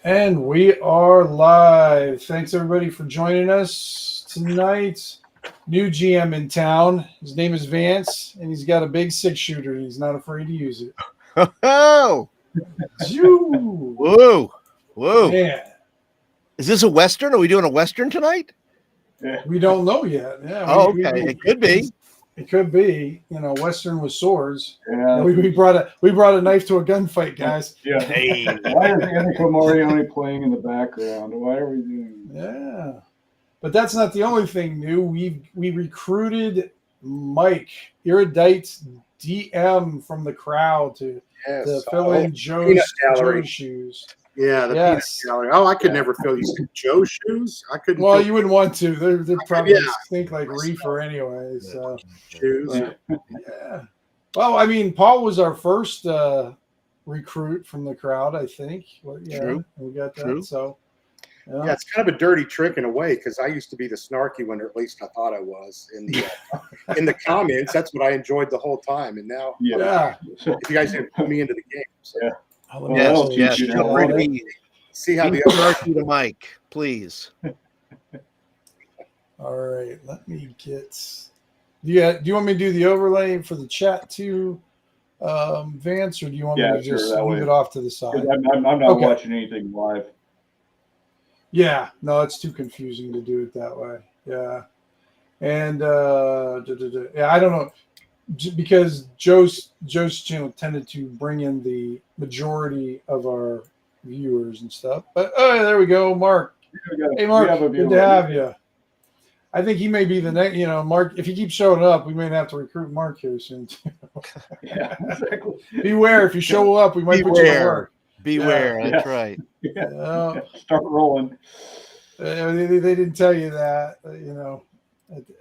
And we are live. Thanks everybody for joining us tonight. New GM in town. His name is Vance, and he's got a big 6-shooter. He's not afraid to use it. Oh, Zoo! whoa, whoa! Yeah, Is this a Western? Are we doing a Western tonight? we don't know yet. Yeah, Okay. It could be. It could be. You know, Western with swords. Yeah, We brought a knife to a gunfight, guys. yeah. Hey, Why is Annika Moriarty playing in the background? Why are we doing that? Yeah, but that's not the only thing new. We recruited Mike, EruditeGM from the crowd to fill in Joe's shoes. Yeah, the peanut gallery. Oh, I could never fill you said Joe shoes. I couldn't. Well, fill you wouldn't want to. They're probably Yeah. stink like reefer anyway. So shoes. yeah. Well, I mean, Paul was our first recruit from the crowd, I think. Well, yeah, True. we got that. True. So Yeah, it's kind of a dirty trick in a way because I used to be the snarky one, or at least I thought I was in the comments. That's what I enjoyed the whole time, and now yeah. if you guys didn't put me into the game, so. Yeah. Well, yes. you Feel know, free to be See how the other snarky to Mike, please. All right, let me get. Do you want me to do the overlay for the chat too, Vance, or do you want me to sure, just that leave way. it off to the side? I'm not Okay. watching anything live. Yeah, no, it's too confusing to do it that way. Yeah, and yeah, I don't know, because Joe's channel tended to bring in the majority of our viewers and stuff. But there we go, Mark. Hey, Mark, good to have you. I think he may be the next. You know, Mark. If he keeps showing up, we may have to recruit Mark here soon too. Yeah, exactly. Beware, if you show up, we might put you to work. Beware. Yeah. That's right. Yeah. Start rolling. They didn't tell you that, you know,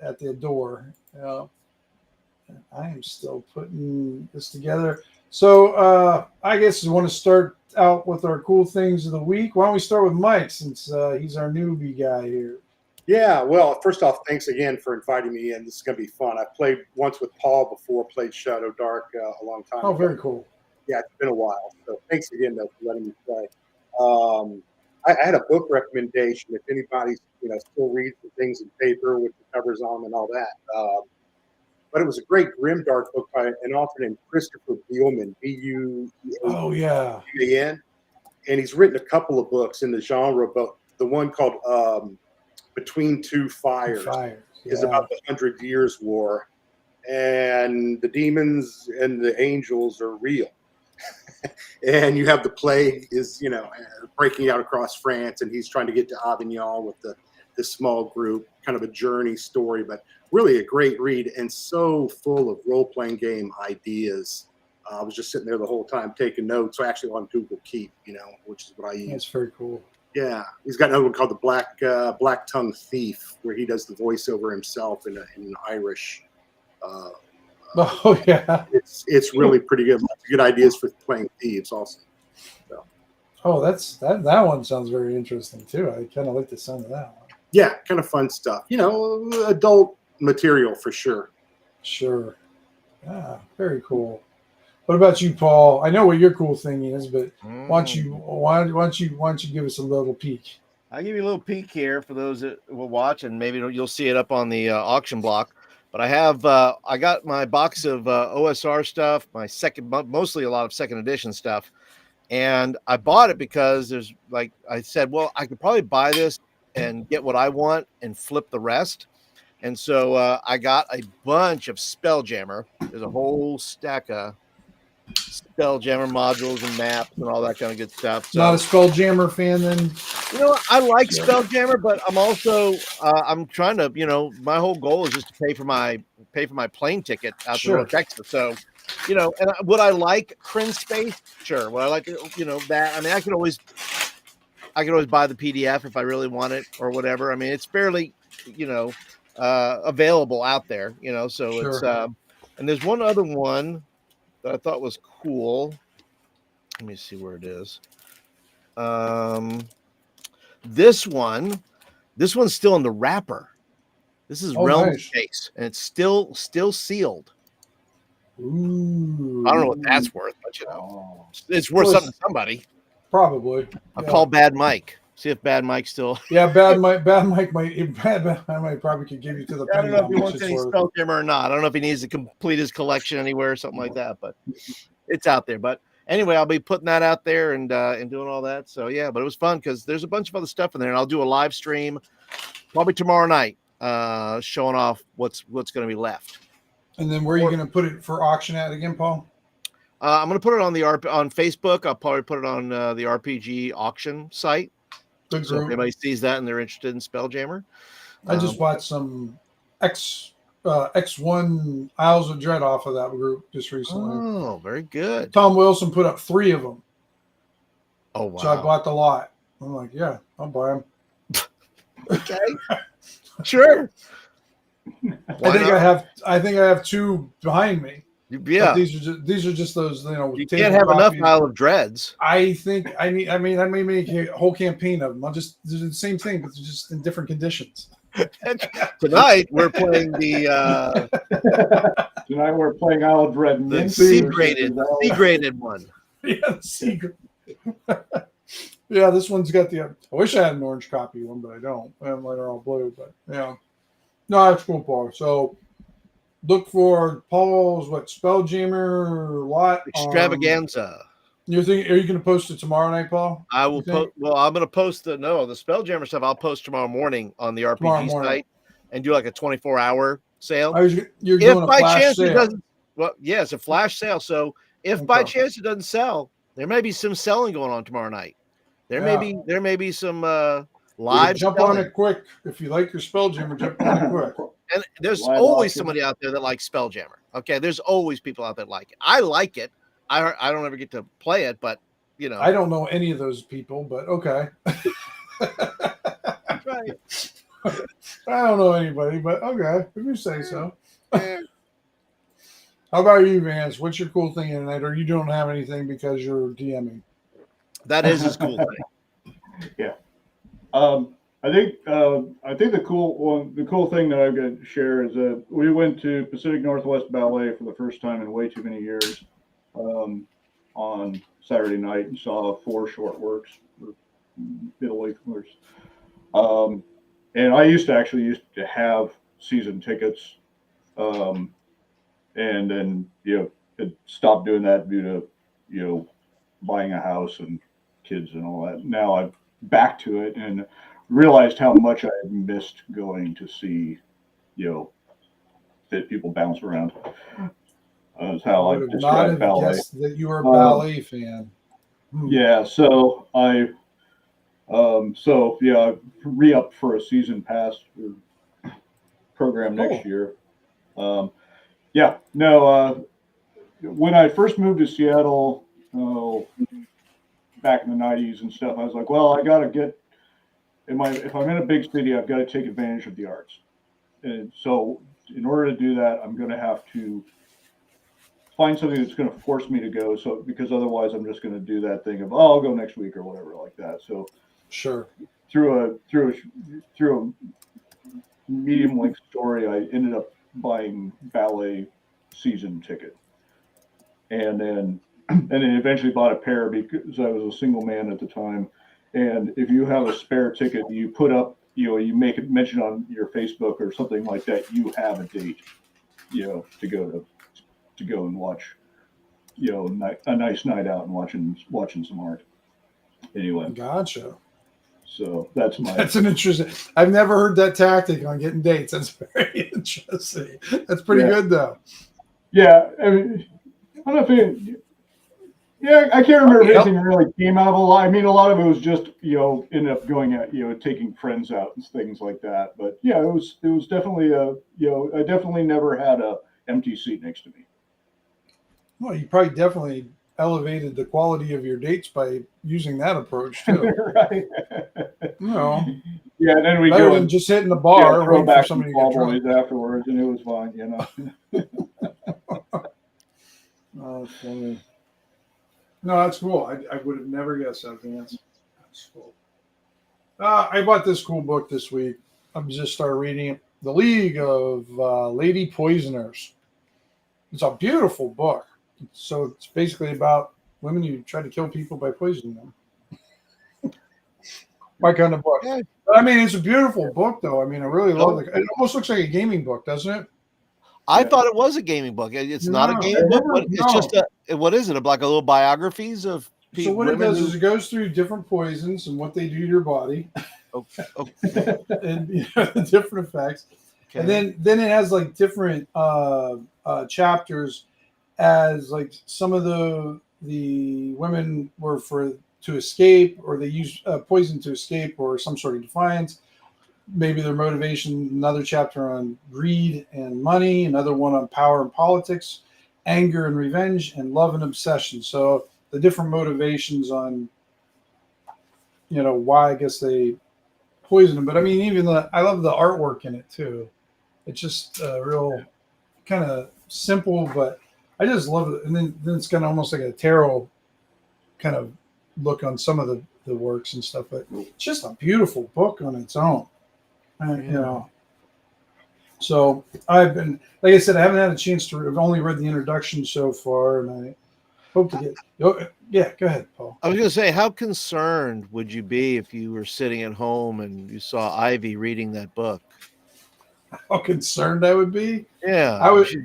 at the door. You know. I am still putting this together. So I guess we want to start out with our cool things of the week. Why don't we start with Mike, since he's our newbie guy here? Yeah, well, first off, thanks again for inviting me in. This is going to be fun. I played once with Paul before, played Shadowdark a long time Oh, ago. very cool. Yeah, it's been a while. So thanks again, though, for letting me play. I had a book recommendation. If anybody's, still reads the things in paper with the covers on and all that. But it was a great grimdark book by an author named Christopher Beelman, B-U-E-A-N. Oh, yeah. And he's written a couple of books in the genre, but the one called Between Two Fires is about the 100 Years' War. And the demons and the angels are real. And you have the plague is, breaking out across France, and he's trying to get to Avignon with the small group, kind of a journey story, but really a great read and so full of role-playing game ideas. I was just sitting there the whole time taking notes. So actually on Google Keep, which is what I use. That's very cool. Yeah, he's got another one called the Black Tongue Thief, where he does the voiceover himself in an Irish. Oh yeah, it's really pretty good. Lots of good ideas for playing thieves, also. So. Oh, that one sounds very interesting too. I kind of like the sound of that one. Yeah, kind of fun stuff. Adult material for sure. Sure. Yeah, very cool. What about you, Paul? I know what your cool thing is, but why don't you give us a little peek? I'll give you a little peek here for those that will watch, and maybe you'll see it up on the auction block. But I got my box of OSR stuff, mostly a lot of second edition stuff, and I bought it because I said, well, I could probably buy this and get what I want and flip the rest. And so I got a bunch of Spelljammer. There's a whole stack of Spelljammer modules and maps and all that kind of good stuff. So, not a Spelljammer fan, then? I like Spelljammer, but I'm also I'm trying to, my whole goal is just to pay for my plane ticket out to North Texas. So, and would I like Kryn Space? Sure. Would I like that? I mean, I could always buy the PDF if I really want it or whatever. I mean, it's fairly, available out there, so it's and there's one other one that I thought was cool. Let me see where it is. This one's still in the wrapper. This is Realm Space, and it's still sealed. Ooh. I don't know what that's worth, but it's worth something to somebody. Probably. I'll call Bad Mike. See if Bad Mike still. Yeah, Bad Mike might probably could give you to the I don't penny know if how he much wants it's any worth. Spelljammer or not. I don't know if he needs to complete his collection anywhere or something like that, but it's out there. But anyway, I'll be putting that out there and doing all that. So yeah, but it was fun because there's a bunch of other stuff in there, and I'll do a live stream probably tomorrow night, showing off what's going to be left. And then where are you going to put it for auction at again, Paul? I'm going to put it on Facebook. I'll probably put it on the RPG auction site. Good So if group. anybody sees that and they're interested in Spelljammer. I just watched some X1 Isles of Dread off of that group just recently. Oh, very good. Tom Wilson put up 3 of them. Oh, wow. So I bought the lot. I'm like, yeah, I'll buy them. Okay. Sure. I think I have 2 behind me. Yeah. But these are just those, you can't have enough Isle of Dreads. I think I may make a whole campaign of them. I'll just do the same thing, but just in different conditions. Tonight we're playing the Tonight we're playing Isle of Dread. The C graded one. Yeah, C. Yeah, this one's got the. I wish I had an orange copy one, but I don't. I'm like all blue, but yeah. No, that's cool, Paul. So look for Paul's Spelljammer lot extravaganza. You think? Are you going to post it tomorrow night, Paul? I will post. Well, I'm going to post the Spelljammer stuff. I'll post tomorrow morning on the RPG site and do like a 24-hour sale. You're doing a flash sale. It doesn't. Well, yeah, it's a flash sale. So if by chance it doesn't sell, there may be some selling going on tomorrow night. There may be some live. Jump selling. on it quick if you like your Spelljammer. Jump on it quick. And there's always somebody out there that likes Spelljammer. Okay, there's always people out there that like it. I like it. I don't ever get to play it, but I don't know any of those people, but okay. That's right. I don't know anybody, but okay, if you say so. How about you, Vance? What's your cool thing tonight, or you don't have anything because you're DMing? That is his cool thing. Yeah. I think the cool thing that I'm going to share is that we went to Pacific Northwest Ballet for the first time in way too many years on Saturday night and saw 4 short works, Italy. And I used to have season tickets, and then had stopped doing that due to buying a house and kids and all that. Now I'm back to it and realized how much I had missed going to see, that people bounce around. Is how I describe ballet. That you were a ballet fan. Yeah, so I re-upped for a season pass program next year. When I first moved to Seattle, back in the 90s and stuff, I was like, well, I got to get if I'm in a big city, I've got to take advantage of the arts. And so in order to do that, I'm going to have to find something that's going to force me to go. So, because otherwise I'm just going to do that thing of, I'll go next week or whatever like that. So sure. Through a medium length story, I ended up buying ballet season ticket. And then eventually bought a pair because I was a single man at the time. And if you have a spare ticket, you put up, you make it mention on your Facebook or something like that, you have a date, to go and watch, a nice night out and watching some art. Anyway. Gotcha. So that's an interesting. I've never heard that tactic on getting dates. That's very interesting. That's pretty good though. Yeah. I mean, I'm not feeling. Yeah, I can't remember if anything really came out of a lot. I mean, a lot of it was just, ended up going at, taking friends out and things like that. But yeah, it was definitely I definitely never had a empty seat next to me. Well, you probably definitely elevated the quality of your dates by using that approach too. Right. Yeah, and then we better than just hitting the bar throw back for somebody some to get drunk afterwards, and it was fine, Oh, funny. No, that's cool. I would have never guessed that, Vance. That's cool. I bought this cool book this week. I'm just started reading it. The League of Lady Poisoners. It's a beautiful book. So it's basically about women who try to kill people by poisoning them. my kind of book. Yeah. But, I mean, it's a beautiful book, though. I mean, I really love it. It almost looks like a gaming book, doesn't it? I thought it was a gaming book. It's not a No, gaming book. But no. it's just what is it? Like a little biographies of So what it does is it goes through different poisons and what they do to your body, and the different effects, and then it has like different chapters, as like some of the women were to escape, or they use poison to escape, or some sort of defiance. Maybe their motivation. Another chapter on greed and money. Another one on power and politics, anger and revenge, and love and obsession. So the different motivations on, why I guess they poison them. But I mean, even I love the artwork in it too. It's just real kind of simple, but I just love it. And then it's kind of almost like a tarot kind of look on some of the works and stuff. But it's just a beautiful book on its own. So I've been, like I said, I haven't had a chance to. I've only read the introduction so far, and I hope to get. Yeah, go ahead, Paul. I was going to say, how concerned would you be if you were sitting at home and you saw Ivy reading that book? How concerned I would be? Yeah, I was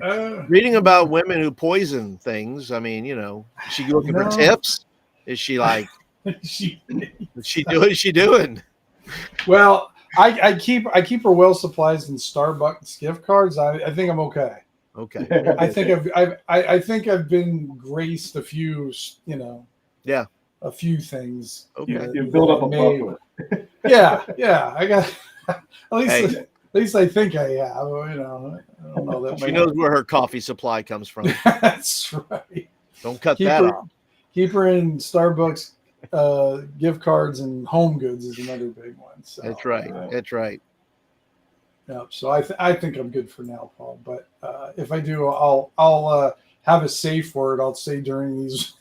reading about women who poison things. I mean, is she looking for tips? Is she like? Is she doing? Well, I keep her well supplied in Starbucks gift cards. I think I'm okay. Okay. I think I've been graced a few, a few things. Okay. You build up a buffer. Yeah. I got at least I think I have. I don't know that. She knows where her coffee supply comes from. That's right. Don't cut that off. Keep her in Starbucks gift cards, and home goods is another big one. So, that's right. That's right. Yeah. So I think I'm good for now, Paul. But if I do, I'll have a safe word. I'll say during these.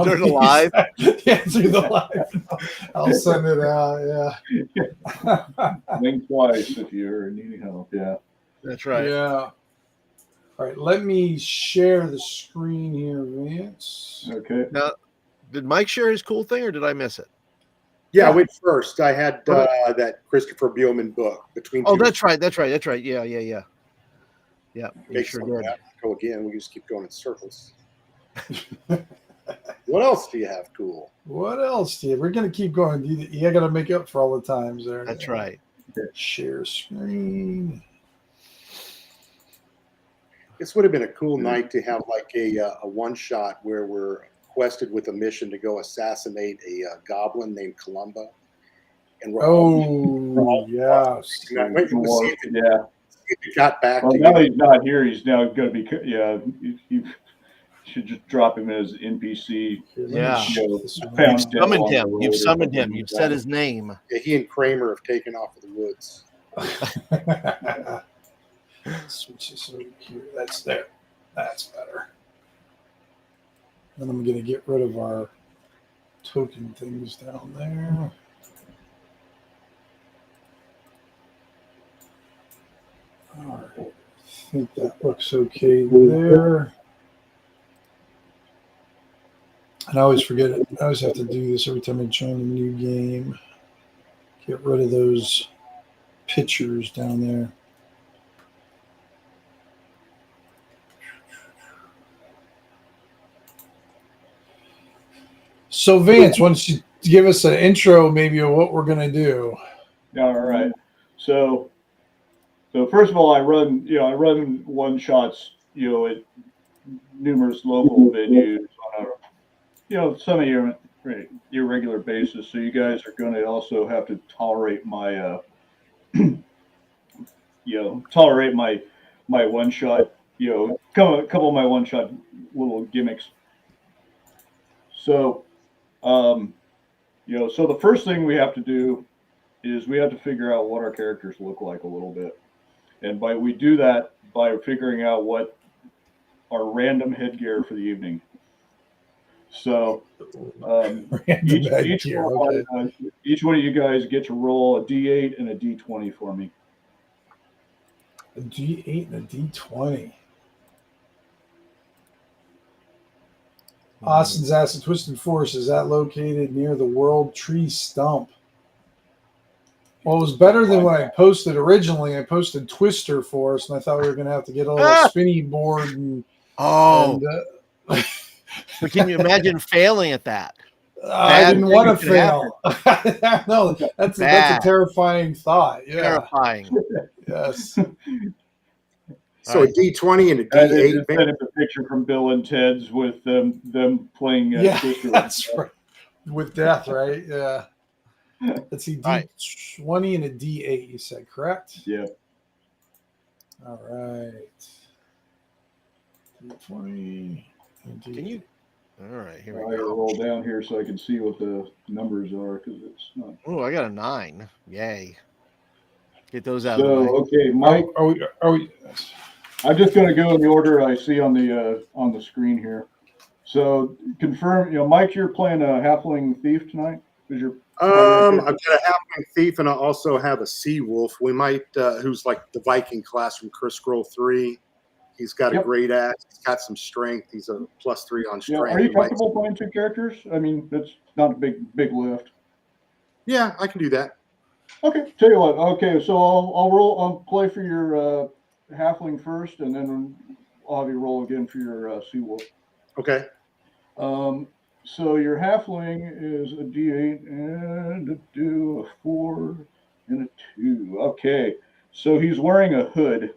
During the live? Yeah, through the live. I'll send it out. Yeah. Think twice if you're needing help. Yeah. That's right. Yeah. All right. Let me share the screen here, Vance. Okay. Now, did Mike share his cool thing, or did I miss it? Yeah, I went first. I had that Christopher Beelman book between. Oh, that's right. Yeah. Yeah, you sure did. Go again. We just keep going in circles. What else do you have cool? What else do you? We're gonna keep going. You got to make up for all the times there. That's right. Share screen. This would have been a cool night to have like a one shot where we're quested with a mission to go assassinate a goblin named Columba. And we're yes. Wait, if he got back. Well, now he's not here. He's now going to be. Yeah, you should just drop him as NPC. Yeah. You've summoned him. You've summoned him. You've said his name. Yeah, he and Kramer have taken off of the woods. Switch this over here. That's there. That's better. Then I'm going to get rid of our token things down there. All right. I think that looks okay there. And I always forget it. I always have to do this every time I join a new game. Get rid of those pictures down there. So Vance, why don't you give us an intro maybe of what we're going to do? All right. So first of all, I run one shots, at numerous local venues on a, some of your irregular basis. So you guys are going to also have to tolerate my, my one shot, a couple of my one shot little gimmicks. So, so the first thing we have to do is we have to figure out what our characters look like a little bit. And we do that by figuring out what our random headgear for the evening. So each one of you guys get to roll a D8 and a D20 for me. A D8 and a D20. Austin's Acid Twisted Force, is that located near the World Tree Stump? Well, it was better than when I posted originally. I posted Twister for us, and I thought we were going to have to get a little spinny board. And But can you imagine failing at that? I didn't want to fail. No, that's a terrifying thought. Yeah. Terrifying. Yes. So a D20 and a I D8. just sent him a picture from Bill and Ted's with them playing Twister. That's right. With death, right? Yeah. Let's see, D20 and a D8, you said, correct? Yeah. All right. D20 and D8. Can you? All right, here I we gotta go. roll down here so I can see what the numbers are because it's not. Oh, I got a 9. Yay. Get those out of the So way. okay, Mike. Are we? I'm just going to go in the order I see on the screen here. So confirm, Mike, you're playing a halfling thief tonight. Is your I've got a halfling thief, and I also have a sea wolf. We might, who's like the Viking class from Curse Scroll 3. He's got a great axe. He's got some strength. He's a +3 on strength. Are you comfortable playing 2 characters? I mean, that's not a big lift. Yeah, I can do that. Okay, tell you what. Okay, so I'll play for your halfling first, and then I'll have you roll again for your sea wolf. Okay. So your halfling is a D8 and a 4 and a 2. Okay, so he's wearing a hood,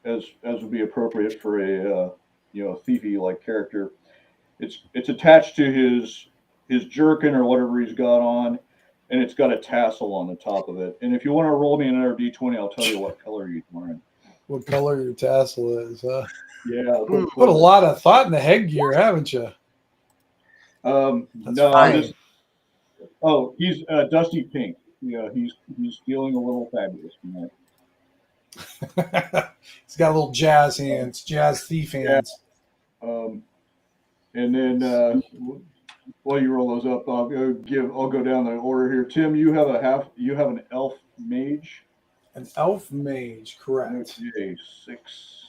as would be appropriate for a thiefy like character. It's attached to his jerkin or whatever he's got on, and it's got a tassel on the top of it. And if you want to roll me another D20, I'll tell you what color he's wearing. What color your tassel is, huh? Yeah. Put a lot of thought in the headgear, haven't you? No, fine. He's dusty pink. Yeah, he's feeling a little fabulous tonight. He's got little jazz hands, jazz thief hands. And then while you roll those up, I'll go down the order here. Tim, you have an elf mage. An elf mage, correct. Okay, 6.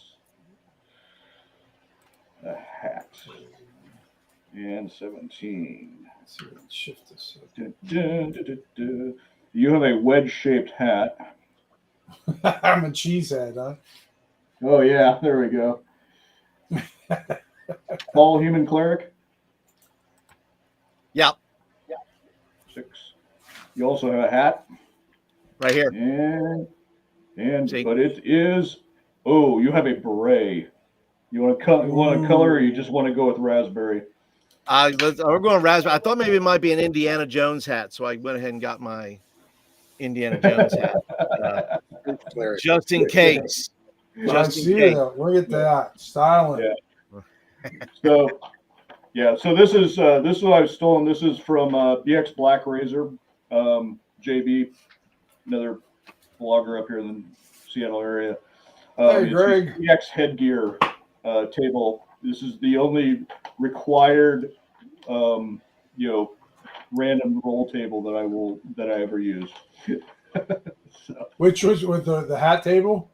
A hat. And 17. Let's see, let's shift this up. You have a wedge-shaped hat. I'm a cheesehead, huh? Oh yeah, there we go. Tall human cleric. Yeah. 6. You also have a hat. Right here. But it is. Oh, you have a beret. You want to color, or you just want to go with raspberry? We're going raspberry. I thought maybe it might be an Indiana Jones hat, so I went ahead and got my Indiana Jones hat, just in case. Just in case. Look at that styling. Yeah. So this is what I've stolen. This is from BX Black Razor, JB, another blogger up here in the Seattle area. Hey, Greg. BX headgear table. This is the only required, random roll table that I ever use. So, which was with the hat table?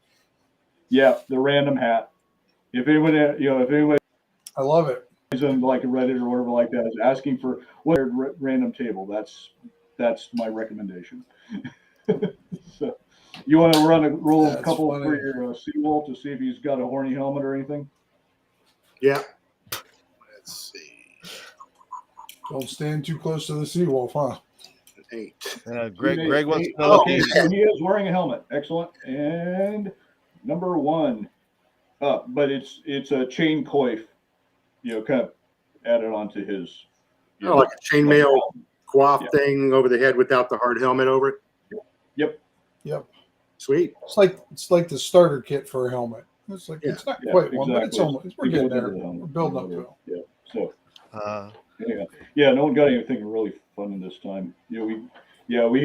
Yeah, the random hat. If anyone, I love it. is on like a Reddit or whatever like that is asking for what random table, that's my recommendation. So, you want to roll a couple funny. for your Seawolf to see if he's got a horny helmet or anything? Yeah. Let's see. Don't stand too close to the Seawolf, huh? 8. Greg wants to know. So he is wearing a helmet. Excellent. And number 1, but it's a chain coif, kind of added onto his. Like a chainmail coif thing over the head without the hard helmet over it. Yep. Sweet. It's like the starter kit for a helmet. It's like it's not quite one, but it's almost. We're getting there. We're building up to it. Yeah. So. No one got anything really fun this time. We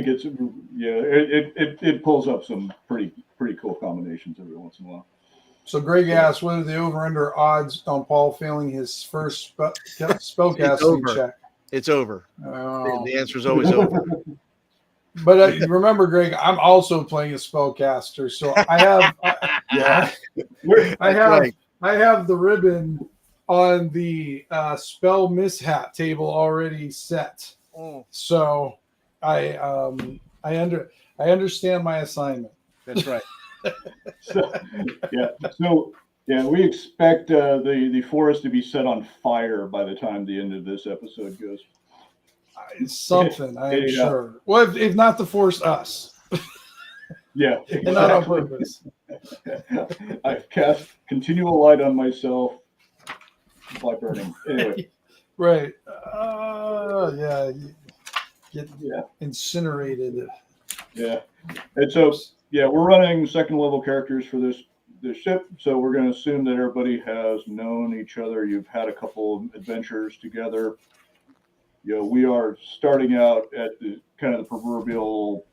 get some. It pulls up some pretty cool combinations every once in a while. So Greg asked, what are the over/under odds on Paul failing his first spellcasting check? It's over. Oh. The answer is always over. But remember, Greg, I'm also playing a spellcaster, so I have the ribbon on the spell mishap table already set. So I I understand my assignment. That's right. So, we expect the forest to be set on fire by the time the end of this episode goes. Something, I am Yeah. sure. Well, if not to force us. Yeah, And not on exactly. purpose. I've cast continual light on myself by burning. Anyway. Right. Yeah. Get Yeah. incinerated. Yeah. And so, we're running second level characters for this ship. So we're going to assume that everybody has known each other. You've had a couple of adventures together. We are starting out at the kind of the proverbial,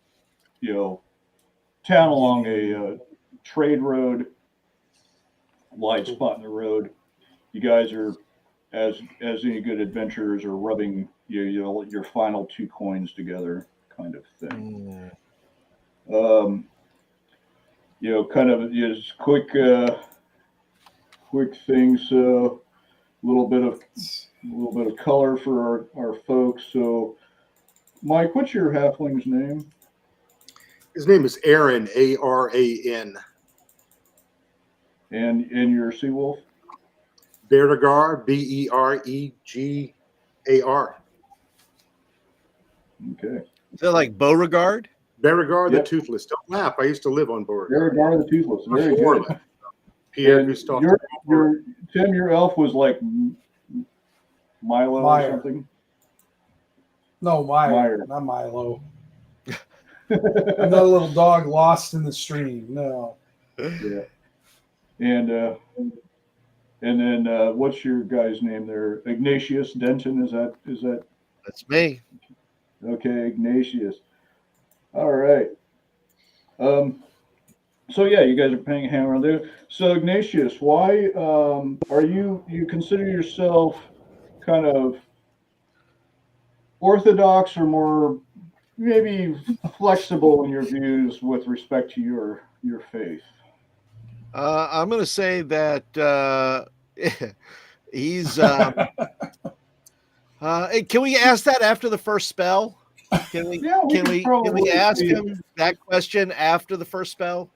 town along a trade road, wide spot in the road. You guys are, as any good adventurers, are rubbing your final 2 coins together, kind of thing. Kind of just quick things. A little bit of color for our folks. So, Mike, what's your halfling's name? His name is Aaron, Aran. And your sea wolf? Beregar, Beregar. Okay. Is that like Beauregard? Beregar the Toothless. Don't laugh. I used to live on Beauregard. Beregar the Toothless. Very good. Pierre And Gustave. Tim, your elf was like Milo or something? No, Meyer. Not Milo. I'm not a little dog lost in the stream. No. Yeah. And then what's your guy's name there? Ignatius Denton, is that? That's me. Okay, Ignatius. All right. So you guys are paying a hand around there. So Ignatius, why are you consider yourself kind of orthodox or more maybe flexible in your views with respect to your faith? I'm going to say that he's. Can we ask that after the first spell? Can we ask him that question after the first spell?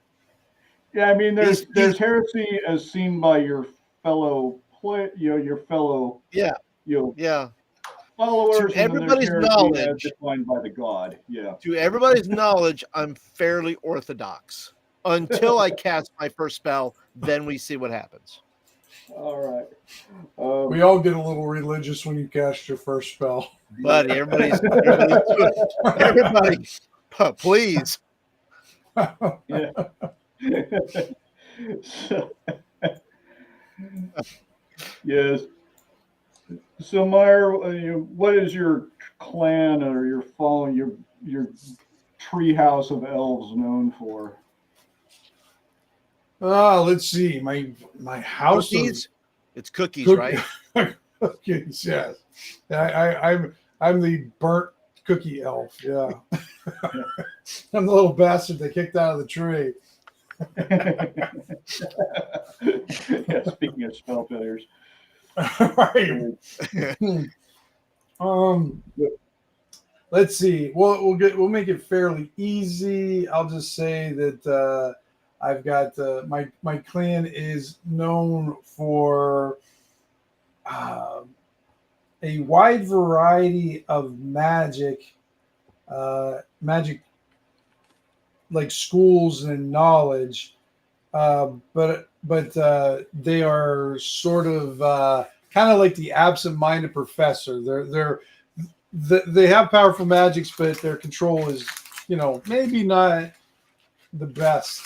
Yeah, I mean, there's heresy as seen by your fellow followers. To everybody's knowledge, as defined by the god. Yeah. To everybody's knowledge, I'm fairly orthodox until I cast my first spell. Then we see what happens. All right. We all get a little religious when you cast your first spell. Buddy, everybody, please. Yeah. Yes. So, Meyer, what is your clan or your following, your tree house of elves known for? Let's see. My house cookies. It's cookies, right? Cookies, yes. I'm the burnt cookie elf. Yeah. I'm the little bastard they kicked out of the tree. Yeah, speaking of spell failures. Right. Let's see. We'll make it fairly easy. I'll just say that I've got my clan is known for a wide variety of magic like schools and knowledge, but they are sort of kind of like the absent-minded professor. They have powerful magics, but their control is, maybe not the best.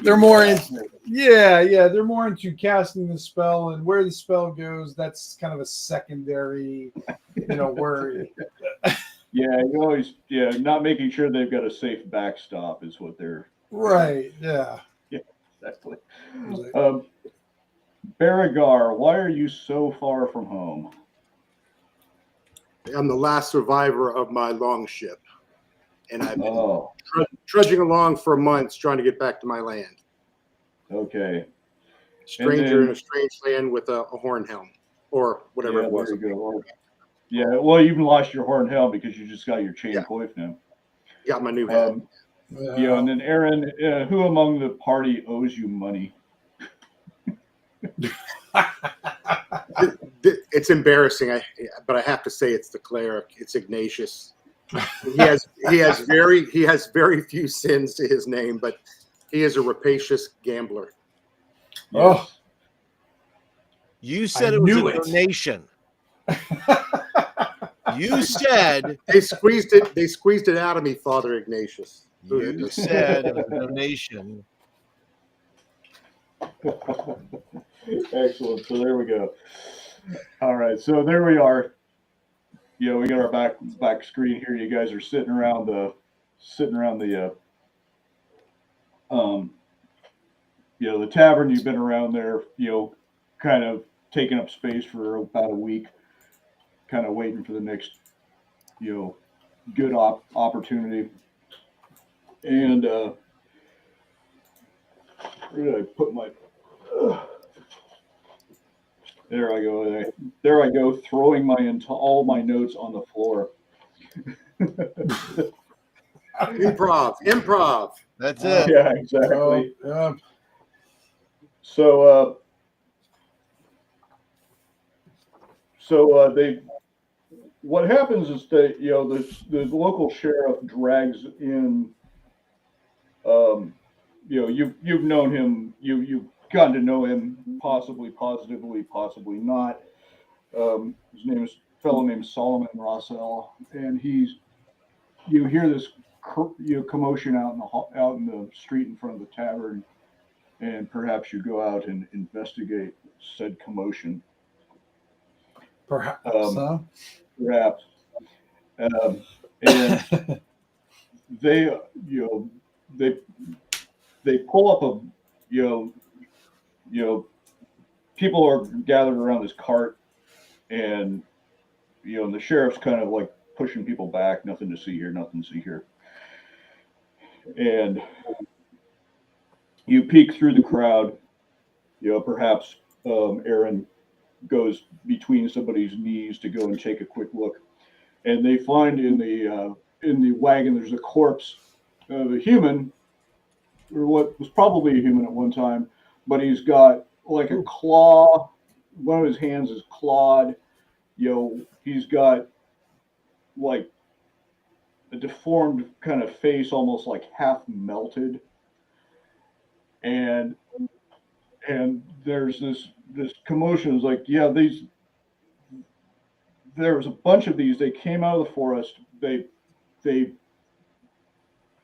they're more in, they're more into casting the spell, and where the spell goes, that's kind of a secondary, worry. Yeah, you always, not making sure they've got a safe backstop is what they're. Right. Yeah. Yeah, exactly. Beregar, why are you so far from home? I'm the last survivor of my longship, and I've been trudging along for months trying to get back to my land. Okay. Stranger in a strange land with a horn helm, or whatever it was. There you go. Yeah, well, you even lost your horn helm because you just got your chain Yeah. coif now. Got my new hat. Yeah, and then Aaron, who among the party owes you money? It's embarrassing, but I have to say it's the cleric. It's Ignatius. He has very few sins to his name, but he is a rapacious gambler. Oh, You said I it was knew a it. donation. You said They squeezed it out of me, Father Ignatius. you said it was a donation. Excellent. So there we go. All right. So there we are. You know, we got our back screen here. You guys are sitting around the the tavern. You've been around there, kind of taking up space for about a week, kind of waiting for the next, good opportunity. And where did I put my? There I go. There I go, throwing all my notes on the floor. Improv. That's it. Yeah, exactly. Yeah. So what happens is that the local sheriff drags in, you've known him, you've gotten to know him, possibly positively, possibly not. His name is a fellow named Solomon Rossell, and you hear this commotion out in the street in front of the tavern, and perhaps you go out and investigate said commotion. Perhaps. Perhaps. And they they pull up people are gathered around this cart, and and the sheriff's kind of like pushing people back. Nothing to see here. Nothing to see here. And you peek through the crowd. Perhaps Aaron goes between somebody's knees to go and take a quick look, and they find in the wagon there's a corpse of a human, or what was probably a human at one time, but he's got like a claw. One of his hands is clawed. He's got like a deformed kind of face, almost like half melted, and there's this commotion. It's like, yeah, there was a bunch of these. They came out of the forest. They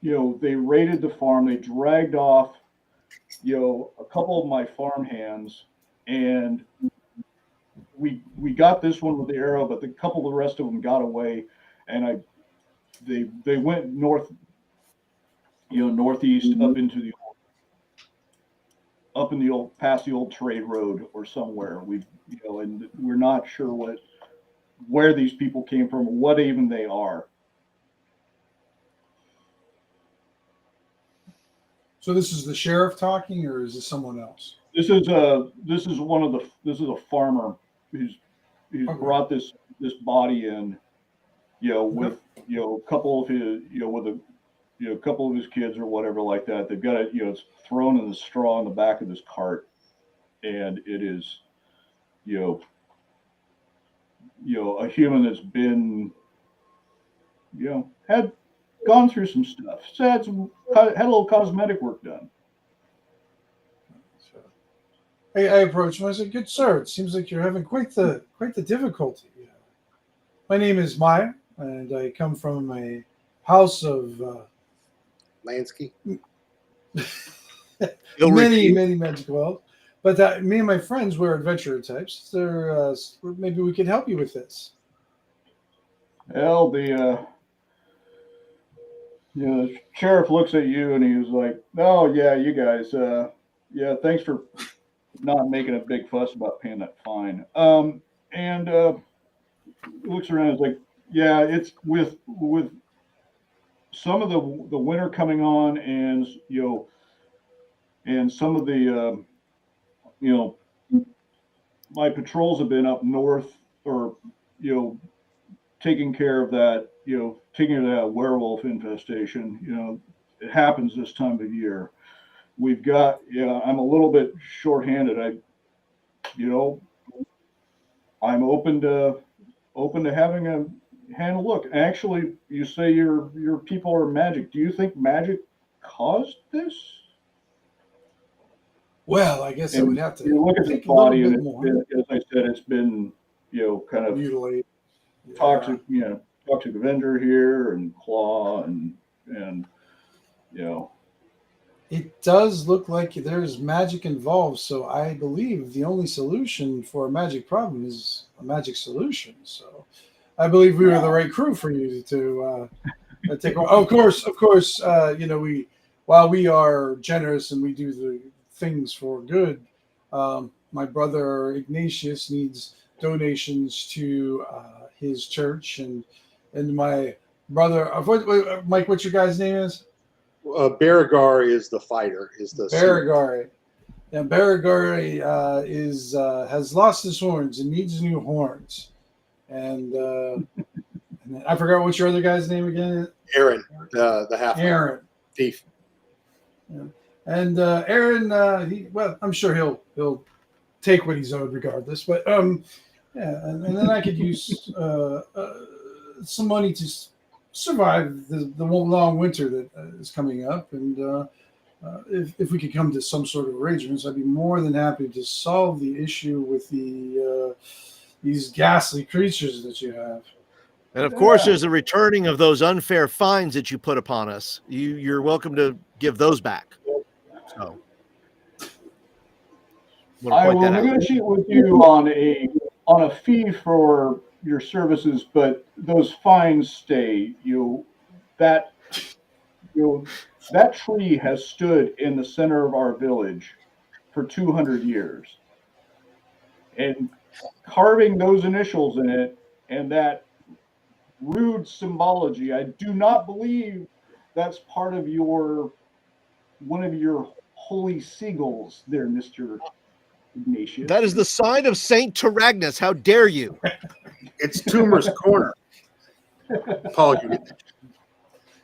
raided the farm. They dragged off, a couple of my farm hands, and we got this one with the arrow, but the couple of the rest of them got away, and they went north, northeast up in the old past the old trade road or somewhere. And we're not sure where these people came from, or what even they are. So this is the sheriff talking, or is this someone else? This is a farmer who's brought this body in, with a couple of his with a couple of his kids or whatever like that. They've got it, it's thrown in the straw in the back of this cart, and it is a human that's been had gone through some stuff, had a little cosmetic work done. I approached him. I said, "Good sir, it seems like you're having quite the difficulty. My name is Maya, and I come from a house of Lansky. many magical elves. But me and my friends were adventurer types. Maybe we could help you with this." Well, the sheriff looks at you and he was like, "Oh yeah, you guys, yeah, thanks for not making a big fuss about paying that fine." And looks around and is like, "Yeah, it's with some of the winter coming on, and and some of the my patrols have been up north, or taking care of that, taking care of that werewolf infestation. It happens this time of year. We've got, I'm a little bit shorthanded. I'm open to having a hand look. Actually, you say your people are magic. Do you think magic caused this? Well, I guess I would have to you look at the think a little body, bit and more. as I said, it's been kind of Mutilate. toxic, toxic Avenger here and Claw and It does look like there's magic involved, so I believe the only solution for a magic problem is a magic solution. So I believe we were the right crew for you to take. Of course, while we are generous and we do the things for good, my brother Ignatius needs donations to his church, and my brother, Mike, what's your guy's name is? Beregar is the fighter. Is the Beregar. Yeah, Beregar has lost his horns and needs new horns. And I forgot what your other guy's name again is. Aaron, the half Aaron thief. Yeah. And Aaron, I'm sure he'll take what he's owed regardless. But and then I could use some money to survive the long winter that is coming up, and if we could come to some sort of arrangements, I'd be more than happy to solve the issue with these ghastly creatures that you have. And of course, there's the returning of those unfair fines that you put upon us. You're welcome to give those back. So I will negotiate with you on a fee for your services, but those fines stay. That tree has stood in the center of our village for 200 years, and carving those initials in it and that rude symbology, I do not believe that's part of one of your holy seagulls there, Mr. Ignatius. That is the sign of Saint Taragnus. How dare you? It's Tumor's Corner. Paul,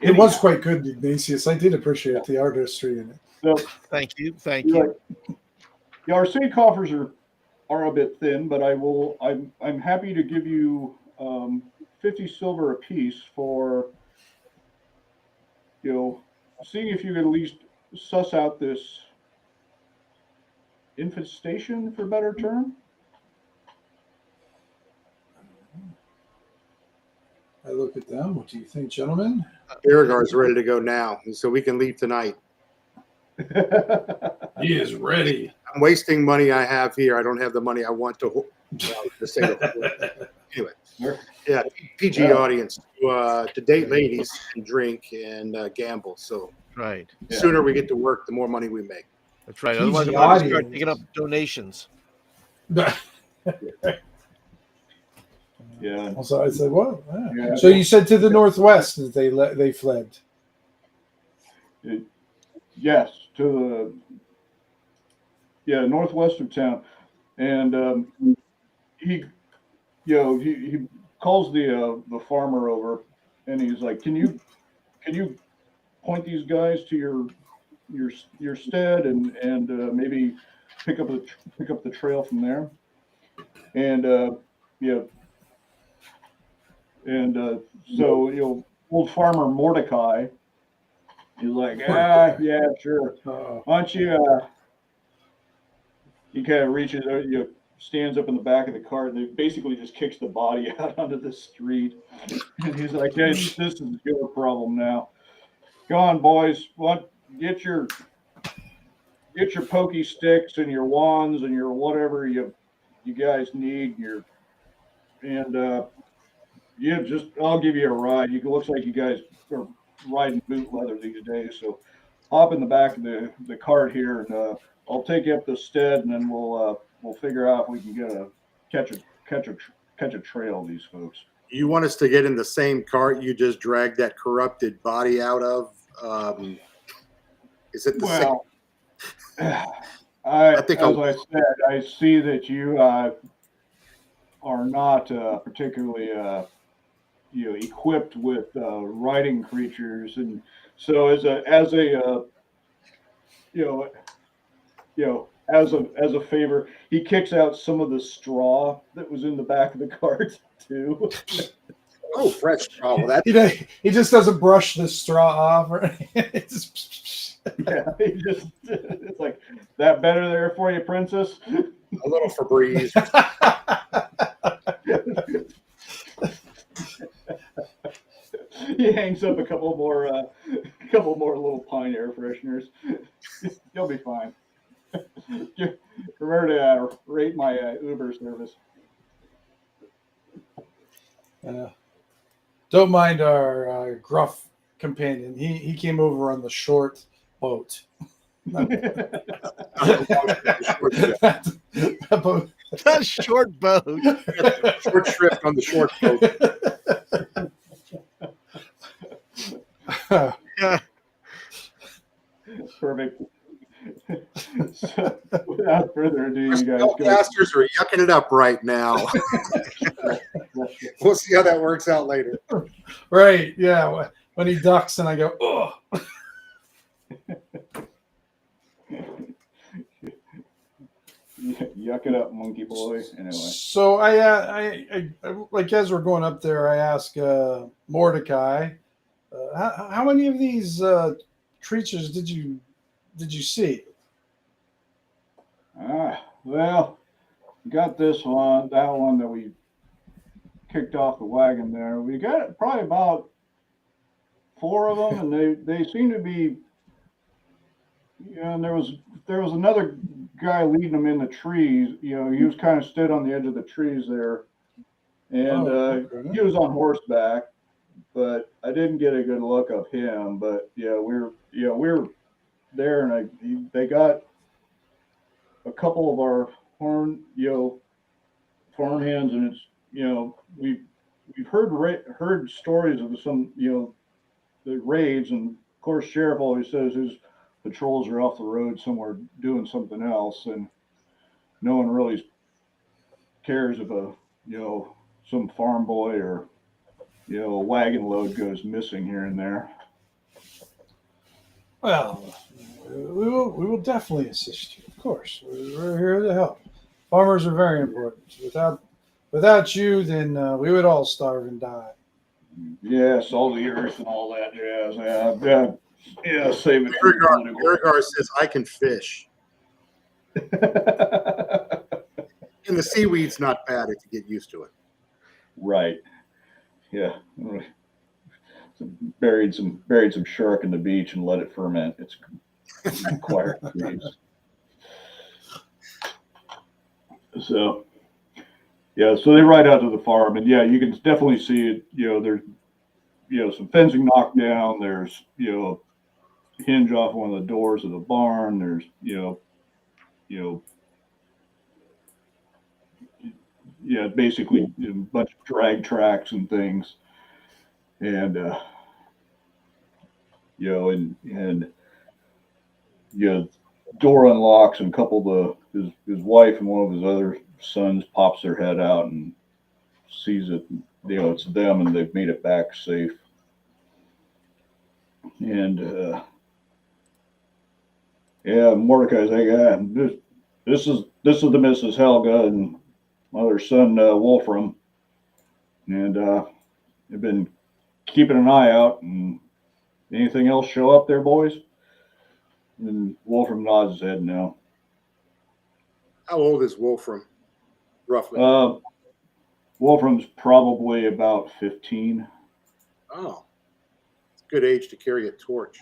it was quite good, Ignatius. I did appreciate the artistry in it. So, thank you. Our city coffers are a bit thin, but I'm happy to give you 50 silver apiece for seeing if you could at least suss out this infestation, for a better term. I look at them. What do you think, gentlemen? Beregar's ready to go now, so we can leave tonight. He is ready. I'm wasting money I have here. I don't have the money I want to. Anyway, yeah, PG audience to date ladies and drink and gamble. So right, the sooner we get to work, the more money we make. That's right. Otherwise, I'm going to start taking up donations. Yeah. Also, I said, "What?" Yeah. So you said to the northwest that they fled. Yes, to the northwest of town, and he calls the farmer over, and he's like, "Can you point these guys to your stead and maybe pick up the trail from there?" And so old farmer Mordecai is like, yeah, sure. Why don't you? He kind of reaches out, stands up in the back of the cart, and he basically just kicks the body out onto the street. And he's like, hey, this is your problem now. Go on, boys. Get your pokey sticks and your wands and your whatever you guys need. I'll give you a ride. It looks like you guys are riding boot leather these days, so hop in the back of the cart here, and I'll take you up the stead, and then we'll figure out if we can catch a trail of these folks. You want us to get in the same cart you just dragged that corrupted body out of? Is it the same? I said, I see that you are not particularly equipped with riding creatures, and so as a as a favor, he kicks out some of the straw that was in the back of the cart too. Oh, fresh straw. Well, that he just doesn't brush the straw off, or Yeah, it's like, that better there for you, princess. a little Febreze. He hangs up a couple more little pine air fresheners. You'll be fine. Remember to rate my Uber service. Don't mind our gruff companion. He came over on the short boat. That short boat. Short shrift on the short boat. Yeah. Perfect. So, without further ado, you guys go. Spellcasters are yucking it up right now. We'll see how that works out later. Right? Yeah. When he ducks, and I go, oh. Yuck it up, monkey boy. Anyway. So I like, as we're going up there, I ask Mordecai, how many of these creatures did you see? Well, got this one, that one that we kicked off the wagon there. We got probably about 4 of them, and they seem to be. And there was another guy leading them in the trees. He was kind of stood on the edge of the trees there, and he was on horseback, but I didn't get a good look of him. But we were there, and they got a couple of our farm hands, and it's we've heard stories of some the raids, and of course Sheriff always says his patrols are off the road somewhere doing something else, and no one really cares if some farm boy or a wagon load goes missing here and there. Well, we will definitely assist you. Of course, we're here to help. Farmers are very important. Without you, then we would all starve and die. Yes, all the earth and all that jazz. Yeah, save it. Erudite says, I can fish. And the seaweed's not bad if you get used to it. Right. Yeah. Buried some shark in the beach and let it ferment. It's required. So so they ride out to the farm, and you can definitely see it. There's some fencing knocked down. There's a hinge off one of the doors of the barn. There's basically a bunch of drag tracks and things, and door unlocks, and a couple of his wife and one of his other sons pops their head out and sees it. It's them, and they've made it back safe. And Mordecai's like, this is the Mrs. Helga and my other son Wolfram, and they've been keeping an eye out. And anything else show up there, boys? And Wolfram nods his head no. How old is Wolfram, roughly? Wolfram's probably about 15. Oh, it's a good age to carry a torch.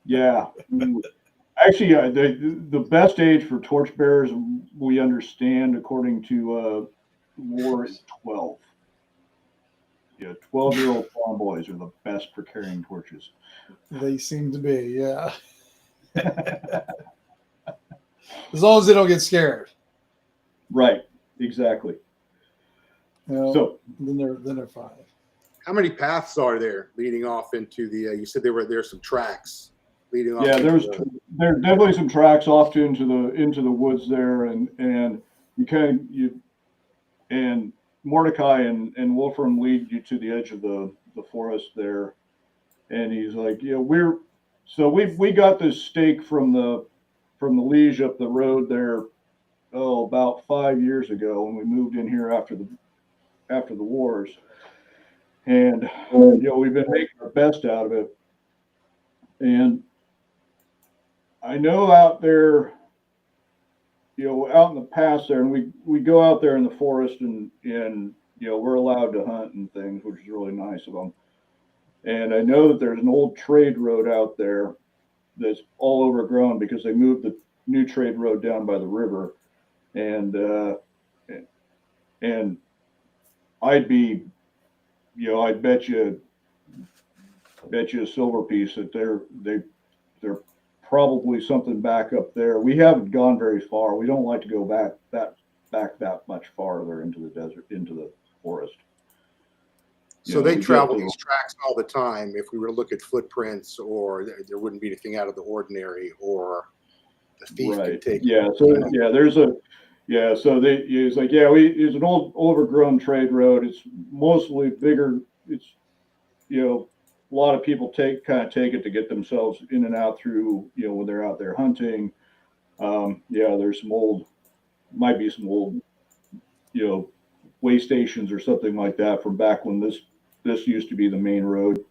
Yeah. Actually, the best age for torchbearers, we understand, according to lore, is 12. 12-year-old farm boys are the best for carrying torches. They seem to be, yeah. As long as they don't get scared. Right. Exactly. So then they're fine. How many paths are there leading off into the? You said there's some tracks leading off. Yeah, there's definitely some tracks off into the woods there, and Mordecai and Wolfram lead you to the edge of the forest there, and he's like, we got this stake from the liege up the road there, about 5 years ago when we moved in here after the wars, and we've been making our best out of it, and I know out there, out in the pass there, and we go out there in the forest, and we're allowed to hunt and things, which is really nice of them. And I know that there's an old trade road out there that's all overgrown because they moved the new trade road down by the river, and I'd be, I'd bet you a silver piece that they're probably something back up there. We haven't gone very far. We don't like to go back that much farther into the desert, into the forest. So they travel these tracks all the time. If we were to look at footprints, or there wouldn't be anything out of the ordinary, or the thief could take. Yeah. So it's like, it's an old overgrown trade road. It's mostly bigger. It's, a lot of people take it to get themselves in and out through, when they're out there hunting. There's might be some old, way stations or something like that from back when this used to be the main road.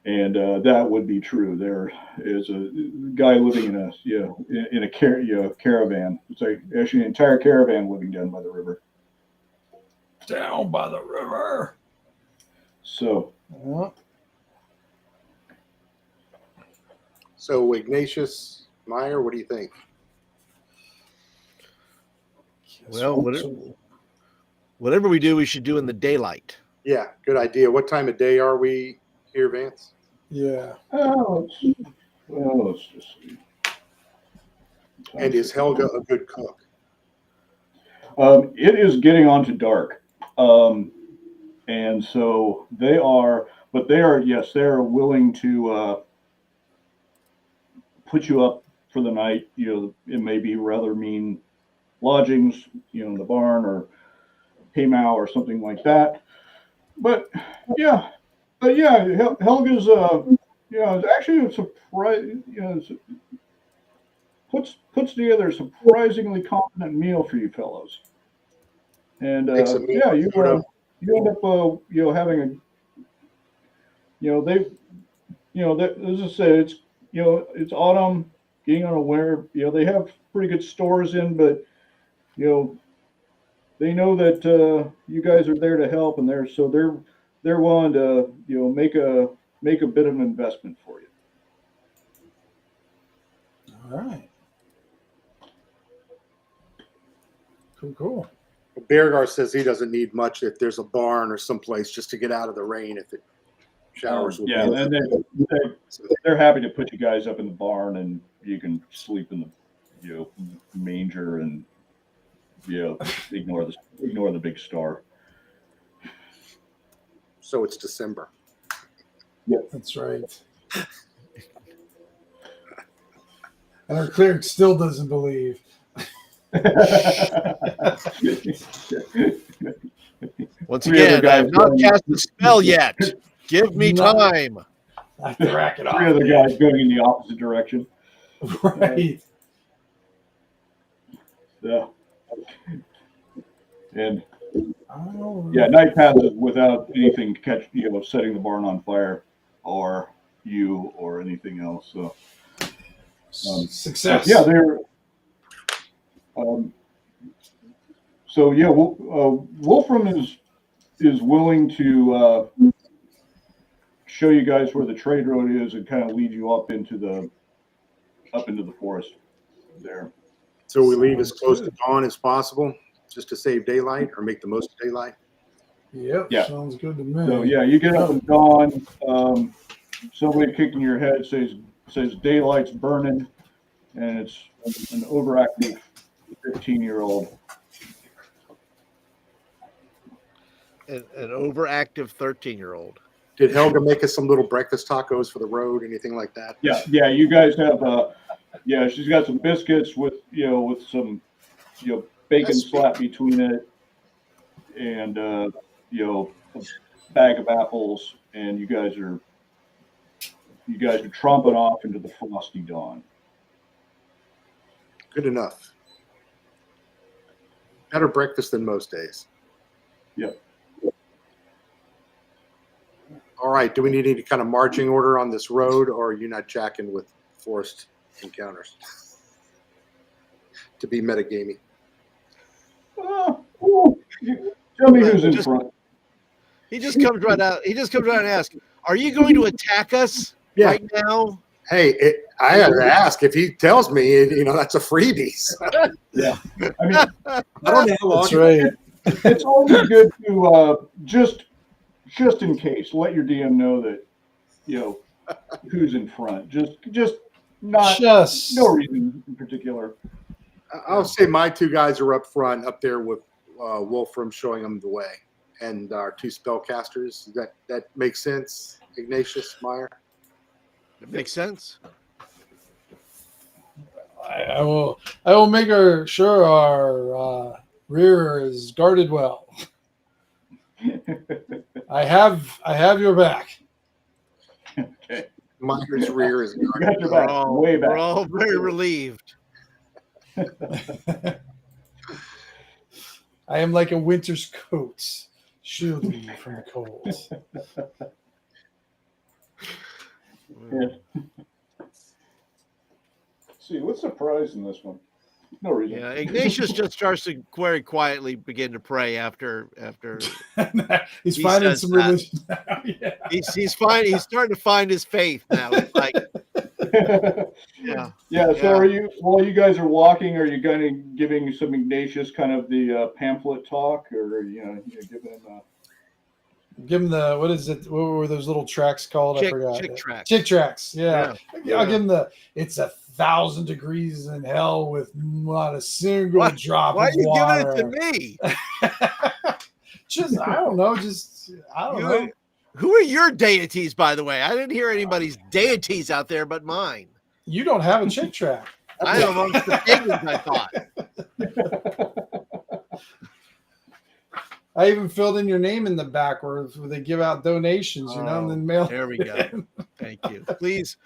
And that would be true. There is a guy living in a caravan. It's like actually an entire caravan living down by the river. Down by the river. So. So Ignatius Meyer, what do you think? Well, whatever we do, we should do in the daylight. Yeah, good idea. What time of day are we here, Vance? Yeah. Let's just see. And is Helga a good cook? It is getting on to dark. And so they are willing to put you up for the night. It may be rather mean lodgings, in the barn or haymow or something like that. But Helga's actually a surprise. Puts together a surprisingly competent meal for you fellows. And you end up having as I said, it's autumn, getting on a winter. They have pretty good stores in, but they know that you guys are there to help, and they're willing to make a bit of an investment for you. All right. Cool. Beargar says he doesn't need much if there's a barn or someplace just to get out of the rain if it showers. And they're happy to put you guys up in the barn, and you can sleep in the manger, and ignore the big star. So it's December. Yeah, that's right. And our cleric still doesn't believe. Once again, I have not cast the spell yet. Give me time. I have to rack it off. 3 other guys going in the opposite direction. Right. Yeah. And night passes without anything setting the barn on fire, or you, or anything else. So success. They're. Wolfram is willing to show you guys where the trade road is and kind of lead you up into the forest there. So we leave as close to dawn as possible, just to save daylight or make the most of daylight. Yep. Yeah. Sounds good to me. So you get up at dawn. Somebody kicking your head says daylight's burning, and it's an overactive 15-year-old. An overactive 13-year-old. Did Helga make us some little breakfast tacos for the road, anything like that? Yeah. You guys have she's got some biscuits with some bacon slapped between it, and a bag of apples, and you guys are tromping off into the frosty dawn. Good enough. Better breakfast than most days. Yep. All right. Do we need any kind of marching order on this road, or are you not jacking with forced encounters to be metagaming? Tell me who's in front. He just comes right out. He just comes right and asks, "Are you going to attack us right now?" Hey, I had to ask. If he tells me, that's a freebie. So. Yeah. I mean, I don't know how long. That's right. It's always good to just in case, let your DM know that who's in front. Just not no reason in particular. I'll say my two guys are up front, up there with Wolfram showing them the way, and our two spellcasters. That makes sense, Ignatius, Meyer? It makes sense. I will make sure our rear is guarded well. I have your back. Okay. Meyer's rear is You guarded. got your back way back. We're all very relieved. I am like a winter's coat, shielding me from the cold. Yeah. See, what's the prize in this one? No reason. Yeah, Ignatius just starts to very quietly begin to pray after He's he finding says some that. religion now. Yeah. He's starting to find his faith now. It's like, Yeah. So are you, while you guys are walking, are you kind of giving some Ignatius kind of the pamphlet talk, or giving him Give him the, what is it? What were those little tracks called? I forgot. Chick tracks. Chick tracks. Yeah. Yeah. I'll give him it's 1,000 degrees in hell with not a single drop Why are of you water. giving it to me? I don't know. I don't know. Who are your deities, by the way? I didn't hear anybody's deities out there but mine. You don't have a chick track. I am amongst the pagans, I thought. I even filled in your name in the back where they give out donations, and then mail. There we go. Thank you. Please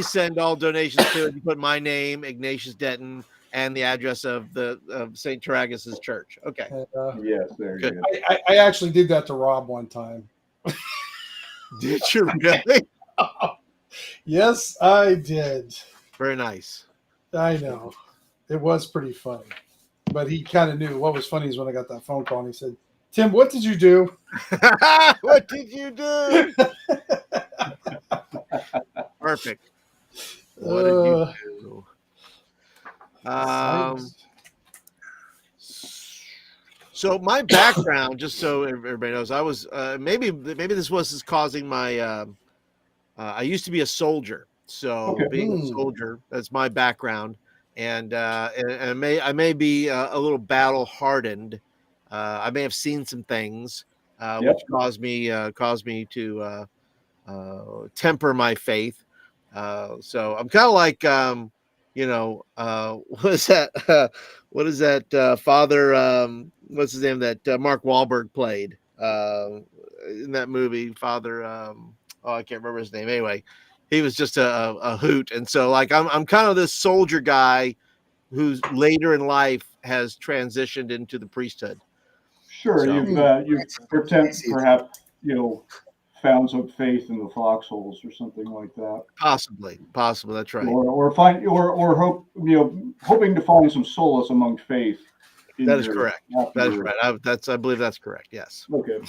send all donations to it. You put my name, Ignatius Denton, and the address of St. Taragus's church. Okay. yes, there you Good. go. I actually did that to Rob one time. Did you really? Yes, I did. Very nice. I know. It was pretty funny. But he kind of knew. What was funny is when I got that phone call and he said, "Tim, what did you do?" What did you do? Perfect. What did you do? So my background, just so everybody knows, I was maybe this was causing my. I used to be a soldier, so being a soldier, that's my background, and I may be a little battle hardened. I may have seen some things which caused me to temper my faith. So I'm kind of like what is that? What is that? Father, what's his name? That Mark Wahlberg played in that movie. Father, I can't remember his name. Anyway, he was just a hoot, and so like I'm kind of this soldier guy who's later in life has transitioned into the priesthood. Sure, so, you've perhaps found some faith in the foxholes or something like that. Possibly, that's right. Or hoping to find some solace among faith. That is correct. That is right. I believe that's correct. Yes. Okay,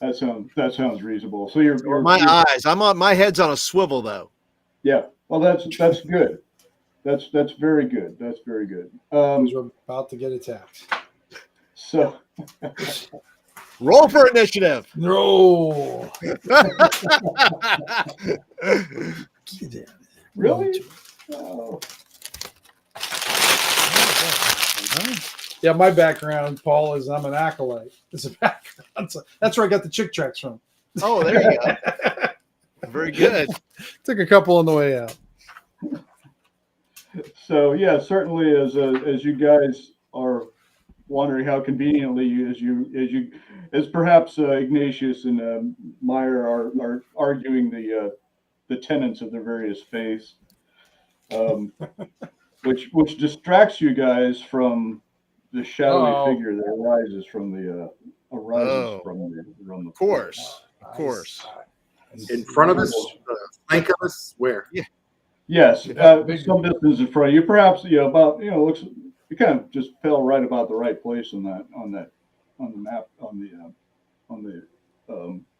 that sounds reasonable. So you're my eyes. My head's on a swivel though. Yeah. Well, that's good. That's very good. That's very good. We're about to get attacked. So. Roll for initiative. No. Really? Oh. Yeah, my background, Paul, is I'm an acolyte. It's a background. So that's where I got the chick tracks from. Oh, there you go. Very good. Took a couple on the way out. So yeah, certainly as you guys are wondering how conveniently as perhaps Ignatius and Meyer are arguing the tenets of their various faiths, which distracts you guys from the shadowy figure that arises from the Of course. In front of us, flank of us, where? Yeah. Yes, some distance in front of you, perhaps about looks. It kind of just fell right about the right place on the map on the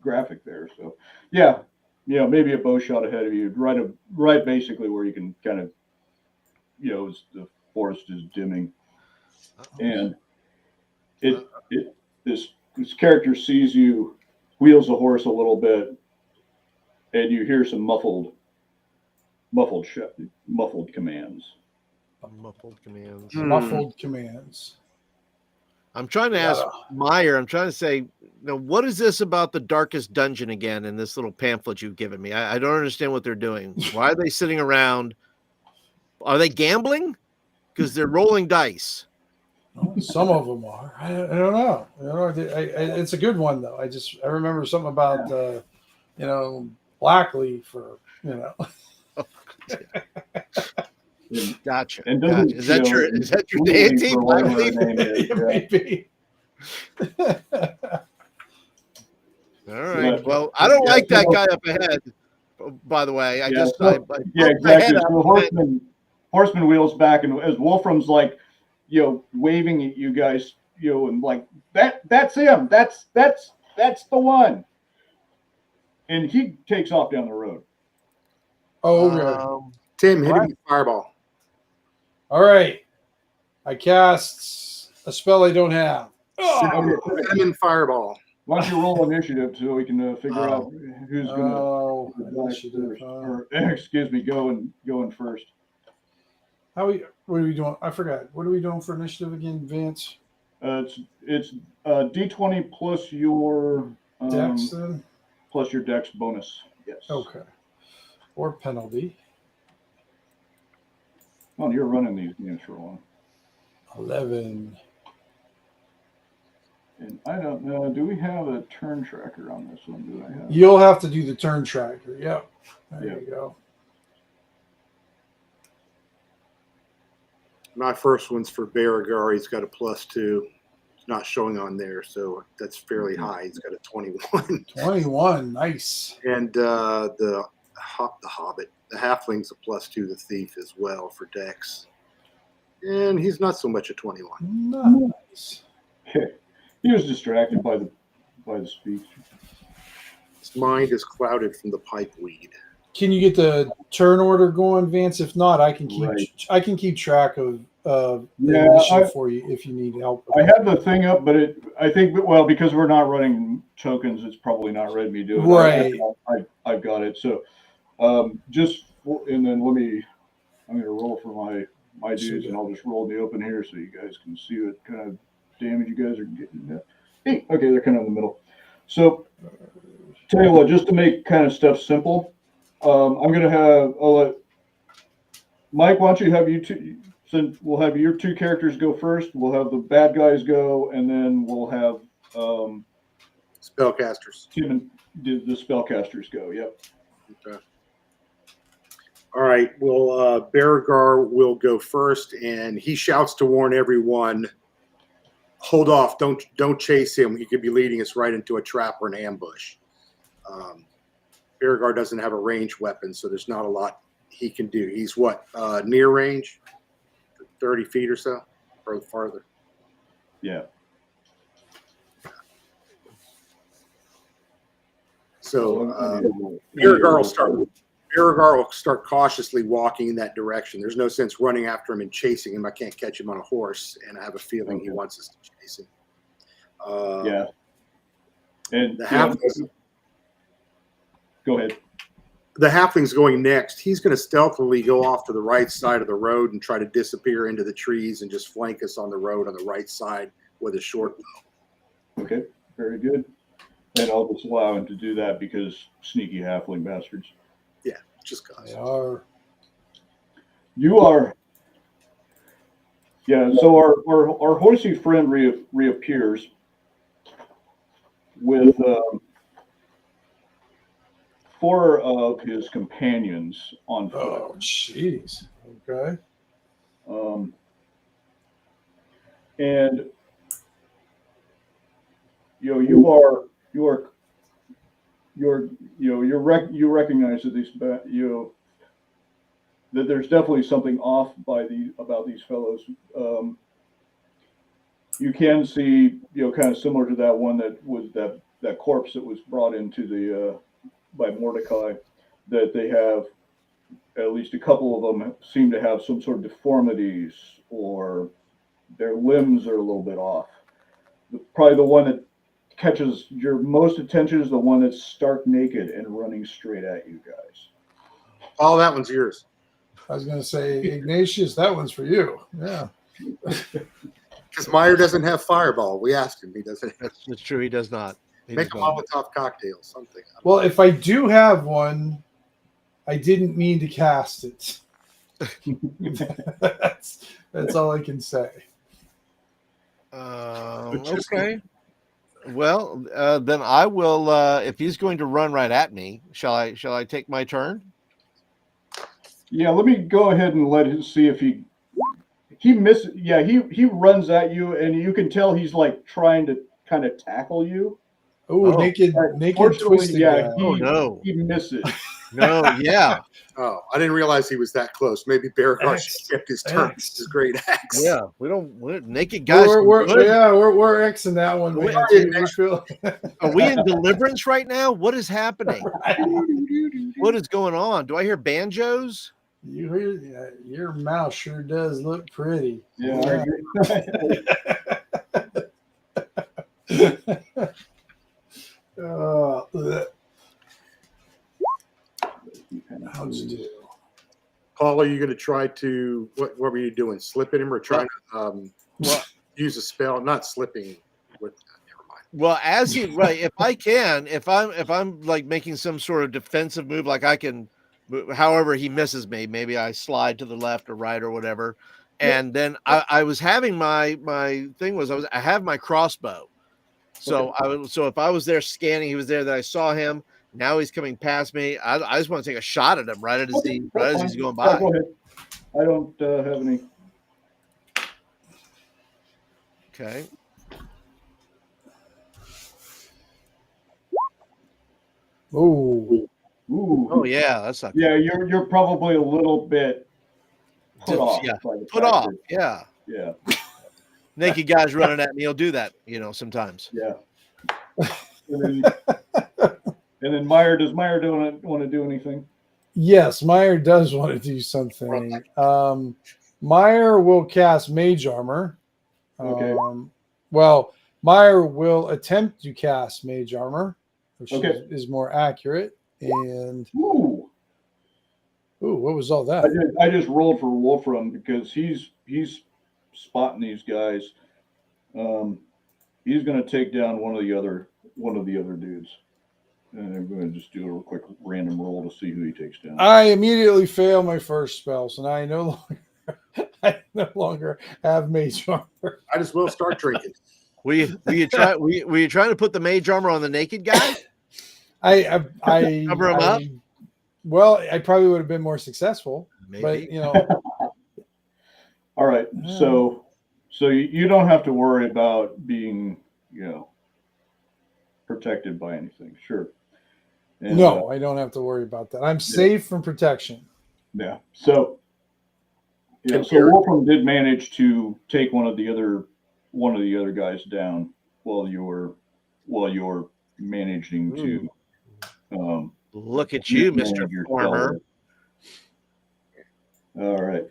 graphic there. So yeah, maybe a bow shot ahead of you, right basically where you can kind of as the forest is dimming, and this character sees you, wheels the horse a little bit, and you hear some muffled commands. Muffled commands. Muffled commands. I'm trying to ask Meyer, I'm trying to say, what is this about the darkest dungeon again in this little pamphlet you've given me? I don't understand what they're doing. Why are they sitting around? Are they gambling? Because they're rolling dice. Well, some of them are. I don't know. It's a good one though. I remember something about Blackleaf or Gotcha. And gotcha. Is that your deity? Maybe. All right. Well, I don't like that guy up ahead. By the way, exactly. So the horseman wheels back, and as Wolfram's like, waving at you guys, and like that's him. That's the one. And he takes off down the road. Oh, okay. Tim, hit him with fireball. All right. I cast a spell I don't have. Cinnamon fireball. Why don't you roll initiative so we can figure out who's going to going first. What are we doing? I forgot. What are we doing for initiative again, Vance? It's D20 plus your Dex then? Plus your Dex bonus. Yes. Okay. Or penalty. Oh, you're running these games for long. 11. And I don't know. Do we have a turn tracker on this one? Do I have? You'll have to do the turn tracker. Yep. There you go. My first one's for Beauregard. He's got a +2. It's not showing on there, so that's fairly high. He's got a 21. 21. Nice. And the Hobbit, the Halfling's a +2. The Thief as well for Dex. And he's not so much a 21. Nice. He was distracted by the speech. His mind is clouded from the pipe weed. Can you get the turn order going, Vance? If not, I can keep track of the initiative for you if you need help. I have the thing up, but I think because we're not running tokens, it's probably not letting me do it. Right. I've got it. So and then I'm going to roll for my dudes, and I'll just roll in the open here so you guys can see what kind of damage you guys are getting. Hey, okay, they're kind of in the middle. So tell you what, just to make kind of stuff simple, I'll let Mike, why don't you have you two, since we'll have your two characters go first, we'll have the bad guys go, and then we'll have spellcasters. Tim and the spellcasters go. Yep. Okay. All right. Well, Beauregard will go first, and he shouts to warn everyone, hold off, don't chase him. He could be leading us right into a trap or an ambush. Beauregard doesn't have a ranged weapon, so there's not a lot he can do. He's near range, 30 feet or so, or farther. Yeah. So Beauregard will start cautiously walking in that direction. There's no sense running after him and chasing him. I can't catch him on a horse, and I have a feeling he wants us to chase him. Yeah. And the halflings. Go ahead. The halfling's going next. He's going to stealthily go off to the right side of the road and try to disappear into the trees and just flank us on the road on the right side with a short bow. Okay, very good. And I'll just allow him to do that because sneaky halfling bastards. Yeah, just cause. They are. You are. Yeah, so our horsey friend reappears with 4 of his companions on foot. Oh, jeez. Okay. And you recognize that that there's definitely something off about these fellows. You can see, kind of similar to that one that was that corpse that was brought into the by Mordecai, that they have at least a couple of them seem to have some sort of deformities, or their limbs are a little bit off. Probably the one that catches your most attention is the one that's stark naked and running straight at you guys. Oh, that one's yours. I was going to say, Ignatius, that one's for you. Yeah. Because Meyer doesn't have Fireball. We asked him. He doesn't. That's true. He does not. Make a Molotov cocktail, something. Well, if I do have one, I didn't mean to cast it. that's all I can say. Okay. Well, then I will. If he's going to run right at me, shall I take my turn? Yeah, let me go ahead and let him see if he misses. Yeah, he runs at you, and you can tell he's like trying to kind of tackle you. Oh, naked twisted yeah, guy. Oh no, he misses. No, yeah. Oh, I didn't realize he was that close. Maybe Beargar kept his turn. His great axe. Yeah, we're naked guys. We're Xing that one. Are we in deliverance right now? What is happening? What is going on? Do I hear banjos? Your mouse sure does look pretty. Yeah. How'd you do? Paul, are you going to try to? What were you doing? Slipping him or trying to use a spell? Not slipping. Never mind. Well, if I can, if I'm like making some sort of defensive move, like I can. However he misses me, maybe I slide to the left or right or whatever. And then I was having my thing was I have my crossbow. So so if I was there scanning, he was there, that I saw him. Now he's coming past me. I just want to take a shot at him right as he's going by. Go ahead. I don't have any. Okay. Ooh. Oh yeah, that's not. Yeah, you're probably a little bit put off. Yeah, by the put fact off. that- Yeah. Yeah. Naked guys running at me. He'll do that, sometimes. Yeah. And then Meyer, does Meyer want to do anything? Yes, Meyer does want to do something. Meyer will cast Mage Armor. Okay. Well, Meyer will attempt to cast Mage Armor, which Okay. is more accurate. And Ooh, what was all that? I just rolled for Wolfram because he's spotting these guys. He's going to take down one of the other dudes, and I'm going to just do a real quick random roll to see who he takes down. I immediately fail my first spell, so now I no longer have Mage Armor. I just will start drinking. Were you trying to put the mage armor on the naked guy? I cover him up. Well, I probably would have been more successful, Maybe. but All right, so you don't have to worry about being protected by anything. Sure. And, no, I don't have to worry about that. I'm safe from protection. Yeah. So Wolfram did manage to take one of the other guys down while you're managing to. Look at you, Mr. Farmer. All right.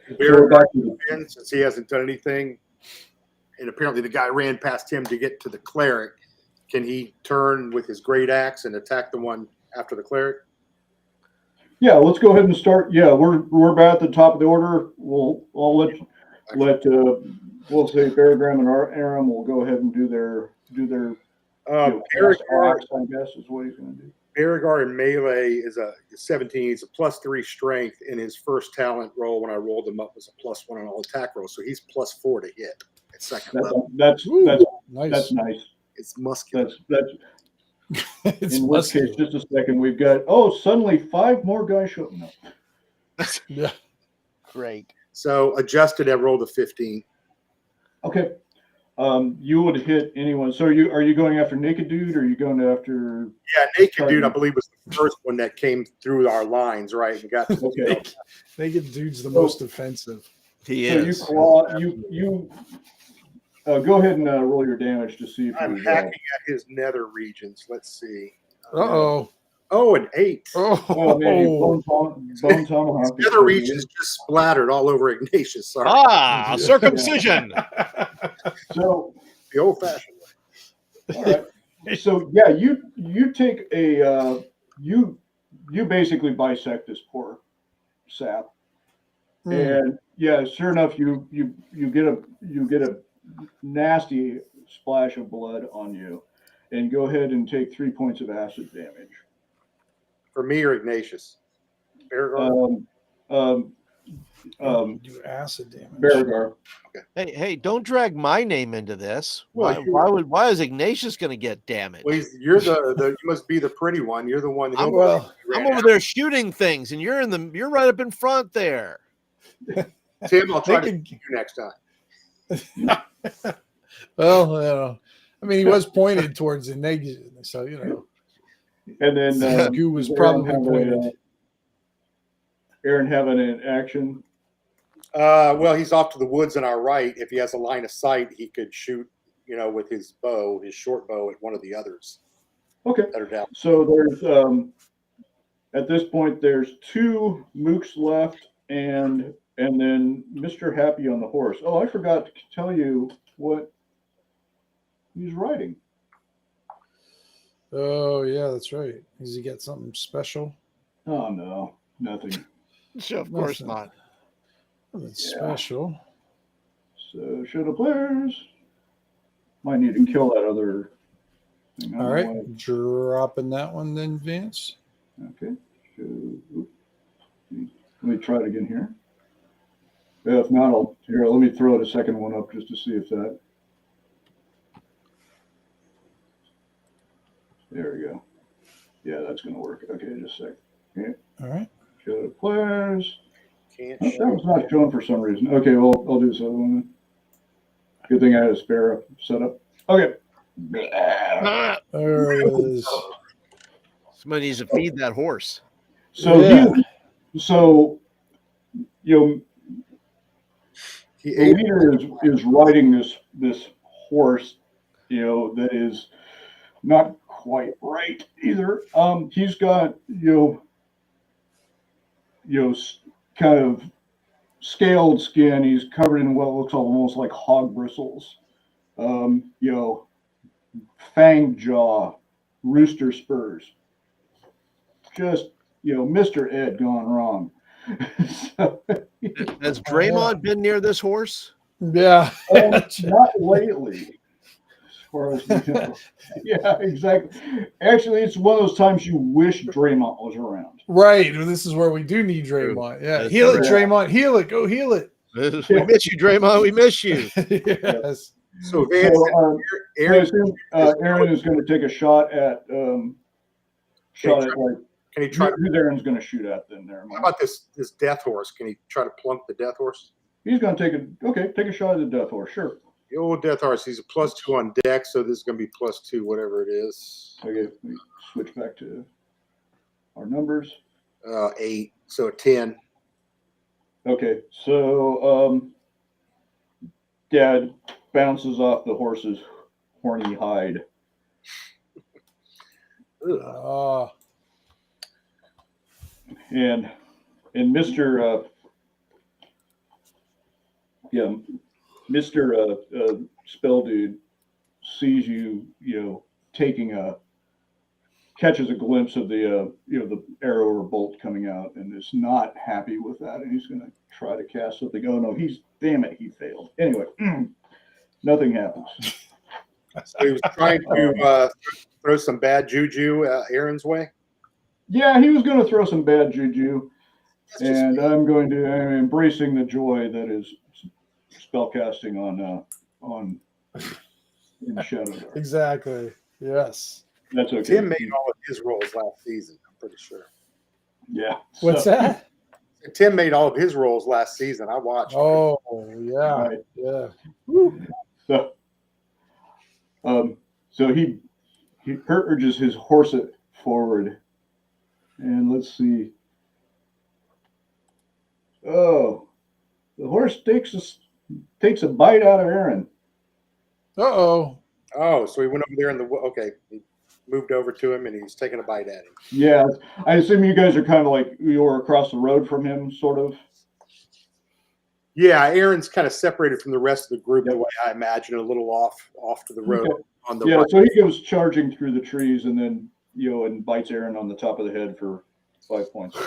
Since he hasn't done anything, and apparently the guy ran past him to get to the cleric, can he turn with his great axe and attack the one after the cleric? Yeah, let's go ahead and start. Yeah, we're about at the top of the order. We'll say Beargram and Aram will go ahead and do their Paragar, I guess, is what he's going to do. Paragar in melee is a 17. He's a +3 strength, and his first talent roll when I rolled him up was a +1 on all attack rolls. So he's +4 to hit at second level. That's Nice. nice. It's muscular. That's It's in which muscular. case, just a second, we've got suddenly 5 more guys showing up. Yeah. Great. So adjusted, I rolled a 15. Okay. You would hit anyone. So are you going after Naked Dude, or are you going after? Yeah, Naked Dude, I believe, was the first one that came through our lines, right? And got Okay. Naked Dude's the most offensive. He So is. you go ahead and roll your damage to see if I'm you. hacking at his nether regions. Let's see. Uh-oh. Oh, an 8. Oh man, you bone tomahawk. His nether regions just splattered all over Ignatius. Sorry. Ah, circumcision. So The old-fashioned way. all right. So yeah, you take a you basically bisect this poor sap, and yeah, sure enough, you get a nasty splash of blood on you, and go ahead and take 3 points of acid damage. For me or Ignatius? Paragar? Do acid damage. Baragar. Hey, don't drag my name into this. Well, Why is Ignatius going to get damaged? Well, you're you must be the pretty one. You're the one. I'm over there shooting things, and you're right up in front there. Tim, I'll try to get you next time. Well, I mean, he was pointed towards the negative, so And then Goo was probably pointed. Aaron having an action. Well, he's off to the woods on our right. If he has a line of sight, he could shoot, with his bow, his short bow, at one of the others. Okay. That are down. So there's at this point there's 2 mooks left, and then Mr. Happy on the horse. Oh, I forgot to tell you what he's riding. Oh yeah, that's right. Does he get something special? Oh no, nothing. Of course not. Nothing special. So show the players. Might need to kill that other thing. All right, dropping that one then, Vance. Okay. Let me try it again here. If not, let me throw the second one up just to see if that. There we go. Yeah, that's going to work. Okay, just a sec. Okay. All right. Show the players. Can't That was not showing for some reason. Okay, well, I'll do this other one then. Good thing I had a spare set up. Okay. There it is. Somebody needs to feed that horse. So Yeah. The leader is riding this horse, that is not quite right either. He's got kind of scaled skin. He's covered in what looks almost like hog bristles. Fang jaw, rooster spurs. Just Mr. Ed gone wrong. Has Draymond been near this horse? Yeah. Not lately. As far as we know. Yeah, exactly. Actually, it's one of those times you wish Draymond was around. Right. This is where we do need Draymond. Yeah. That's Heal it, true. Draymond. Heal it. Go heal it. We miss you, Draymond. We miss you. Yes. So, Vance, Aaron is going to take a shot at can he try? who Aaron's going to shoot at then there. How about this death horse? Can he try to plunk the death horse? He's going to take a shot at the death horse. Sure. The old death horse. He's a +2 on deck, so this is going to be +2, whatever it is. Okay, let me switch back to our numbers. 8, so 10. Okay, so Dad bounces off the horse's horny hide. And Mr. Mr. Spell Dude sees you, catches a glimpse of the the arrow or bolt coming out, and is not happy with that, and he's going to try to cast something. Oh no, he failed. Anyway, nothing happens. So he was trying to throw some bad juju Aaron's way. Yeah, he was going to throw some bad juju, That's just and me. I'm embracing the joy that is spellcasting on in Shadowdark. Exactly. Yes. That's okay. Tim made all of his rolls last season. I'm pretty sure. Yeah. What's so, that? Tim made all of his rolls last season. I watched. Oh, yeah. Right. Yeah. So, so he urges his horse forward, and let's see. Oh, the horse takes a bite out of Aaron. Uh-oh. Oh, so he went over there in the okay. He moved over to him and he's taking a bite at him. Yeah, I assume you guys are kind of like you're across the road from him, sort of. Yeah, Aaron's kind of separated from the rest of the group Yep. the way I imagine, a little off to the road Okay. on the Yeah, right. so he goes charging through the trees and then and bites Aaron on the top of the head for 5 points.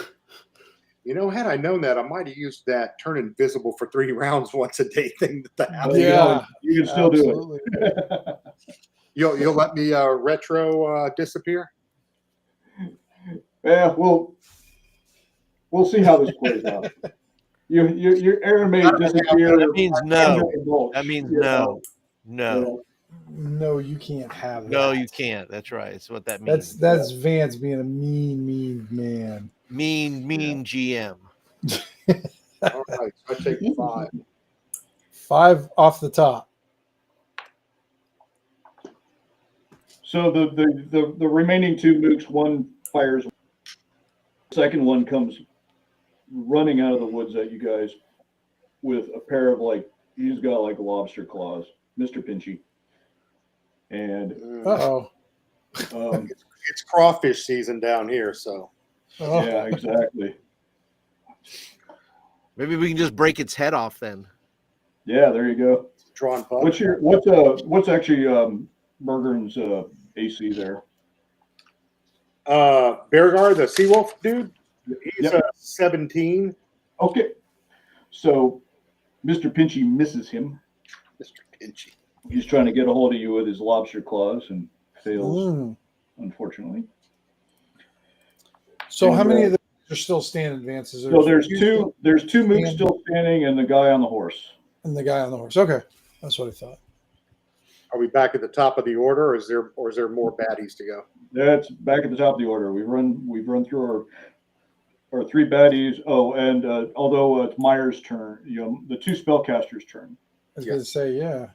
You know, had I known that, I might have used that turn invisible for 3 rounds once a day thing. Yeah, you can still absolutely. do it. You'll let me retro disappear? Yeah, we'll see how this plays out. Your Aaron may disappear. That means no. Mulch, That means you no. know. No. No, you can't have that. No, you can't. That's right. That's what that means. That's Vance being a mean man. Mean GM. All right, so I take 5. 5 off the top. So the remaining 2 mooks, one fires. The second one comes running out of the woods at you guys with a pair of he's got like lobster claws, Mr. Pinchy. And Uh-oh. It's crawfish season down here, so Oh. yeah, exactly. Maybe we can just break its head off then. Yeah, there you go. drawn puck. What's actually Bergern's AC there? Beargar, the Seawolf dude, he's Yep. 17. Okay, so Mr. Pinchy misses him. Mr. Pinchy. He's trying to get a hold of you with his lobster claws and fails, Mm. unfortunately. So And, how many of them are still standing, Vance? So there's two mooks still standing and the guy on the horse. And the guy on the horse. Okay. That's what I thought. Are we back at the top of the order, or is there more baddies to go? That's back at the top of the order. We've run through our 3 baddies. Oh, and although it's Meyer's turn, the 2 spellcasters' turn. I was going to say, yeah.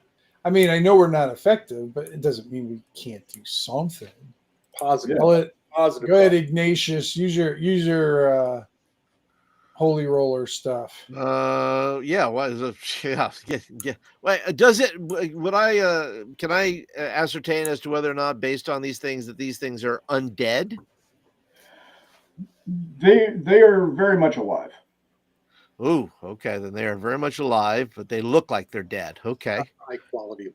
I mean, I know we're not effective, but it doesn't mean we can't do something. Positive. Go ahead, Ignatius. Use your holy roller stuff. Yeah. What is it? Yeah. Wait, does it? Would I? Can I ascertain as to whether or not, based on these things, that these things are undead? They are very much alive. Ooh, okay. Then they are very much alive, but they look like they're dead. Okay. High quality of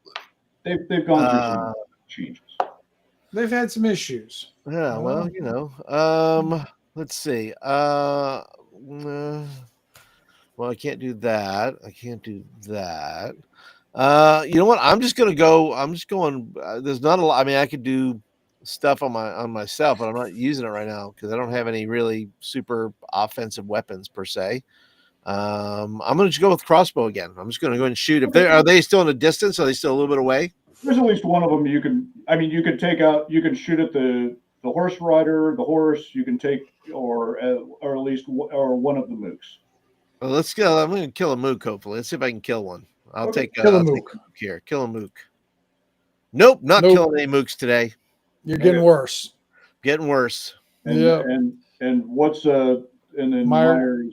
living. They've gone through some changes. They've had some issues. Yeah. Well, let's see. Well, I can't do that. You know what? I'm just going. There's not a lot. I mean, I could do stuff on myself, but I'm not using it right now because I don't have any really super offensive weapons per se. I'm going to just go with crossbow again. I'm just going to go and shoot. Are they still in a distance? Are they still a little bit away? There's at least one of them you can take out. You can shoot at the horse rider, the horse. You can take or at least one of the mooks. Well, let's go. I'm going to kill a mook. Hopefully, let's see if I can kill one. I'll take kill a I'll mook. take a mook here. Kill a mook. Nope, not killing any mooks today. You're getting worse. Getting worse. And what's and then Meyer.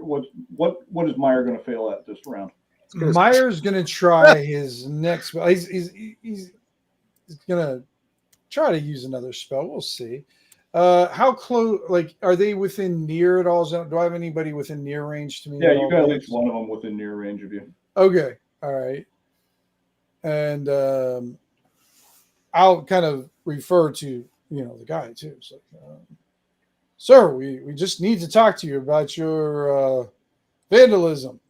what is Meyer going to fail at this round? Meyer's going to try his next spell. He's going to try to use another spell. We'll see. How close? Are they within near at all? Do I have anybody within near range to me? Yeah, you got at least one of them within near range of you. Okay. All right. And I'll kind of refer to the guy too. It's like, sir, we just need to talk to you about your vandalism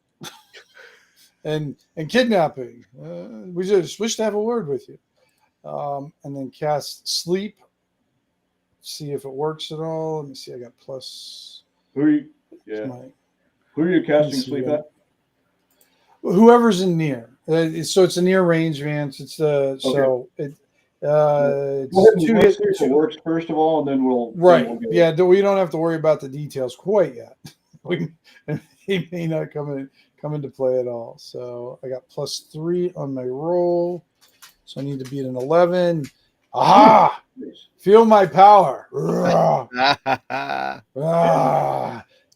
and kidnapping. We just wish to have a word with you. And then cast sleep. See if it works at all. Let me see. I got plus. Who are you? Yeah. Who are you casting sleep at? Whoever's in near. So it's a near range, Vance. It's Okay. so it. Let's see if it works first of all, and then we'll. Right. Then we'll Yeah. We don't have to worry about the details quite yet. He may not come into play at all. So I got +3 on my roll. So I need to beat an 11. Aha! Feel my power.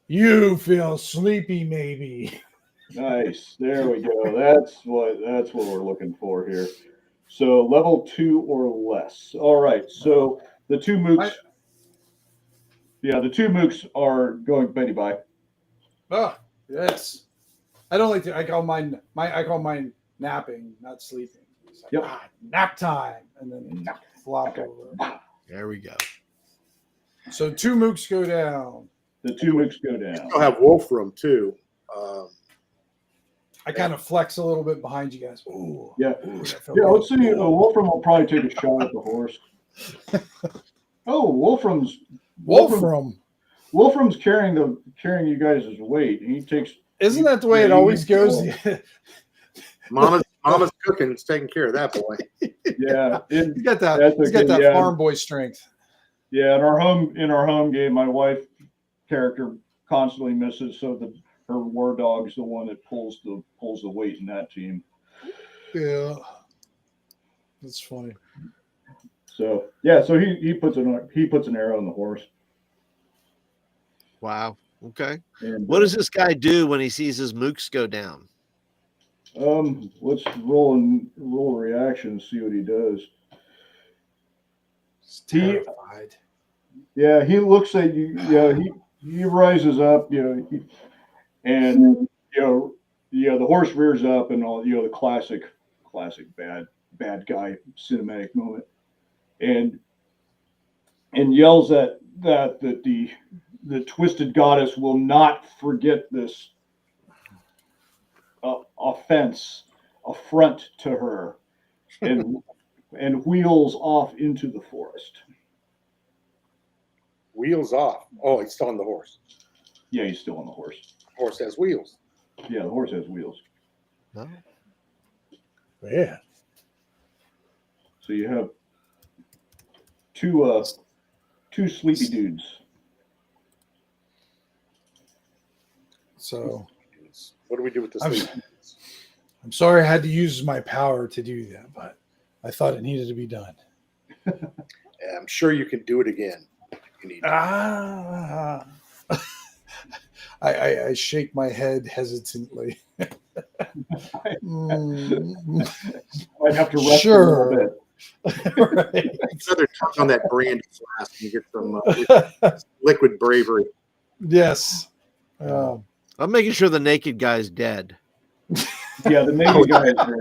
You feel sleepy, maybe. Nice. There we go. That's what we're looking for here. So level 2 or less. All right. So the two mooks. The two mooks are going Betty bye. Oh, yes. I don't like to. I call mine napping, not sleeping. Like, yep. Nap time, and then flop over. There we go. So 2 mooks go down. The 2 mooks go down. I'll have Wolfram too. I kind of flex a little bit behind you guys. Ooh. Yeah. Let's see. Wolfram will probably take a shot at the horse. Oh, Wolfram's carrying you guys' weight. He takes. Isn't that the way it always goes? Mama's cooking. It's taking care of that boy. Yeah, he's got that farm boy strength. Yeah, in our home game, my wife character constantly misses, so her war dog's the one that pulls the weight in that team. Yeah, that's funny. So so he puts an arrow in the horse. Wow. Okay. And, what does this guy do when he sees his mooks go down? Let's roll a reaction and see what he does. He's terrified. He looks at you. Yeah, he rises up. And the horse rears up, and all the classic bad guy cinematic moment, and yells that the twisted goddess will not forget this affront to her, and wheels off into the forest. Wheels off. Oh, he's still on the horse. Yeah, he's still on the horse. Horse has wheels. Yeah, the horse has wheels. No. Yeah. So you have two sleepy dudes. So what do we do with this? I'm sorry I had to use my power to do that, but I thought it needed to be done. I'm sure you can do it again. You need I shake my head hesitantly. I'd have to rest a little bit. Right. Another touch on that brandy flask and get some liquid bravery. Yes. I'm making sure the naked guy's dead. Yeah, the naked guy is very.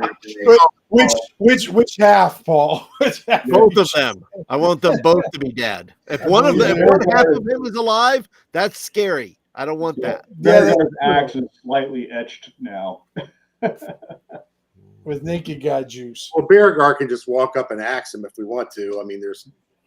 Which half, Paul? Which half? Both of them. I want them both to be dead. If one half of him is alive, that's scary. I don't want that. Yeah, his axe is slightly etched now. With naked guy juice. Well, Beargar can just walk up and axe him if we want to. I mean,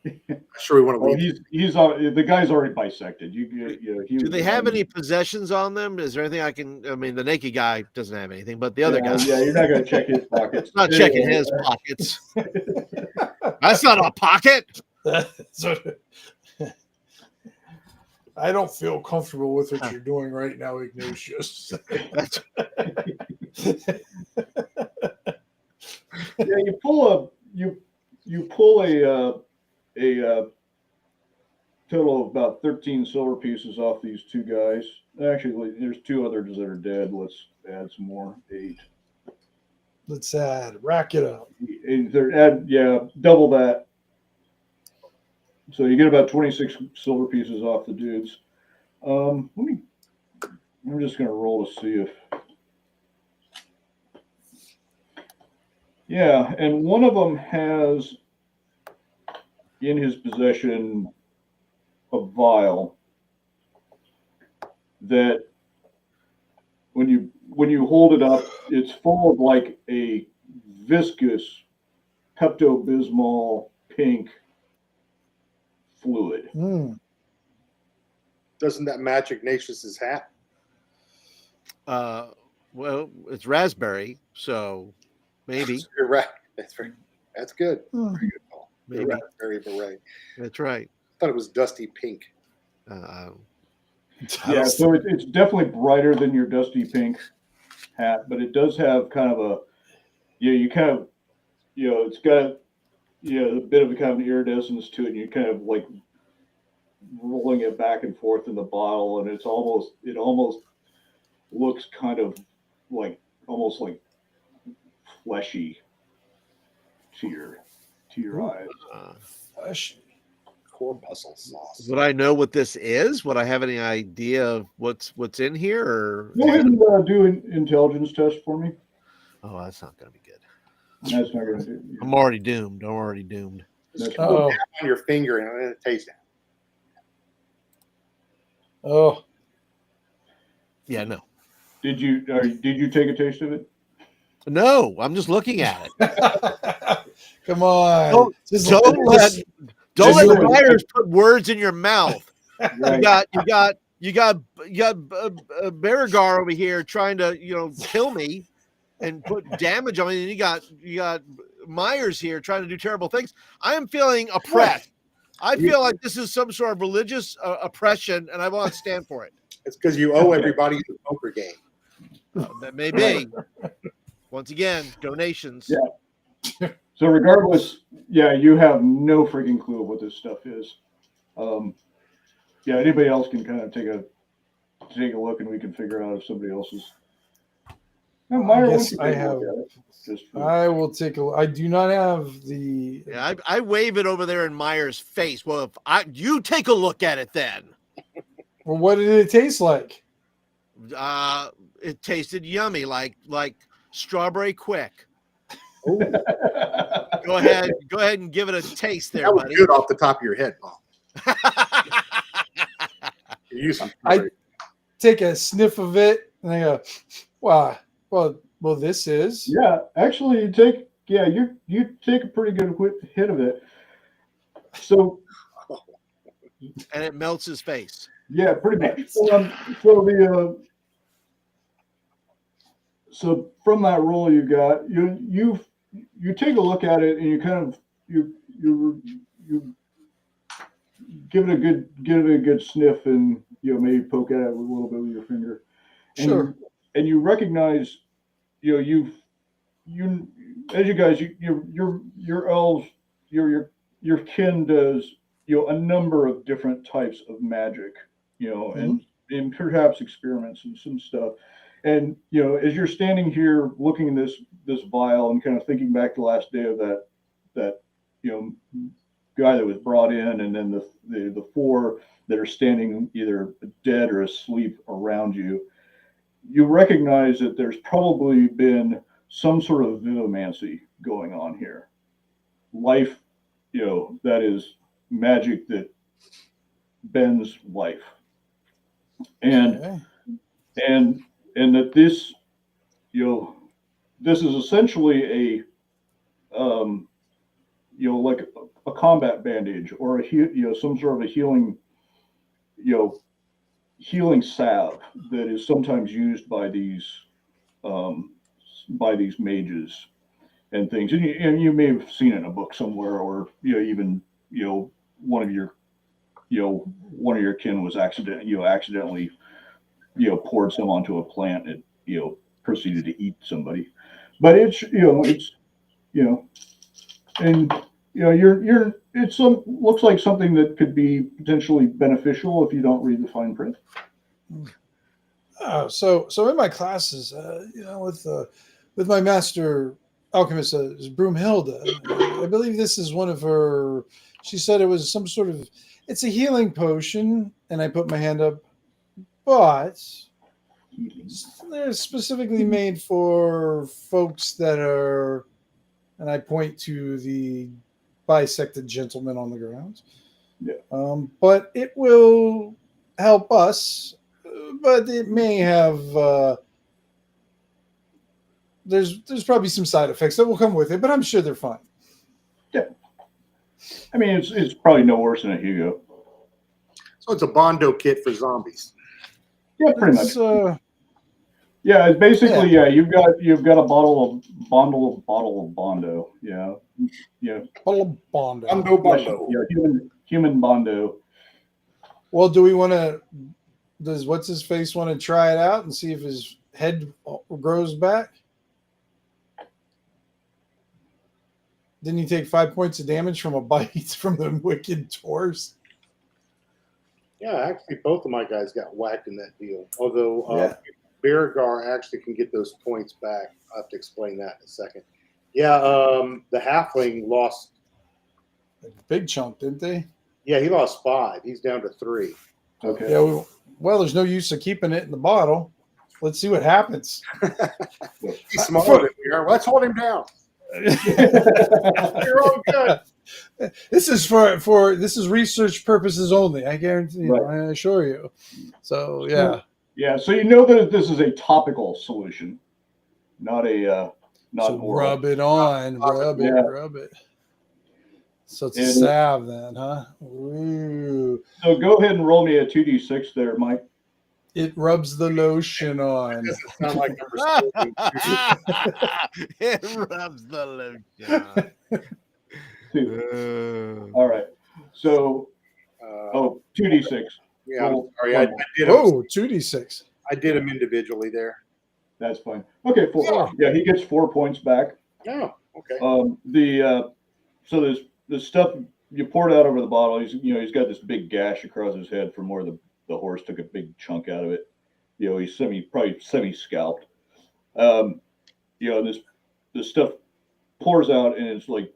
I'm sure we want to leave. He's the guy's already bisected. Do they have any possessions on them? Is there anything I mean, the naked guy doesn't have anything, but the other guy. Yeah, you're not going to check his pockets. Not checking his pockets. That's not a pocket. I don't feel comfortable with what you're doing right now, Ignatius. Yeah, you pull a total of about 13 silver pieces off these two guys. Actually, there's 2 others that are dead. Let's add some more. 8. Let's rack it up. Double that. So you get about 26 silver pieces off the dudes. I'm just going to roll to see if. Yeah, and one of them has in his possession a vial that when you hold it up, it's full of like a viscous Pepto-Bismol pink fluid. Doesn't that match Ignatius's hat? Well, it's raspberry, so maybe. You're right. That's good. Very good, Paul. Maybe. The raspberry beret. That's right. I thought it was dusty pink. Yeah, so it's definitely brighter than your dusty pink hat, but it does have kind of a, you kind of, it's got, a bit of a kind of an iridescence to it, and you kind of like rolling it back and forth in the bottle, and it almost looks kind of like, almost like fleshy to your eyes. Fleshy. Corpuscle sauce. Would I know what this is? Would I have any idea of what's in here? Or Go ahead and do an intelligence test for me. oh, that's not going to be good. That's not going to do. I'm already doomed. Just on your finger and taste it. Oh, Yeah, no. Did you take a taste of it? No, I'm just looking at it. come on! Don't let Myers put words in your mouth. Right. You got Baragar over here trying to kill me and put damage on me, and you got Myers here trying to do terrible things. I am feeling oppressed. I feel like this is some sort of religious oppression, and I want to stand for it. It's because you owe everybody the poker game. That may be. Once again, donations. Yeah. So regardless, you have no freaking clue what this stuff is. Anybody else can kind of take a look, and we can figure out if somebody else is. I guess I have. I will take a. I do not have the. Yeah, I wave it over there in Myers' face. Well, if you take a look at it, then. Well, what did it taste like? It tasted yummy, like strawberry quick. Ooh. Go ahead and give it a taste there, that was buddy. good off the top of your head, Paul. I take a sniff of it and I go, wow, well, this is. Yeah, actually, you take a pretty good hit of it. So. And it melts his face. Yeah, pretty much. So from that roll you got, you take a look at it, and you kind of you give it a good sniff, and maybe poke at it with a little bit with your finger. And Sure. And you recognize, as you guys, your elves, your kin does a number of different types of magic, and perhaps experiments and some stuff. And as you're standing here looking at this vial and kind of thinking back to the last day of that guy that was brought in, and then the four that are standing either dead or asleep around you, you recognize that there's probably been some sort of vivomancy going on here. Life, that is magic that bends life. And that this is essentially like a combat bandage, or some sort of a healing salve that is sometimes used by these mages and things. And you may have seen it in a book somewhere, or even one of your kin was accidentally poured some onto a plant and proceeded to eat somebody. But looks like something that could be potentially beneficial if you don't read the fine print. Oh, so in my classes, with my master alchemist, Broomhilda, I believe this is one of her. She said it was some sort of. It's a healing potion, and I put my hand up, but they're specifically made for folks that are, and I point to the bisected gentleman on the ground. Yeah. But it will help us, but it may have. There's probably some side effects that will come with it, but I'm sure they're fine. Yeah. I mean, it's probably no worse than a Hugo. So it's a Bondo kit for zombies. Yeah, pretty much. It's, Yeah, it's basically You've got a bottle of Bondo. Yeah, yeah. Bondo. Bondo. Yeah, human Bondo. Well, do we want to? Does what's his face want to try it out and see if his head grows back? Didn't he take 5 points of damage from a bite from the wicked Tors? Yeah, actually, both of my guys got whacked in that deal. Although Beregar actually can get those points back. I'll have to explain that in a second. Yeah, the halfling lost. A big chunk, didn't they? Yeah, he lost 5. He's down to 3. Okay. Yeah. Well, there's no use of keeping it in the bottle. Let's see what happens. He's smaller than we are. Let's hold him down. You're all good. This is for this is research purposes only. I guarantee. Right. I assure you. So yeah. Yeah, so you know that this is a topical solution, not a not So oral. rub it on, rub it, Yeah. rub it. So it's a salve then, huh? Ooh. So go ahead and roll me a 2d6 there, Mike. It rubs the lotion on. Doesn't sound like I'm It rubs the lotion. 2. All right. So 2d6. Yeah, I'm Roll sorry. one I more. did him. Oh, 2d6. I did him individually there. That's fine. Okay, 4. Yeah, he gets 4 points back. Oh, okay. So there's the stuff you poured out over the bottle. He's got this big gash across his head from where the horse took a big chunk out of it. He's probably semi scalped. This stuff pours out and it's like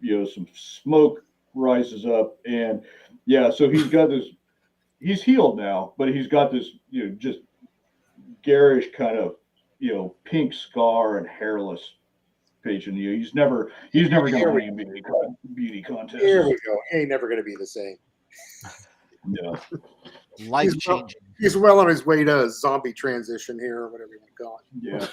some smoke rises up, and so he's got this. He's healed now, but he's got this just garish kind of pink scar and hairless patient. He's never going to win a beauty contest. Here we go. He ain't never going to be the same. Yeah. Life changing. He's well on his way to a zombie transition here, or whatever you call it. Yeah.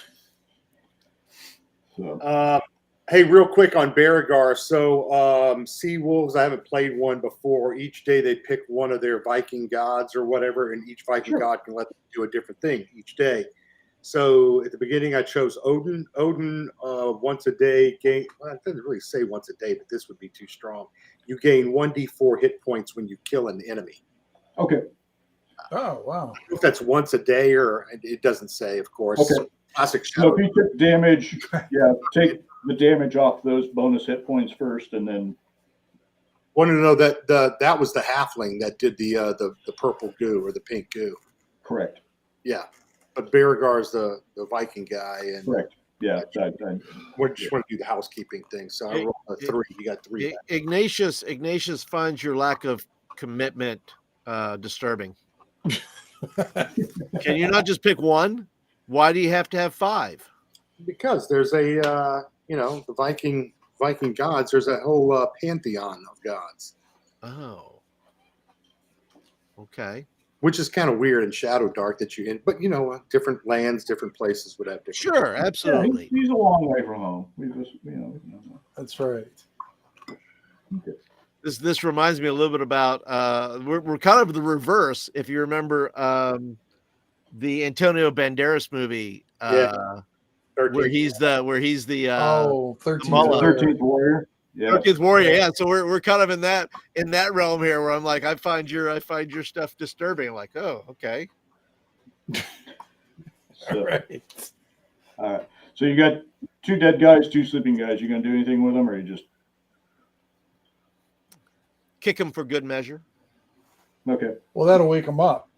So. Hey, real quick on Beregar. So, Sea Wolves, I haven't played one before. Each day they pick one of their Viking gods or whatever, and each Viking god can let them do a different thing each day. So, at the beginning, I chose Odin. Odin, once a day, it doesn't really say once a day, but this would be too strong. You gain 1d4 hit points when you kill an enemy. Okay. Oh wow. I don't know if that's once a day or it doesn't say, of course. Okay. Classic So Shadow. if you took damage, take the damage off those bonus hit points first, and then. Wanted to know that that was the halfling that did the purple goo or the pink goo. Correct. Yeah, but Beregar's the Viking guy, and Correct. Yeah. we just want to do the housekeeping thing. So I rolled a 3. You got 3. back. Ignatius finds your lack of commitment disturbing. Can you not just pick one? Why do you have to have 5? Because there's a the Viking gods. There's a whole pantheon of gods. Oh, okay. Which is kind of weird in Shadowdark that you in, but different lands, different places would have different. Sure, absolutely. Yeah, he's a long way from home. We just, That's right. Okay. This reminds me a little bit about we're kind of the reverse. If you remember the Antonio Banderas movie, where he's the 13th Warrior. Yeah. 13th Warrior. Yeah. So we're kind of in that realm here where I'm like, I find your stuff disturbing. I'm like, oh, okay. So, Right. all right. So you got 2 dead guys, 2 sleeping guys. You gonna do anything with them, or you just Kick him for good measure. okay? Well, that'll wake them up.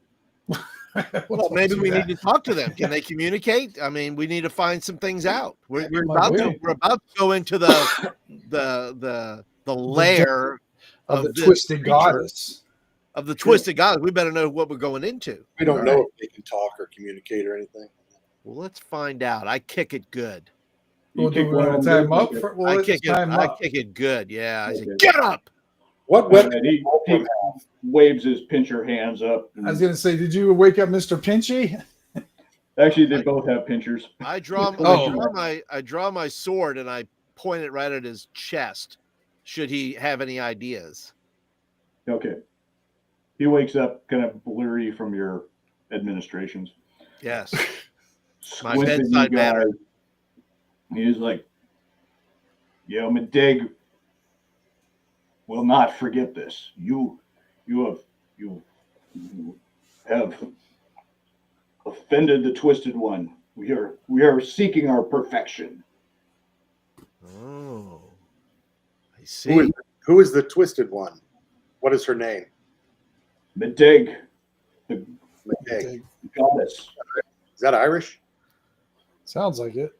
Well, maybe we need to talk to them. Can they communicate? I mean, we need to find some things out. We're about to go into the lair of the this twisted creature, goddess. of the twisted goddess. We better know what we're going into. We don't know if they can talk or communicate or anything. Well, let's find out. I kick it good. Well, do we want to tie him up? I kick it good. Yeah. I said, Okay. get up. What weapon? He waves his pincher hands up. I was going to say, did you wake up Mr. Pinchy? Actually, they both have pinchers. I draw my sword and I point it right at his chest. should he have any ideas. Okay. He wakes up kind of blurry from your administrations. Yes. My Squints at you bedside manner. guys. He's like, Medeg will not forget this. You have offended the Twisted One. We are seeking our perfection. Oh, I see. Who is the Twisted One? What is her name? Medeg, the Medeg. goddess. Is that Irish? Sounds like it.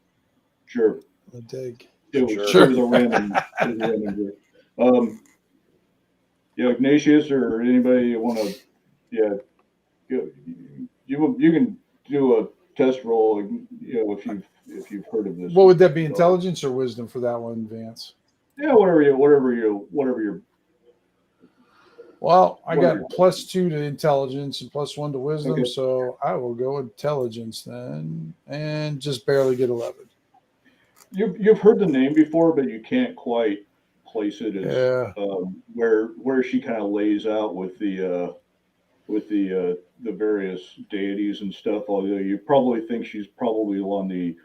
Sure. The dig. It was, Sure. it was a random group. Ignatius or anybody want to, you can do a test roll, if you've heard of this. What would that be? Intelligence or wisdom for that one, Vance? Yeah, whatever you. Well, I got +2 to intelligence and +1 to wisdom, Okay. so I will go intelligence then, and just barely get 11. You've heard the name before, but you can't quite place it as Yeah. where she kind of lays out with the various deities and stuff. Although you probably think she's probably on the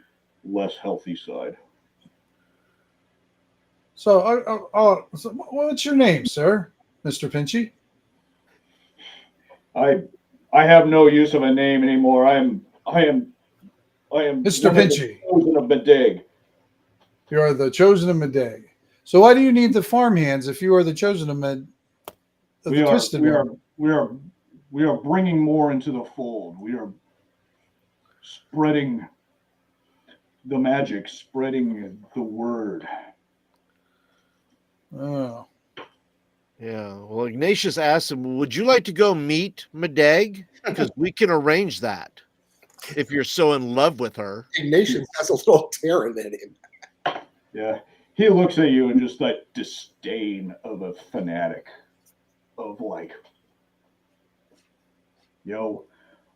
less healthy side. So, so what's your name, sir, Mr. Pinchy? I have no use of a name anymore. I am Mr. Pinchy. Chosen of Medeg. You are the chosen of Medeg. So why do you need the farmhands if you are the chosen of Twisted One? We are bringing more into the fold. We are spreading the magic, spreading the word. Oh. Yeah. Well, Ignatius asked him, would you like to go meet Medeg? Because we can arrange that if you're so in love with her. Ignatius has a little Terran in him. Yeah. He looks at you and just like disdain of a fanatic. Of like,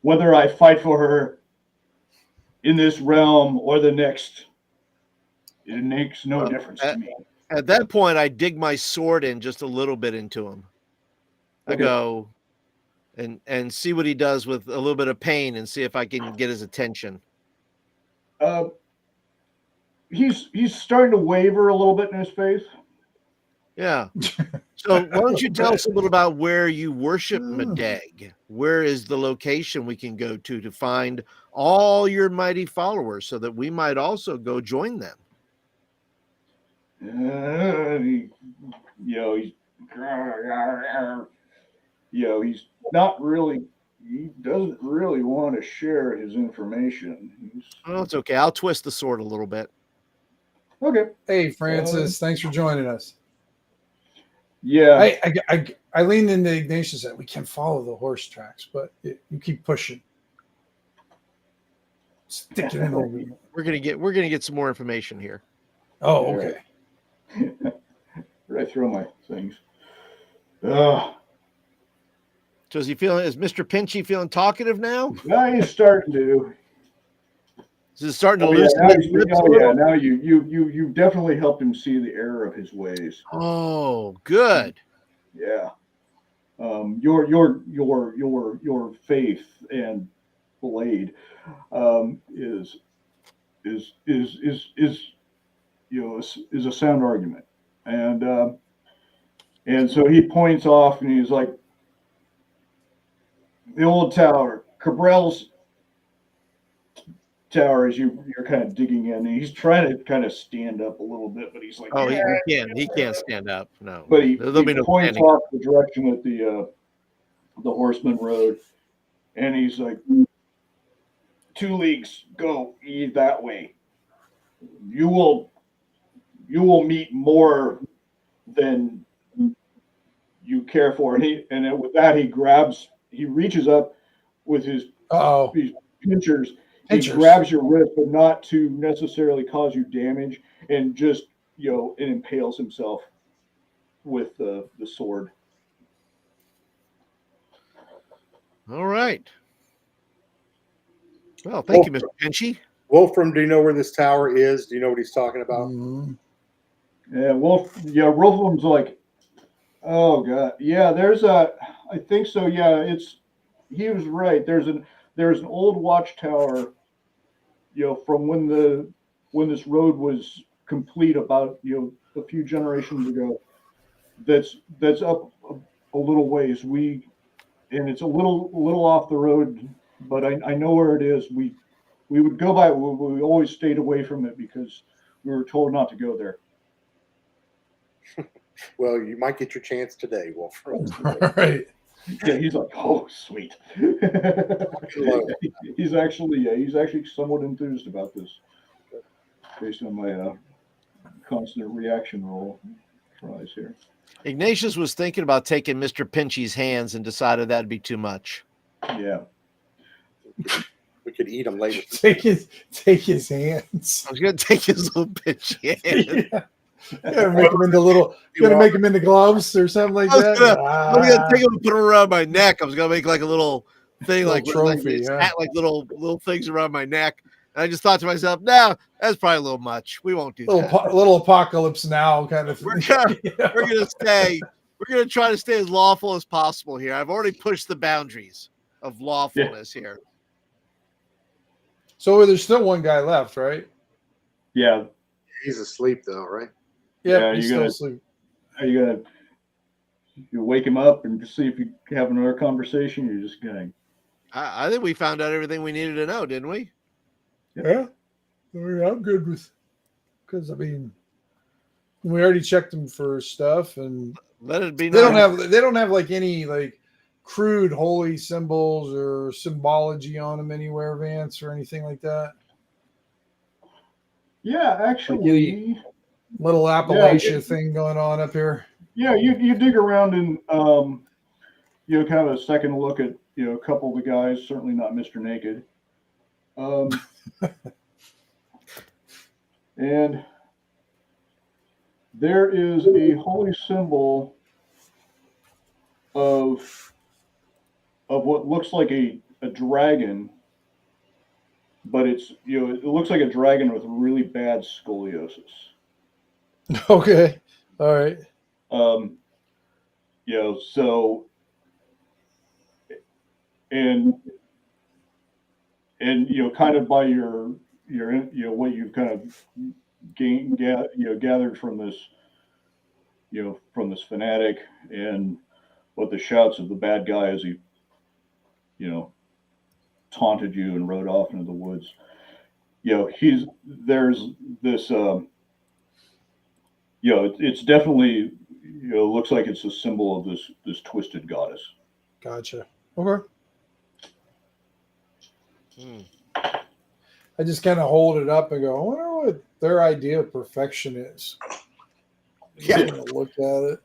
whether I fight for her in this realm or the next, it makes no difference to me. At that point, I dig my sword in just a little bit into him. I go and see what he does with a little bit of pain and see if I can get his attention. He's starting to waver a little bit in his face. Yeah. So why don't you tell us a little about where you worship Medeg? Where is the location we can go to find all your mighty followers so that we might also go join them? He's not really. He doesn't really want to share his information. Oh, it's okay. I'll twist the sword a little bit. Okay. Hey, Francis, thanks for joining us. Yeah. I leaned into Ignatius that we can follow the horse tracks, but you keep pushing. Stick it in over. We're gonna get some more information here. Oh, okay. Where did I throw my things? So is Mr. Pinchy feeling talkative now? Now he's starting to. Is it starting to loosen his lips a little? Now you definitely helped him see the error of his ways. Oh, good. Yeah. Your faith and blade is a sound argument, and so he points off and he's like, the old tower, Cabrel's tower, as you're kind of digging in, and he's trying to kind of stand up a little bit, but he's like, he can't stand up. No, but he no points off the direction that the horseman rode, and he's like, 2 leagues, go that way. You will meet more than you care for. And with that, he reaches up with his pinchers. He grabs your wrist, but not to necessarily cause you damage, and just it impales himself with the sword. All right. Well, thank you, Mr. Pinchy. Wolfram, do you know where this tower is? Do you know what he's talking about? Mm-hmm. Yeah, Wolfram's like, oh god, yeah. I think so. Yeah, he was right. There's an old watchtower, from when this road was complete about a few generations ago. That's up a little ways. And it's a little off the road, but I know where it is. We would go by. We always stayed away from it because we were told not to go there. Well, you might get your chance today, Wolfram. Right. Yeah, he's like, oh, sweet. he's actually somewhat enthused about this, based on my constant reaction roll tries here. Ignatius was thinking about taking Mr. Pinchy's hands and decided that'd be too much. Yeah. We could eat them later. Take his hands. I was gonna take his little pinchy hand. Yeah. Gotta make him into make him into gloves or something like that. I'm gonna take him and put him around my neck. I was gonna make like a little thing, Little like trophy, like little things around my neck. And I just thought to myself, no, that's probably a little much. We won't do that. Little apocalypse now kind of thing. We're gonna try to stay as lawful as possible here. I've already pushed the boundaries of lawfulness here. So there's still one guy left, right? Yeah. He's asleep though, right? Yeah, he's still asleep. Are you gonna wake him up and just see if you have another conversation? You're just gonna. I think we found out everything we needed to know, didn't we? Yeah, I'm good with, because I mean, we already checked them for stuff, and Let it be. they don't have like any like crude holy symbols or symbology on them anywhere, Vance, or anything like that. Yeah, actually, little Appalachia thing going on up here. Yeah, you dig around and kind of a second look at a couple of the guys. Certainly not Mr. Naked. And there is a holy symbol of what looks like a dragon, but it's it looks like a dragon with really bad scoliosis. Okay, all right. So and kind of by your what you've kind of gathered from this fanatic and what the shouts of the bad guy as he taunted you and rode off into the woods. There's this it's definitely looks like it's a symbol of this twisted goddess. Gotcha. Okay. I just kind of hold it up and go, I wonder what their idea of perfection is. Yeah. Look at it.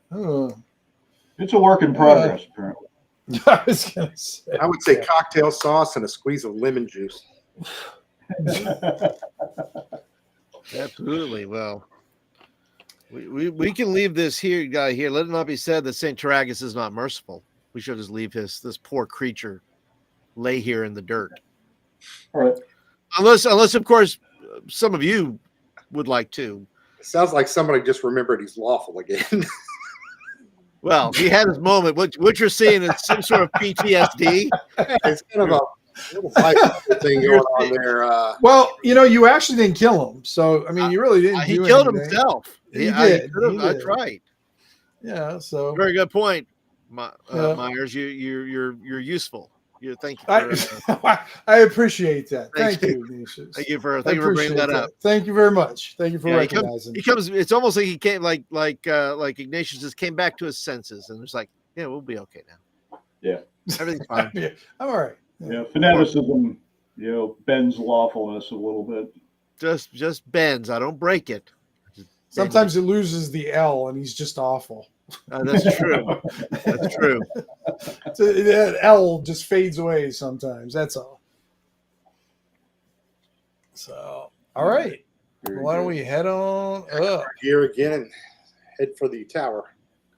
It's a work in progress, apparently. I was gonna say. I would say cocktail sauce and a squeeze of lemon juice. Absolutely. Well, we can leave this guy here. Let it not be said that Saint Taragus is not merciful. We should just leave this poor creature lay here in the dirt. All right. Unless of course some of you would like to. It sounds like somebody just remembered he's lawful again. Well, he had his moment. What you're seeing is some sort of PTSD. It's kind of a little bipolar thing going on there. Well, you actually didn't kill him, so I mean, you really didn't. He do killed anything. himself. He did. That's right. Yeah. So very good point, Myers. You're useful. Thank you. I appreciate that. Thank you, Ignatius. Thank you for bringing that up. Thank you very much. Thank you for recognizing. He comes. It's almost like he came, like Ignatius just came back to his senses, and it's like, yeah, we'll be okay now. Yeah, everything's fine. Yeah, I'm all right. Yeah, fanaticism, bends lawfulness a little bit. Just bends. I don't break it. Sometimes it loses the L, and he's just awful. That's true. That's true. So that L just fades away sometimes. That's all. So, all right. Why don't we head on up? Here again, head for the tower.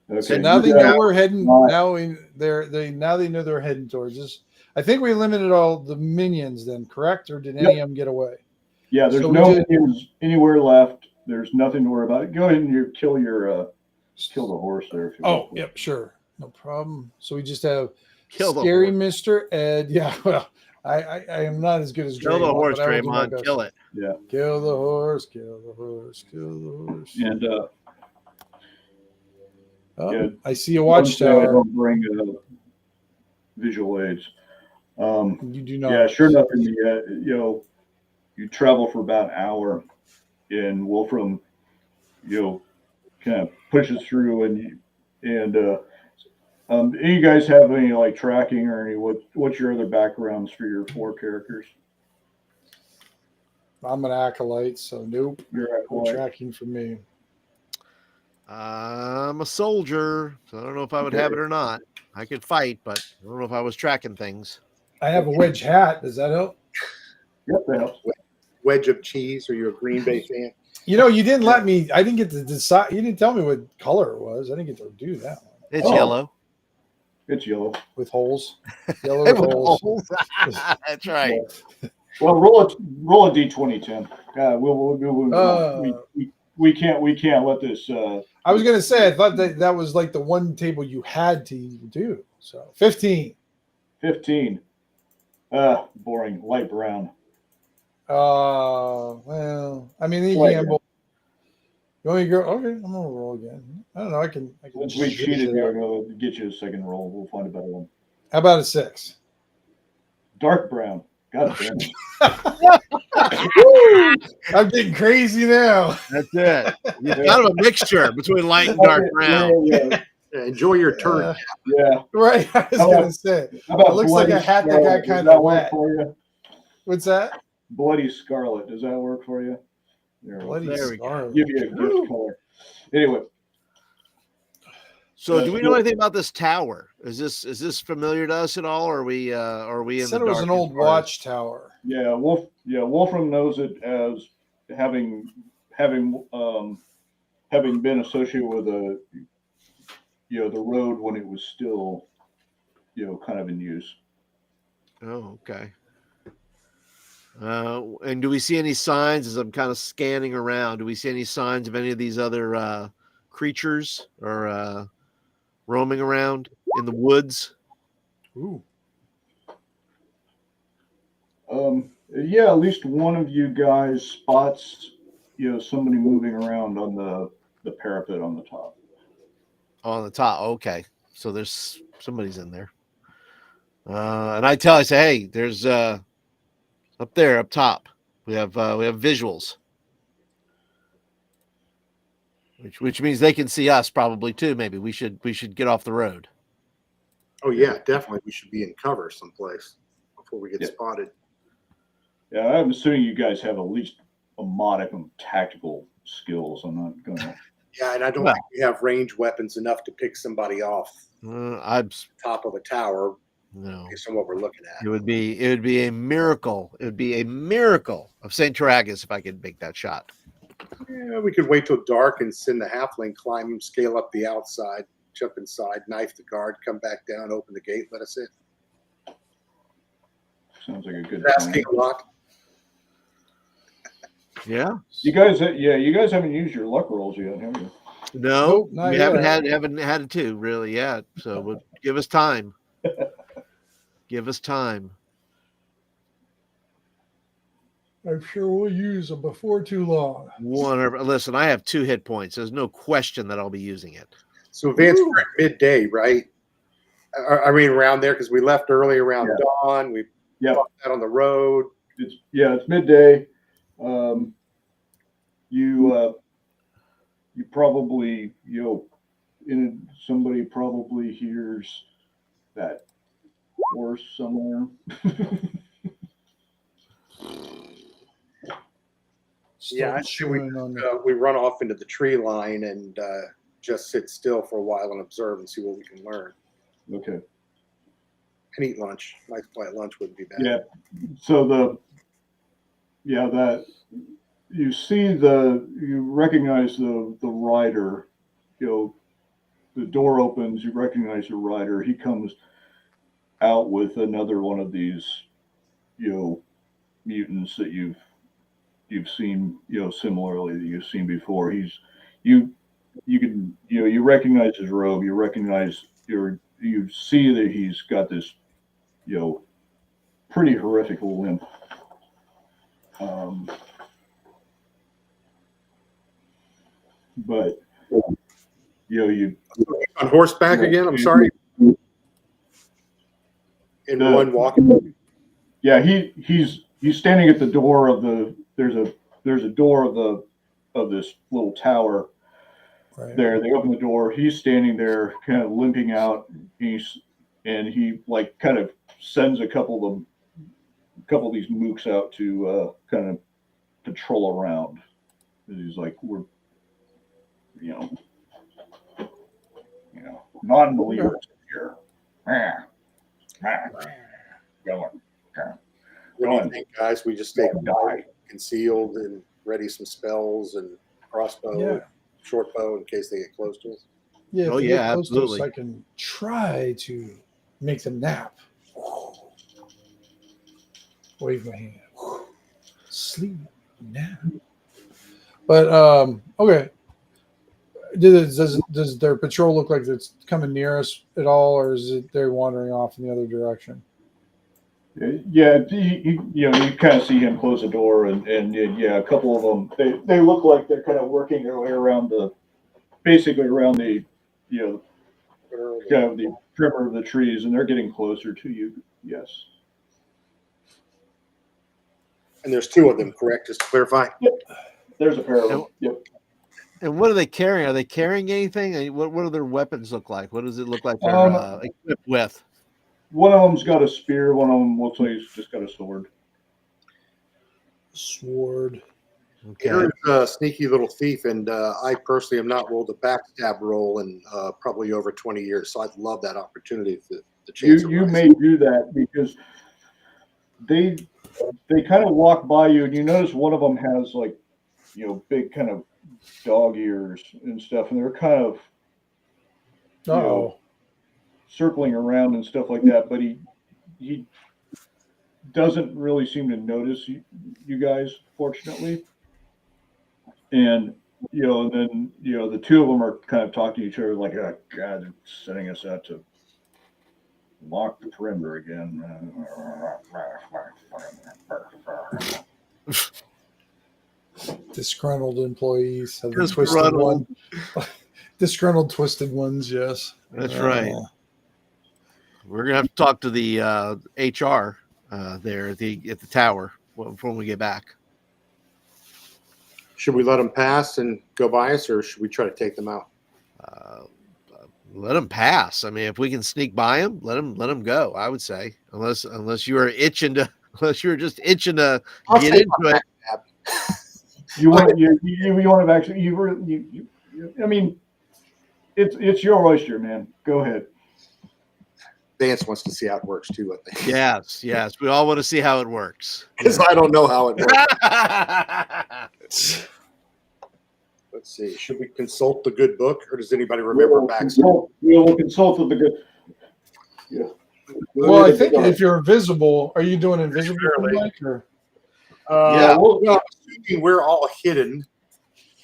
Okay. So now they know we're heading. Now they know they're heading towards us. I think we limited all the minions then, correct? Or did any of them get away? Yeah, there's no minions anywhere left. there's nothing to worry about. Go ahead and kill the horse there. If you Oh, want. yep, sure. No problem. So we just have Kill the Scary horse. Mr. Ed. Yeah, well, I am not as good as Kill the Draymond, horse, but I will do my Draymond. best. Kill it. Yeah. Kill the horse, kill the horse, kill the horse. And Oh, I see a don't say I watchtower. don't bring visual aids. You do not. Yeah, sure enough, in the you travel for about an hour, and Wolfram, kind of pushes through, and you guys have any like tracking or what's your other backgrounds for your 4 characters? I'm an acolyte, so nope. You're No acolyte. tracking for me. I'm a soldier, so I don't know if I would have it or not. I could fight, but I don't know if I was tracking things. I have a wedge hat. Does that help? Yep, that helps. Wedge of cheese. Are you a Green Bay fan? You know, you didn't let me. I didn't get to decide. You didn't tell me what color it was. I didn't get to do that one. It's Oh. yellow. It's yellow. With holes. Yellow with holes. That's right. Well, roll a d20, Tim. We can't let this. I was gonna say I thought that was like the one table you had to do. So 15. 15. Boring. Light brown. Well, I mean, you Light gamble. You want me to go? Okay, I'm gonna roll again. I don't know. I can. Since we cheated, we're going to get you a second roll. We'll find a better one. How about a 6? Dark brown. God damn it. I'm getting crazy now. That's it. It's kind of a mixture between light and dark brown. Yeah. Enjoy your turn. Yeah. Right. I was gonna say. How about It looks like Bloody a hat that got Scarlet? Does kind that of work wet. for you? What's that? Bloody Scarlet. Does that work for you? There, Bloody There we go. Scarlet. give you a gift color. Anyway, So, do we know anything about this tower? Is this familiar to us at all? Or are we in Said the it was dark an as old far as- watchtower. yeah, Wolfram knows it as having been associated with the road when it was still kind of in use. Oh, okay. And do we see any signs as I'm kind of scanning around? Do we see any signs of any of these other creatures or roaming around in the woods? Ooh. Yeah, at least one of you guys spots somebody moving around on the parapet on the top. On the top. Okay. So there's somebody's in there. And I say, hey, there's up there, up top. We have visuals. Which means they can see us probably too. Maybe we should get off the road. Oh yeah, definitely. We should be in cover someplace before we get spotted. Yeah, I'm assuming you guys have at least a modicum of tactical skills. I'm not going to. Yeah, and I don't think we have ranged weapons enough to pick somebody off I'm top of a tower no. based on what we're looking at. It would be a miracle. It would be a miracle of St. Taragus if I could make that shot. Yeah, we could wait till dark and send the halfling climb, scale up the outside, jump inside, knife the guard, come back down, open the gate, let us in. Sounds like a good Asking plan. a lot. Yeah. You guys haven't used your luck rolls yet, have you? No, Nope, not we yet. haven't had it to really yet. So give us time. Give us time. I'm sure we'll use them before too long. Listen, I have 2 hit points. There's no question that I'll be using it. So Vance, we're at midday, right? I mean, around there, because we left early around dawn. We fought that on the road. It's midday. You probably somebody probably hears that horse somewhere. Yeah, I think we run off into the tree line and just sit still for a while and observe and see what we can learn. Okay. And eat lunch. Nice quiet lunch wouldn't be bad. Yeah. So that you recognize the rider. The door opens. You recognize the rider. He comes out with another one of these mutants that you've you've seen, similarly that you've seen before. You can, you recognize his robe. You recognize you see that he's got this, pretty horrific limp. But you on horseback again. I'm sorry. In one walking. Yeah, he's standing at the door of the. There's a door of this little tower. Right. There, they open the door. He's standing there, kind of limping out. He like kind of sends a couple of these mooks out to kind of patrol around. And he's like, we're, non-believers here. What do you think, guys? We just stay concealed and ready some spells and crossbow, short bow in case they get close to us. Yeah. Oh, yeah, absolutely. I can try to make them nap. Wave my hand. Sleep nap. But okay. Does their patrol look like it's coming near us at all, or is it they're wandering off in the other direction? Yeah, you kind of see him close the door, and a couple of them they look like they're kind of working their way around basically around the kind of the perimeter of the trees, and they're getting closer to you. Yes. And there's two of them, correct? Just to clarify. Yep. There's a pair of them. Yep. And what are they carrying? Are they carrying anything? What do their weapons look like? What does it look like they're equipped with? One of them's got a spear. One of them looks like he's just got a sword. Okay. Aaron's a sneaky little thief, and I personally have not rolled a backstab roll in probably over 20 years, so I'd love that opportunity to chance. You may do that because they kind of walk by you, and you notice one of them has like big kind of dog ears and stuff, and they're kind of circling around and stuff like that, but he doesn't really seem to notice you guys, fortunately. And and then the two of them are kind of talking to each other like, oh God, they're sending us out to lock the perimeter again. Disgruntled employees. Disgruntled, twisted ones. Yes, that's right. We're gonna have to talk to the HR there at the tower when we get back. Should we let them pass and go by us, or should we try to take them out? Let them pass. I mean, if we can sneak by them, let them go. I would say, unless you were just itching to get into it. You want to actually I mean, it's your oyster, man. Go ahead. Vance wants to see how it works too, I think. Yes. We all want to see how it works. Because I don't know how it works. Let's see. Should we consult the good book, or does anybody remember backstab? We will consult with the good. Yeah. Well, I think if you're invisible, are you doing invisible, Mike? Or? Well, assuming we're all hidden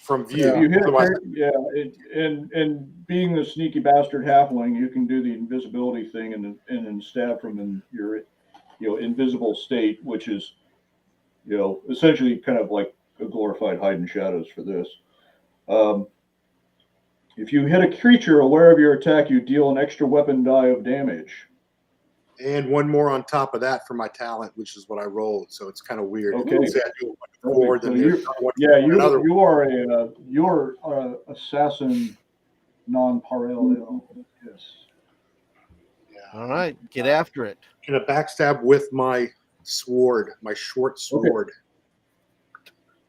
from view. Yeah, you hit and being the sneaky bastard halfling, you can do the invisibility thing and then stab from your invisible state, which is essentially kind of like a glorified hide in shadows for this. If you hit a creature aware of your attack, you deal an extra weapon die of damage. And one more on top of that for my talent, which is what I rolled. So it's kind of weird. Okay. You're assassin non-parallel. Yes. Yeah. All right, get after it. Can a backstab with my sword, my short sword.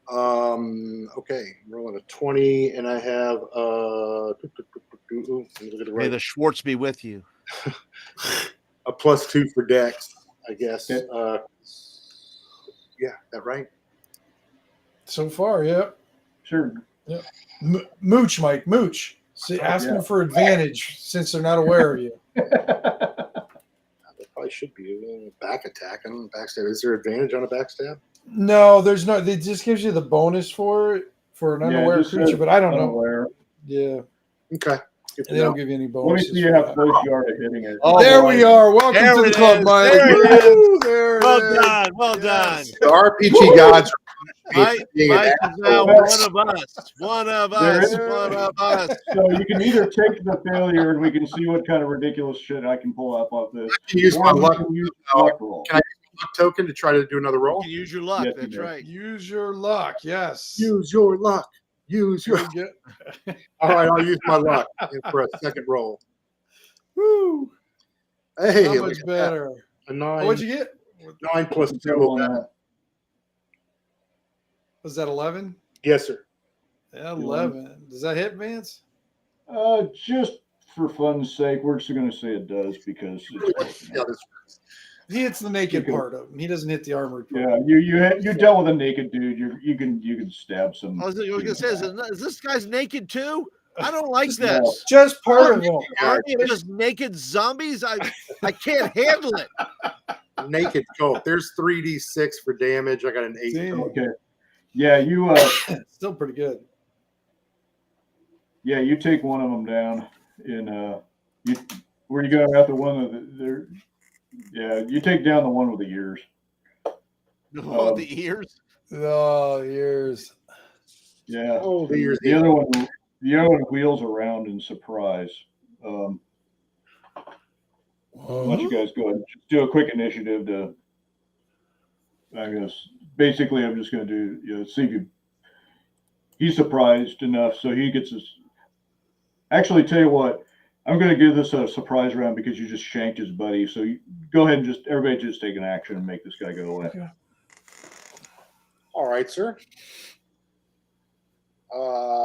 Okay, rolling a 20, and I have May the Schwartz be with you. a +2 for Dex, I guess. Okay. Yeah, that right? So far, yeah. Sure. Yeah. Mooch, Mike, mooch. See, ask them for advantage since they're not aware of you. They probably should be a back attack. I don't know, backstab. Is there advantage on a backstab? No, there's no. It just gives you the bonus for it for an unaware just creature, says but I don't know. unaware. Yeah, Okay. Good to they don't know. give you any Let me bonuses. see you for have that. close yard of hitting it. Oh, There boy. we are. Welcome There to the it club, is. Mike. There it Woo! There it Well is. done. Well Yes. The RPG gods done. being Mike an is now asshole. one of us. One of There us. is- One of us. So you can either take the failure and we can see what kind of ridiculous shit I can pull up off this. I can use or my you luck. can use luck roll. Can I use my luck token to try to do another You roll? can use your luck. Yes, you That's do. right. Use your luck. Yes. Use your luck. Use your. You'll get- All right, I'll use my luck for a second roll. Woo! Hey, How look much at that. better? A 9. What'd you get? 9 plus 2. Double on that. Was that 11? Yes, sir. Yeah, 11. Does that hit, Vance? Just for fun's sake, we're just going to say it does because it's close Yeah, enough. this He hits the naked Okay. part of him. He doesn't hit the armored part. Yeah, you dealt with a naked dude. You can stab some. I was going to say, is this guy's naked too? I don't like No. this. Just part of him. Army of just naked zombies? I can't handle it. naked coat. There's 3d6 for damage. I got an 8. Damn. Okay. Yeah, you Still pretty good. yeah, you take one of them down in you where you go after one of the yeah, you take down the one with the ears. Oh, the ears. Oh, years. Yeah. Oh, the ears. The other one wheels around in surprise. Why don't you guys go ahead and just do a quick initiative to, I guess, basically I'm just going to do, see if he's surprised enough so he gets his, actually tell you what, I'm going to give this a surprise round because you just shanked his buddy. So you, go ahead and everybody just take an action and make this guy go away. Okay. All right, sir.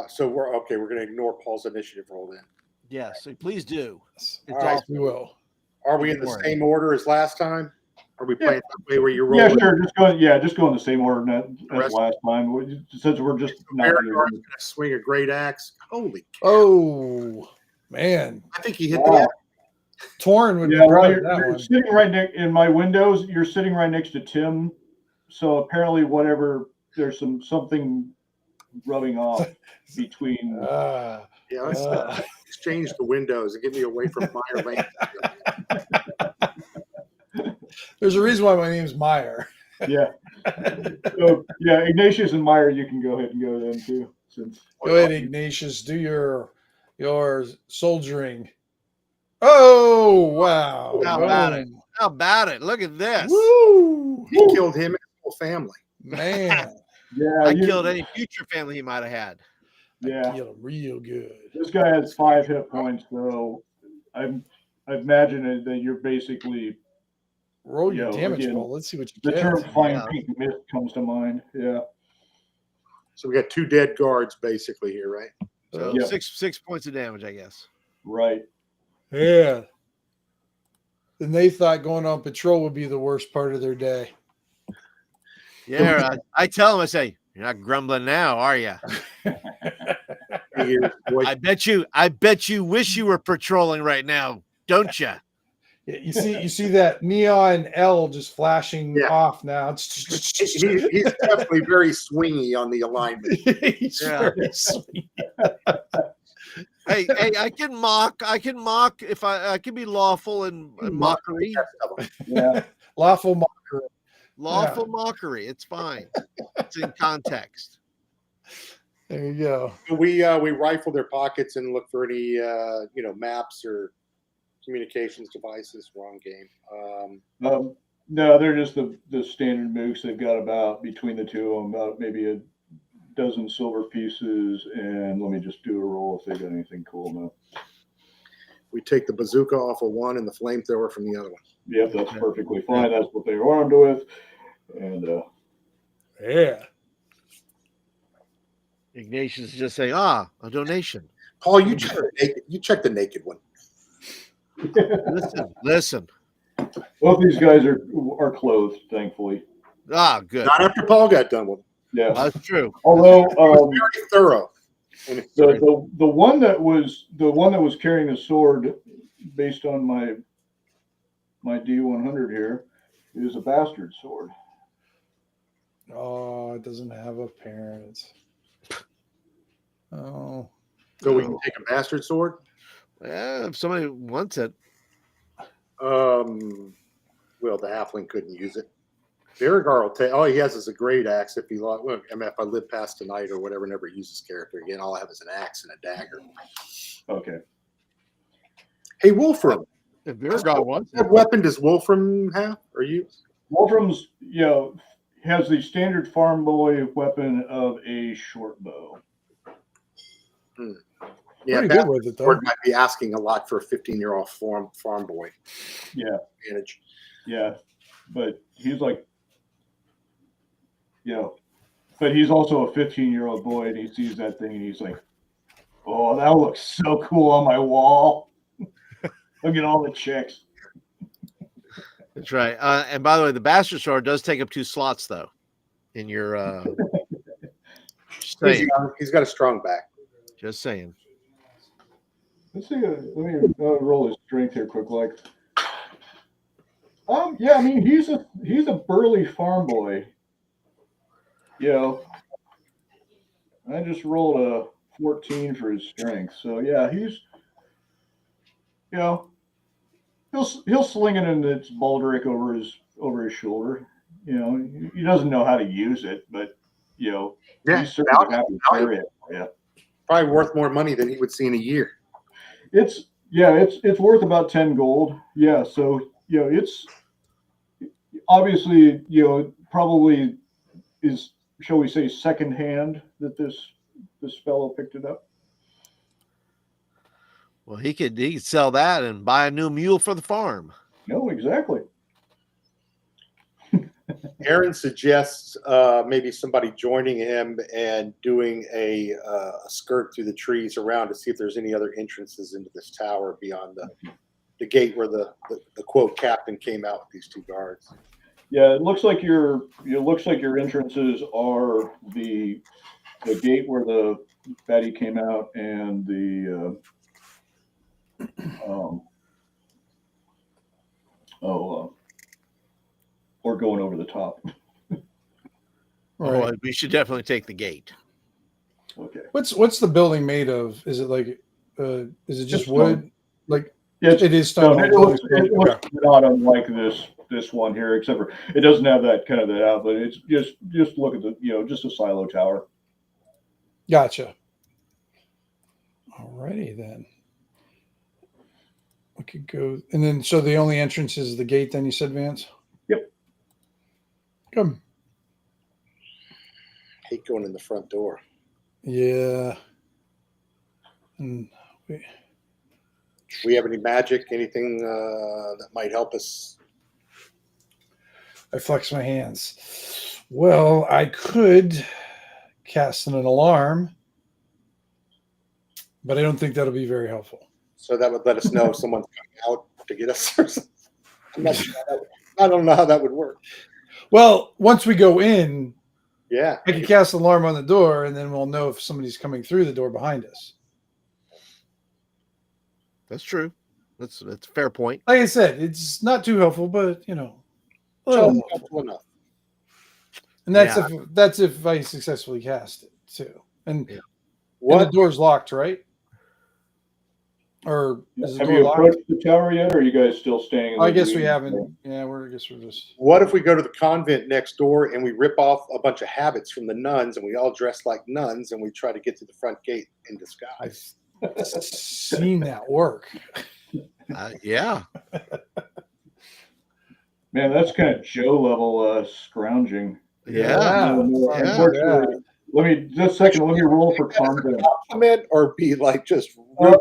So we're okay. We're going to ignore Paul's initiative roll then. Yes, so please do. It's All right. awesome. We will. Are we in the same order as last time? Are we playing that way where you roll? Yeah, sure. Just go in the same order as Rest- last time. Since we're just not Barrett here. going to swing a great axe. Holy cow. Oh, man. I think he hit Wow. the Torn would Yeah, be well, proud of that you're one. sitting right in my windows. You're sitting right next to Tim, so apparently, there's something rubbing off between. Ah, Yeah, let's ah. exchange the windows and get me away from Meyer Lane. There's a reason why my name's Meyer. Yeah. So yeah, Ignatius and Meyer, you can go ahead and go then too. Since Go ahead, Ignatius. Do your soldiering. Oh, wow. How about it? Boom. How about it? Look at this. Woo! He killed him and his whole family. Man, yeah, I killed any future family he might have had. Yeah, killed him real good. this guy has 5 hit points, so I imagine that you're basically Roll your Yo, damage again, roll. Let's see what you the get. term fine Yeah. pink mist comes to mind. Yeah. So we got 2 dead guards basically here, right? So Yeah. 6 points of damage, I guess. Right. Yeah. And they thought going on patrol would be the worst part of their day. Yeah, I tell him, I say, you're not grumbling now, are you? Here, boy. I bet you wish you were patrolling right now, don't you? Yeah, you see that neon L just flashing Yeah. off now. He's definitely very swingy on the alignment. He's Yeah. very sweet. Hey, I can mock if I can be lawful and mockery. Yeah. Lawful mocker. Lawful mockery. It's fine. It's in context. There you go. We rifle their pockets and look for any maps or communications devices. Wrong game. No, they're just the standard mooks. They've got about between the two of them about maybe a dozen silver pieces, and let me just do a roll if they got anything cool now. We take the bazooka off of one and the flamethrower from the other one. Yep, that's perfectly fine. That's what they were armed with, and Yeah. Ignatius is just saying, a donation. Paul, you check the naked one. Listen. both these guys are clothed, thankfully. Good. Not after Paul got done with them. Yeah. That's true. Although Very thorough. the one that was carrying the sword, based on my D100 here, is a bastard sword. Oh, it doesn't have a parent. Oh. So we can take a bastard sword. Yeah, if somebody wants it. Well, the halfling couldn't use it. Viragar will take. All he has is a great axe. If he, well, I mean, if I live past tonight or whatever, never use his character again, all I have is an axe and a dagger. Okay. Hey, Wolfram. If Viragar wants What it. weapon does Wolfram have or use? Wolfram's, has the standard farm boy weapon of a short bow. Yeah, Pretty good with it, though. Sword might be asking a lot for a 15-year-old farm boy. Yeah. Advantage. Yeah. But he's like, but he's also a 15-year-old boy, and he sees that thing, and he's like, "Oh, that looks so cool on my wall. Look at all the chicks." That's right. And by the way, the bastard sword does take up 2 slots, though, in your. Just saying. He's got a strong back. Just saying. Let's see. Let me roll his strength here, quick. Like, yeah, I mean, he's a burly farm boy. I just rolled a 14 for his strength. So yeah, he's, he'll sling it in its baldric over his shoulder. He doesn't know how to use it, but Yeah, he's certainly happy to carry it. Yeah, probably worth more money than he would see in a year. it's worth about 10 gold. Yeah, so it's obviously probably is, shall we say, secondhand that this fellow picked it up. Well, he could sell that and buy a new mule for the farm. No, exactly. Aaron suggests maybe somebody joining him and doing a skirt through the trees around to see if there's any other entrances into this tower beyond the gate where the quote captain came out with these 2 guards. Yeah, it looks like your entrances are the gate where the fatty came out and the or going over the top. Right. Oh, we should definitely take the gate. Okay. What's the building made of? Is it like is it just It's wood? stone. Like Yeah, it is stone. it looks not unlike this one here, except for it doesn't have that kind of that outlet. It's just look at the just a silo tower. Gotcha. Alrighty then. We could go, and then so the only entrance is the gate. Then you said, Vance. Yep. Come. Hate going in the front door. Yeah. And we have any magic? Anything that might help us? I flex my hands. Well, I could cast an alarm, but I don't think that'll be very helpful. So that would let us know if someone's coming out to get us. I'm not sure I don't know how that would work. Well, once we go in, yeah, I can cast an alarm on the door, and then we'll know if somebody's coming through the door behind us. That's true. That's a fair point. Like I said, it's not too helpful, but a little helpful enough. And that's if I successfully cast it too. And, yeah. And the door's locked, right? Or is the Have door you locked? approached the tower yet, or are you guys still staying in I the guess we meeting? haven't. Yeah, I guess we're just. What if we go to the convent next door and we rip off a bunch of habits from the nuns and we all dress like nuns and we try to get to the front gate in disguise? I've seen that work. Yeah. Man, that's kind of Joe level scrounging. Yeah. Unfortunately, let me just a second. Let me roll for convent. Compliment or be like just No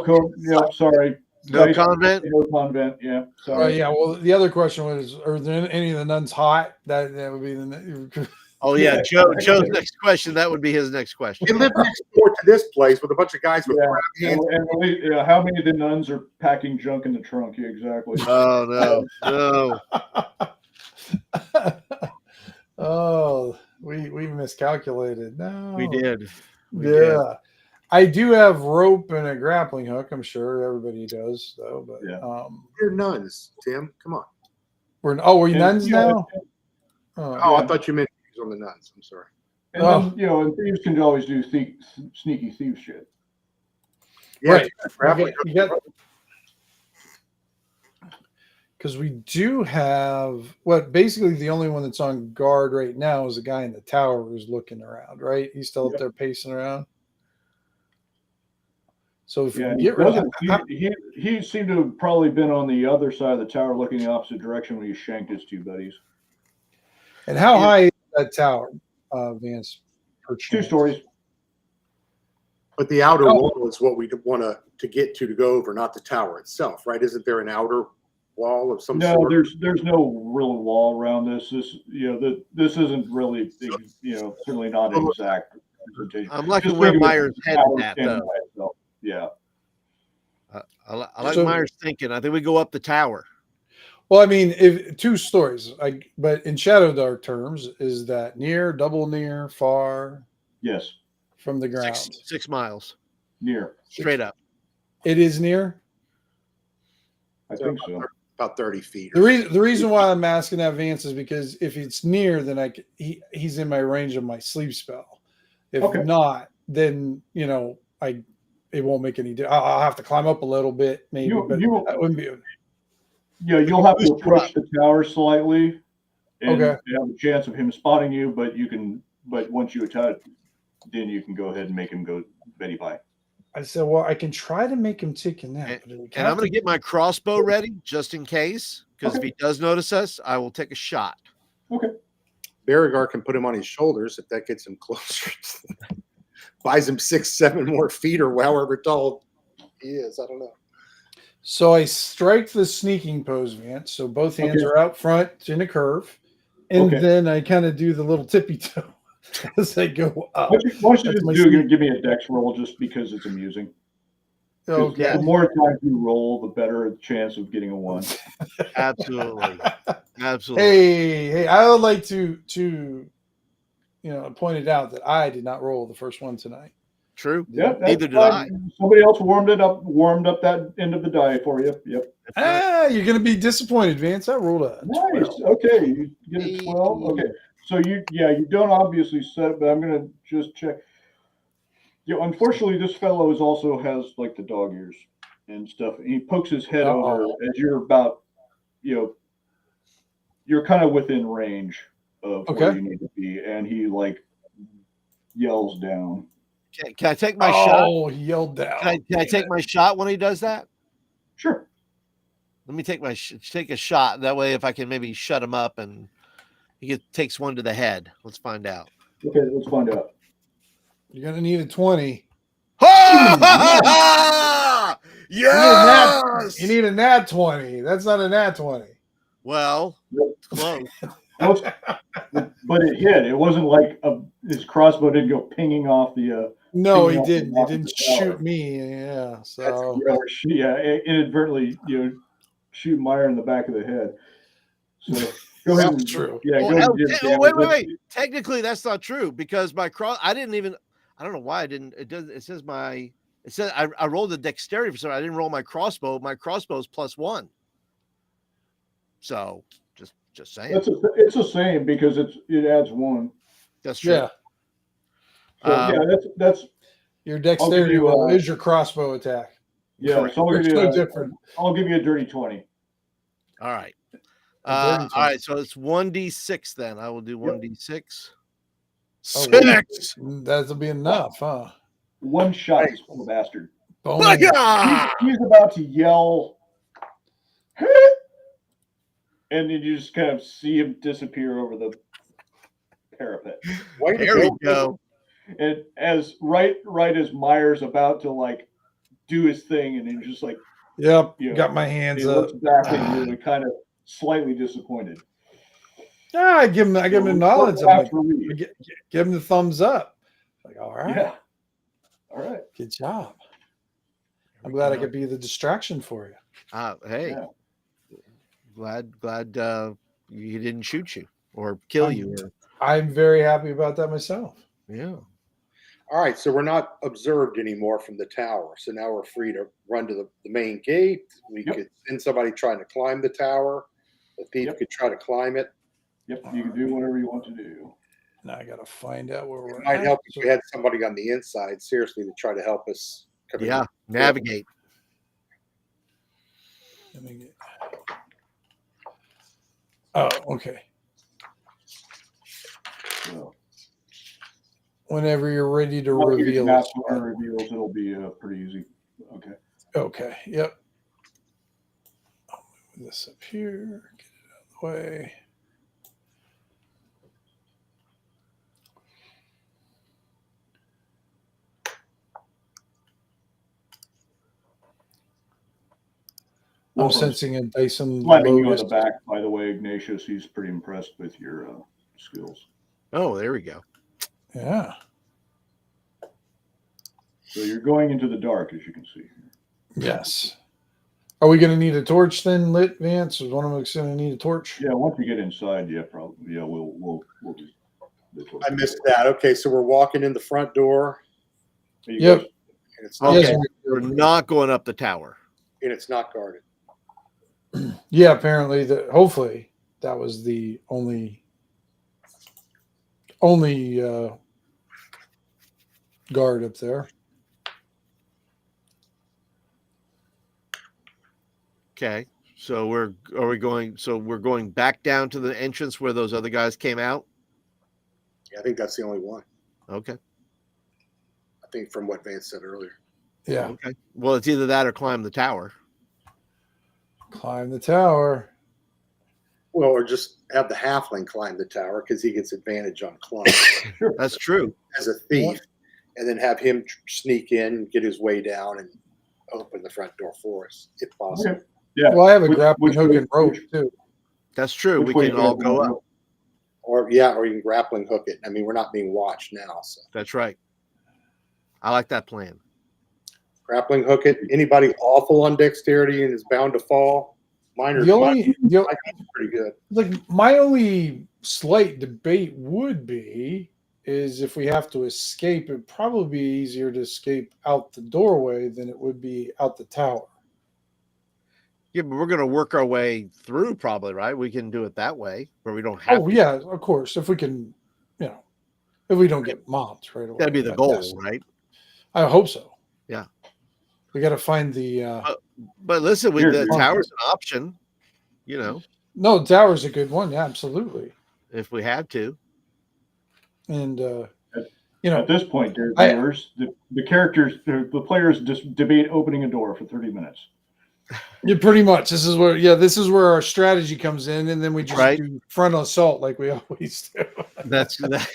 code. Yeah, sorry. No convent. No convent. Yeah, sorry. Yeah. Well, the other question was: are there any of the nuns hot? That would be the. Oh yeah, Joe's next question. That would be his next question. They live next door to this place with a bunch of guys with crab hands. And how many of the nuns are packing junk in the trunk? Yeah, exactly. Oh no. Oh, we miscalculated. No, We did. Yeah. I do have rope and a grappling hook. I'm sure everybody does, though. But Yeah. You're nuns, Tim. Come on. we're nuns now. Oh, I thought you meant thieves on the nuts. I'm sorry. And then, you know, and thieves can always do sneaky thief shit. Yeah, right. You got because we do have basically the only one that's on guard right now is the guy in the tower who's looking around, right? He's still up there pacing around. So if we get rid of he seemed to have probably been on the other side of the tower looking the opposite direction when he shanked his two buddies. And how high is that tower, Vance? 2 stories. But the outer wall is what we want to get to go over, not the tower itself, right? Isn't there an outer wall of some sort? No, there's no real wall around this. This isn't really, certainly not an exact representation. I'm liking where Myers headed at, though. Yeah. I like Myers thinking. I think we go up the tower. Well, I mean, if 2 stories, but in Shadowdark terms, is that near, double near, far? Yes. From the ground. 6 miles. Near. Straight up. It is near? I think so. About 30 feet. The reason why I'm asking that, Vance, is because if it's near, then he's in my range of my sleep spell. If not, then it won't make any difference. I'll have to climb up a little bit, maybe. That wouldn't be. Yeah, you'll have to approach the tower slightly, and you have a chance of him spotting you. But once you attack, then you can go ahead and make him go Betty Bye. I said, well, I can try to make him take a nap. And I'm going to get my crossbow ready just in case, because if he does notice us, I will take a shot. Okay. Beauregard can put him on his shoulders if that gets him closer. Buys him 6-7 more feet or however tall he is. I don't know. So I strike the sneaking pose, Vance. So both hands are out front in a curve. And then I kind of do the little tippy toe as I go up. What you just give me a dex roll just because it's amusing. Okay. The more times you roll, the better the chance of getting a 1. Absolutely. Hey, I would like to point it out that I did not roll the first one tonight. True. Yep. Neither did I. Somebody else warmed up that end of the die for you. Yep. You're going to be disappointed, Vance. I rolled a 12. Nice. Okay. You get a 12. Okay. So you don't obviously set it, but I'm going to just check. Unfortunately, this fellow also has like the dog ears and stuff. He pokes his head over as you're about, you're kind of within range of where you need to be, and he like yells down. Can I take my shot? Oh, he yelled down. Can I take my shot when he does that? Sure. Let me take a shot. That way, if I can maybe shut him up and he takes one to the head. Let's find out. Okay, let's find out. You're going to need a 20. Yes! You need a nat 20. That's not a nat 20. Well, it's close. But it hit. It wasn't like his crossbow didn't go pinging off the. No, he didn't. He didn't shoot me. Yeah. So. Inadvertently, shoot Meyer in the back of the head. So go ahead. That's true. Yeah. Wait. Technically, that's not true because my I don't know why I didn't. It says I rolled the dexterity for something. I didn't roll my crossbow. My crossbow is +1. So just saying. It's the same because it adds 1. That's true. Yeah. So, that's your dexterity is your crossbow attack. Yeah. So I'll give you a dirty 20. All right. All right. So it's 1d6 then. I will do 1d6. 6. That'll be enough, huh? 1 shot, this little bastard. He's about to yell, and then you just kind of see him disappear over the parapet. There we go. And as right as Myers about to like do his thing, and then just like, got my hands up. Looks back at you and kind of slightly disappointed. I give him acknowledge. Give him the thumbs up. Like, all right. Yeah. All right. Good job. I'm glad I could be the distraction for you. Hey. Yeah. Glad he didn't shoot you or kill you. I'm very happy about that myself. Yeah. All right, so we're not observed anymore from the tower. So now we're free to run to the main gate. We could send somebody trying to climb the tower. The thief could try to climb it. Yep, you can do whatever you want to do. Now I got to find out where we're It might at. help if we had somebody on the inside, seriously, to try to help us. Yeah, navigate. Let me get... Oh, okay. So, Whenever you're ready to once you get reveal. map reveals, it'll be pretty easy. Okay. Okay. Yep. I'll move this up here. Get it out of the way. Well, I'm sensing a Dyson slapping you on the Lotus. back, by the way, Ignatius. He's pretty impressed with your skills. Oh, there we go. Yeah. So you're going into the dark, as you can see. Yes. Are we going to need a torch then, lit, Vance? Is one of us going to need a torch? Yeah, once we get inside, yeah, probably. Yeah, we'll do the torch. I missed that. Okay, so we're walking in the front door. You Yep. guys- And it's Okay, Yes, we're not going up the tower. and it's not guarded. Yeah, apparently hopefully that was the only guard up there. Okay, so we're going back down to the entrance where those other guys came out. Yeah, I think that's the only one. Okay. I think from what Vance said earlier. Yeah. Okay. Well, it's either that or climb the tower. Climb the tower. Well, or just have the halfling climb the tower because he gets advantage on climb That's true. as a thief, and then have him sneak in, get his way down, and open the front door for us if possible. Okay. Yeah. Well, I have a Which- grappling which hook way- and rope which- too. That's true. Which We way can you all guys go wanna up. Or you can grappling hook it. I mean, we're not being watched now, so That's right. I like that plan. grappling hook it. Anybody awful on dexterity and is bound to fall? Mine are The only pretty good. like my only slight debate would be is if we have to escape, it'd probably be easier to escape out the doorway than it would be out the tower. Yeah, but we're going to work our way through probably, right? We can do it that way where we don't have Oh to. yeah, of course. If we can, if we don't get mobbed right away. That'd be the But goal, yes, right? I hope so. Yeah. We got to find the. But listen, Here, the dude. tower's an option, No, the tower's a good one. Yeah, absolutely. if we had to. And At this point, dear I- viewers, the characters, the players just debate opening a door for 30 minutes. yeah, pretty much. This is where our strategy comes in, and then we just Right. do frontal assault like we always do. That's that.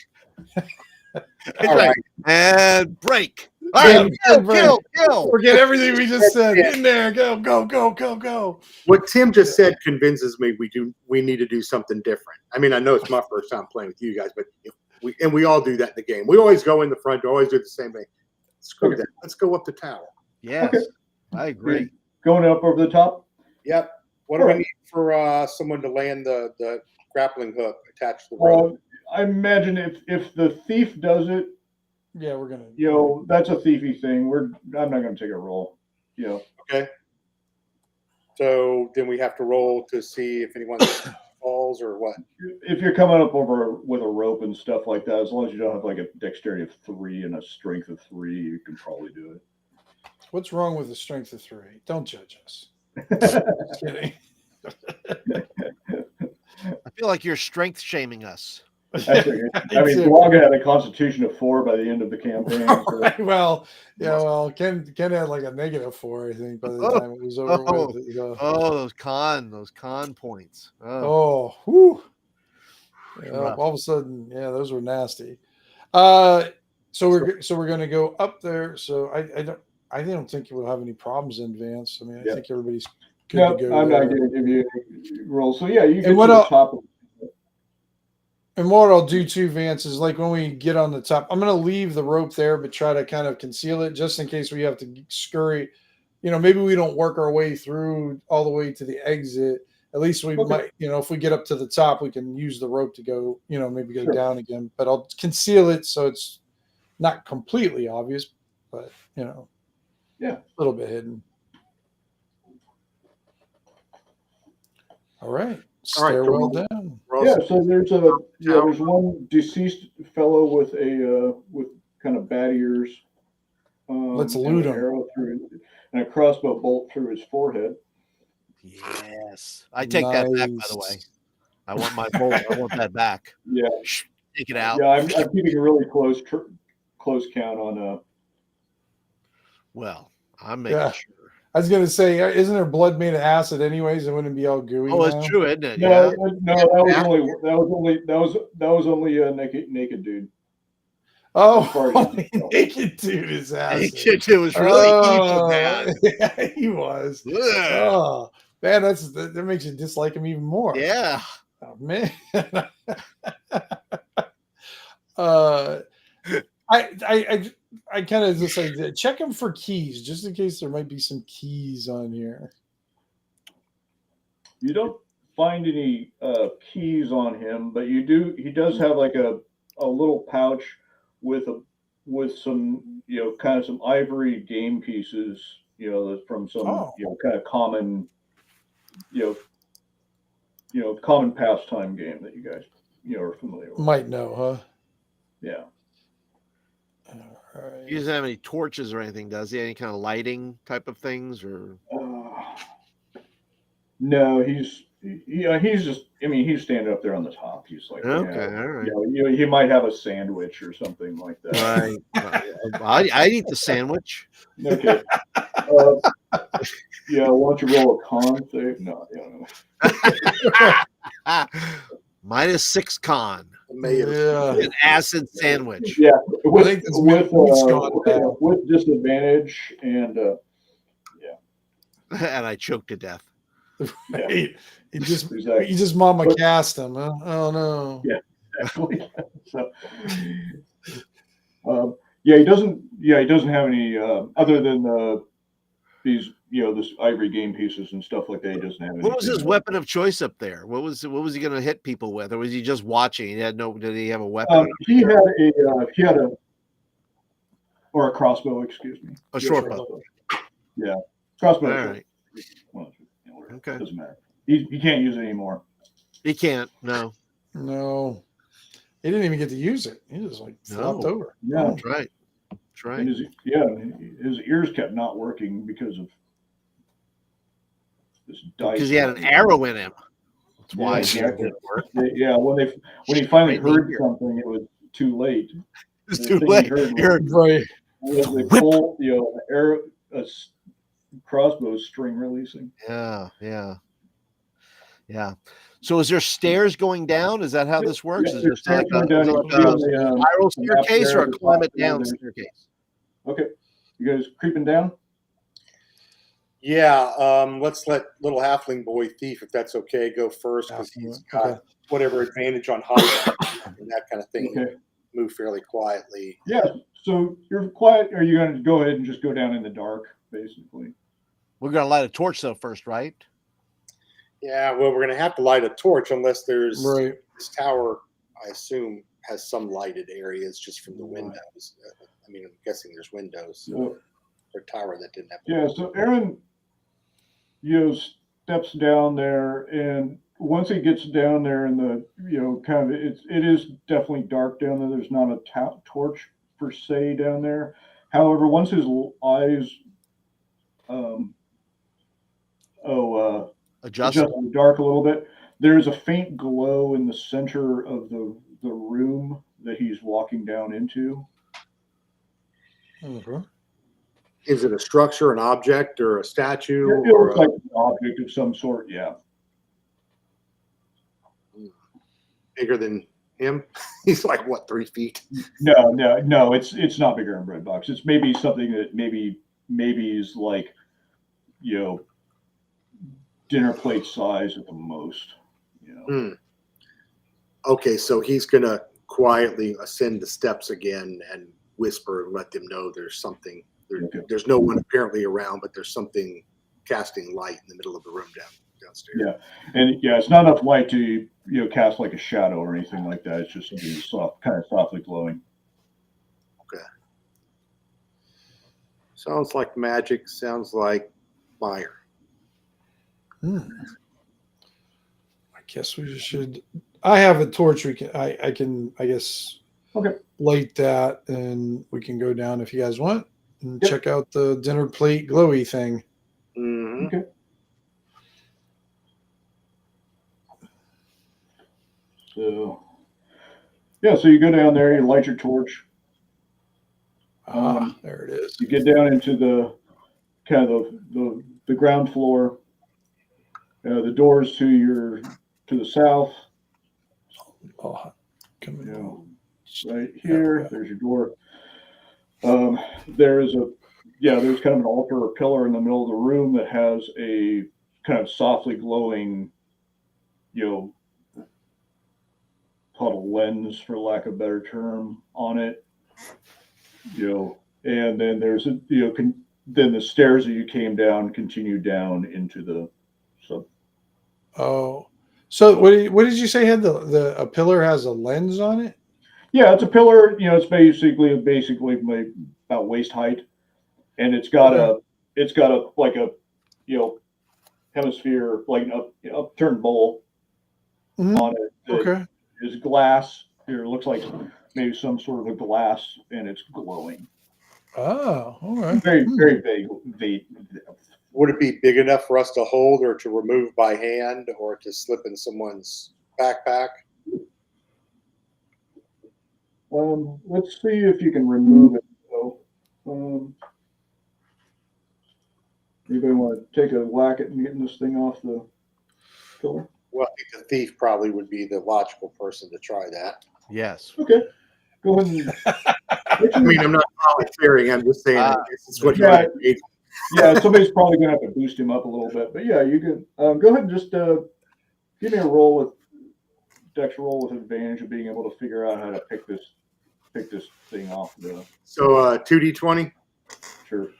All right. And break. All Yeah, right, and break. kill. Forget everything we just said. In there, go. What Tim just said convinces me we need to do something different. I mean, I know it's my first time playing with you guys, but if we all do that in the game. We always go in the front door, always do the same thing. Screw Okay. that. Let's go up the tower. Yes, Okay. I agree. Going up over the top. Yep. What do All we right. need for someone to land the grappling hook attached to the rope? I imagine if the thief does it, Yeah, we're gonna. that's a thiefy thing. I'm not going to take a roll. Okay. So then we have to roll to see if anyone falls or what. If you're coming up over with a rope and stuff like that, as long as you don't have like a dexterity of 3 and a strength of 3, you can probably do it. What's wrong with the strength of 3? Don't judge us. Just kidding. I feel like you're strength shaming us. I mean, Dwaga had a constitution of 4 by the end of the campaign. So. Well, Ken had like a -4, I think, by the time it was over with. Oh, those con points. Oh, whew. Yeah, Rough. all of a sudden, those were nasty. So we're going to go up there. So I don't think we'll have any problems in Vance. I mean, I think everybody's good No, to go. I'm there. not going to give you any rolls. So yeah, you get to what the I'll- top. And what I'll do too, Vance, is like when we get on the top, I'm going to leave the rope there, but try to kind of conceal it just in case we have to scurry. Maybe we don't work our way through all the way to the exit. At least we might, if we get up to the top, we can use the rope to go, maybe go down again. But I'll conceal it so it's not completely obvious, but, a little bit hidden. All right. All right, Stairwell down. We're Yeah, so there's one deceased fellow with kind of bat ears. Let's and loot an him. arrow and a crossbow bolt through his forehead. Yes, I take that back. By the way, I want my bolt. I want that back. Yeah, Take it out. yeah. I'm keeping a really close count on. Well, I'm making sure. I was gonna say, isn't there blood made of acid anyways? It wouldn't be all gooey. Oh, now? it's true, isn't it? No, Yeah. that was only a naked dude. Oh, naked dude is acid. Naked dude was really evil, man. Yeah, he was. Ugh. Oh man, that makes you dislike him even more. Yeah. Oh man. I kind of just like check him for keys, just in case there might be some keys on here. You don't find any keys on him, but he does have like a little pouch with some kind of some ivory game pieces, from some kind of common common pastime game that you guys are familiar with. Might know, huh? Yeah. All right. He doesn't have any torches or anything, does he? Any kind of lighting type of things, or? No, he's just. I mean, he's standing up there on the top. He's like, okay, all right. He might have a sandwich or something like that. Right. I'd eat the sandwich. Okay. Yeah. Why don't you roll a con save? No. -6 con. Yeah. An acid sandwich. Yeah. With with disadvantage and And I choked to death. Right. Yeah. You just mama cast him, huh? Oh no. Yeah, exactly. So he doesn't have any other than these this ivory game pieces and stuff like that. He doesn't have any. What was his weapon of choice up there? What was he going to hit people with, or was he just watching? Did he have a weapon? He had a crossbow, excuse me. A short bow. Yeah. Crossbow. All right. Okay. Doesn't matter. He can't use it anymore. He can't. No. No. He didn't even get to use it. He just flopped over. Yeah. That's right. That's right. And his ears kept not working because of this dice. Because he had an arrow in him. That's why exactly. It didn't work. Yeah, when he finally heard something, it was too late. It's too late. He heard right. The full, arrow, crossbow string releasing. Yeah. So is there stairs going down? Is that how this works? Is there stairs like going down, a spiral staircase or a climb it down staircase? Okay. You guys creeping down? Yeah, let's let little halfling boy thief, if that's okay, go first because he's got whatever advantage on height and that kind of thing. Okay. Move fairly quietly. Yeah. So you're quiet. Are you going to go ahead and just go down in the dark, basically? We're going to light a torch though first, right? Yeah. Well, we're going to have to light a torch unless there's this tower. I assume has some lighted areas just from the windows. I mean, I'm guessing there's windows or tower that didn't have. Yeah. So Aaron, steps down there, and once he gets down there in the, kind of, it is definitely dark down there. There's not a torch per se down there. However, once his eyes, adjust in the dark a little bit, there's a faint glow in the center of the room that he's walking down into. Mm-hmm. Is it a structure, an object, or a statue? It looks like an object of some sort, yeah. Bigger than him? He's like, what, 3 feet? No, it's not bigger than Bread Box. It's maybe something that maybe is like, dinner plate size at the most. Okay, so he's going to quietly ascend the steps again and whisper and let them know there's something. There's no one apparently around, but there's something casting light in the middle of the room downstairs. Yeah, and it's not enough light to cast like a shadow or anything like that. It's just something soft, kind of softly glowing. Okay. Sounds like magic. Sounds like fire. I guess we should I have a torch. I can, I guess, Okay. light that, and we can go down if you guys want and Yep. check out the dinner plate glowy thing. Mhm. Okay. So, yeah, so you go down there, you light your torch. There it is. You get down into the kind of the ground floor. The doors to the south. Oh, come You know, on. right Yeah, here. okay. There's your door. There's kind of an altar or pillar in the middle of the room that has a kind of softly glowing, called a lens, for lack of a better term, on it. And then there's then the stairs that you came down continue down into the sub. Oh, so what did you say had a pillar has a lens on it? Yeah, it's a pillar. It's basically like about waist height, and it's got a like a hemisphere, like an upturned bowl on it that Okay. is glass. It looks like maybe some sort of a glass, and it's glowing. Oh, all right. Very, very vague. Would it be big enough for us to hold or to remove by hand or to slip in someone's backpack? Let's see if you can remove it. So, anybody want to take a whack at getting this thing off the pillar? Well, I think the thief probably would be the logical person to try that. Yes. Okay, go ahead and. I mean, I'm not volunteering. I'm just saying this is what Yeah. you need. Yeah, somebody's probably gonna have to boost him up a little bit, but yeah, you can go ahead and just give me a roll with Dex roll with advantage of being able to figure out how to pick this thing off the. So 2d20. Sure.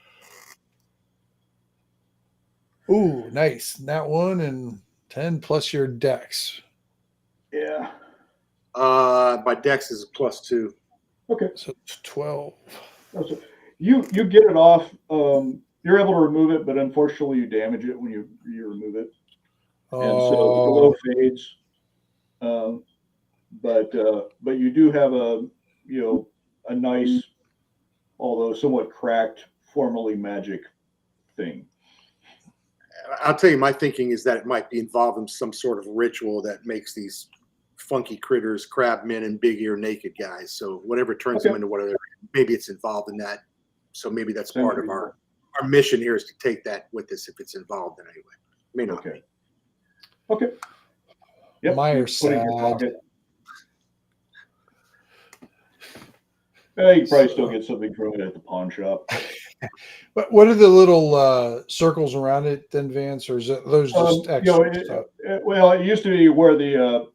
Ooh, nice. That one and 10 plus your dex. Yeah. My dex is +2. Okay. So it's 12. So you get it off. You're able to remove it, but unfortunately, you damage it when you remove it, and so the glow fades. But you do have a nice, although somewhat cracked, formerly magic thing. I'll tell you, my thinking is that it might be involved in some sort of ritual that makes these funky critters crab men and big ear naked guys. So whatever turns them into whatever, maybe it's involved in that. So maybe that's part of our mission here is to take that with us if it's involved in any way. May not. Okay. Okay. Yep. Meyer Put it in your sad. pocket. You can probably still get something from it at the pawn shop. But what are the little circles around it then, Vance, or is it those just extra stuff? Well, it used to be where the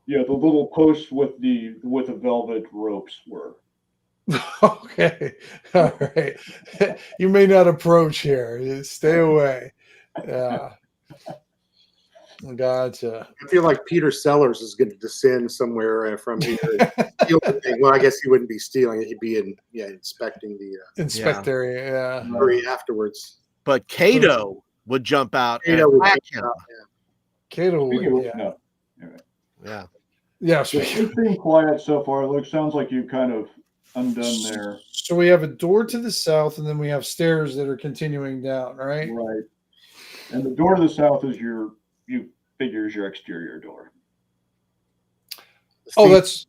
little posts with the velvet ropes were. Okay. All right. You may not approach here. Stay away. Yeah. Gotcha. I feel like Peter Sellers is going to descend somewhere from here. Steal the thing. Well, I guess he wouldn't be stealing it. He'd be inspecting the Inspector, yeah. hurry afterwards. But Cato would jump out and Cato would attack jump him. out, Cato, Yeah. Yeah. Yeah. It's been quiet so far. It sounds like you've kind of undone there. So we have a door to the south, and then we have stairs that are continuing down, right? Right. And the door to the south is your exterior door. Oh, that's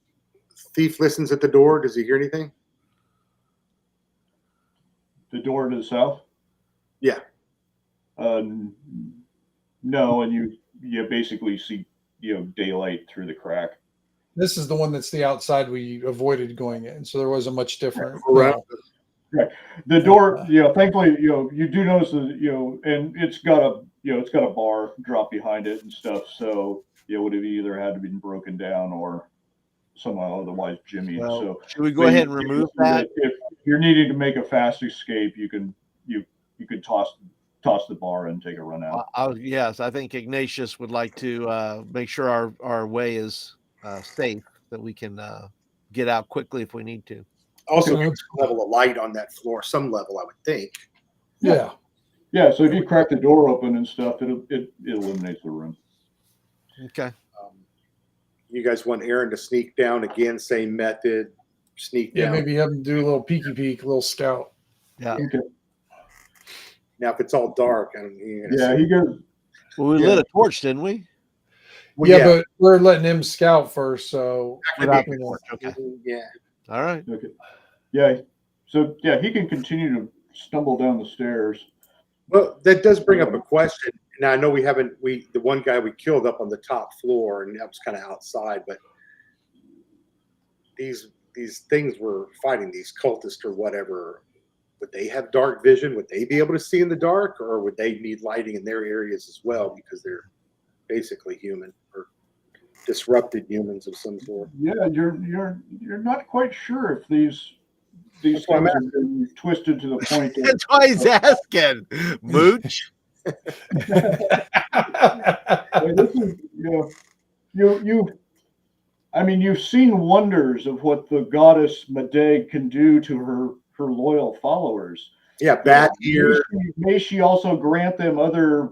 thief listens at the door. Does he hear anything? The door to the south? Yeah. No, and you basically see daylight through the crack. this is the one that's the outside we avoided going in, so there wasn't much different. Right. Right. The door, thankfully, you do notice that, and it's got a bar drop behind it and stuff. So it would have either had to be broken down or somehow otherwise jimmied. Well, So should we go ahead and remove that? If you're needing to make a fast escape, you could toss the bar and take a run out. Yes, I think Ignatius would like to make sure our way is safe, that we can get out quickly if we need to. Also, level of light on that floor, some level, I would think. Yeah. Yeah, so if you crack the door open and stuff, it eliminates the room. Okay. You guys want Aaron to sneak down again? Same method. Sneak Yeah, down. maybe have him do a little peeky peek, a little scout. Yeah. Okay. Now, if it's all dark, I don't. You're gonna Yeah, see. he goes. Well, we lit a torch, didn't we? Well, Yeah, but we're letting him scout first, so Without you the know. torch. Okay. Yeah. All right. Okay. Yeah. So yeah, he can continue to stumble down the stairs. Well, that does bring up a question. Now I know the one guy we killed up on the top floor, and that was kind of outside, but these things were fighting, these cultists or whatever. Would they have dark vision? Would they be able to see in the dark, or would they need lighting in their areas as well because they're basically human or disrupted humans of some sort? Yeah, you're not quite sure if these That's why I'm things have been twisted to the point that That's why he's asking. Mooch. Hey, this is I mean, you've seen wonders of what the goddess Medeg can do to her loyal followers. Yeah, bat ear. May she also grant them other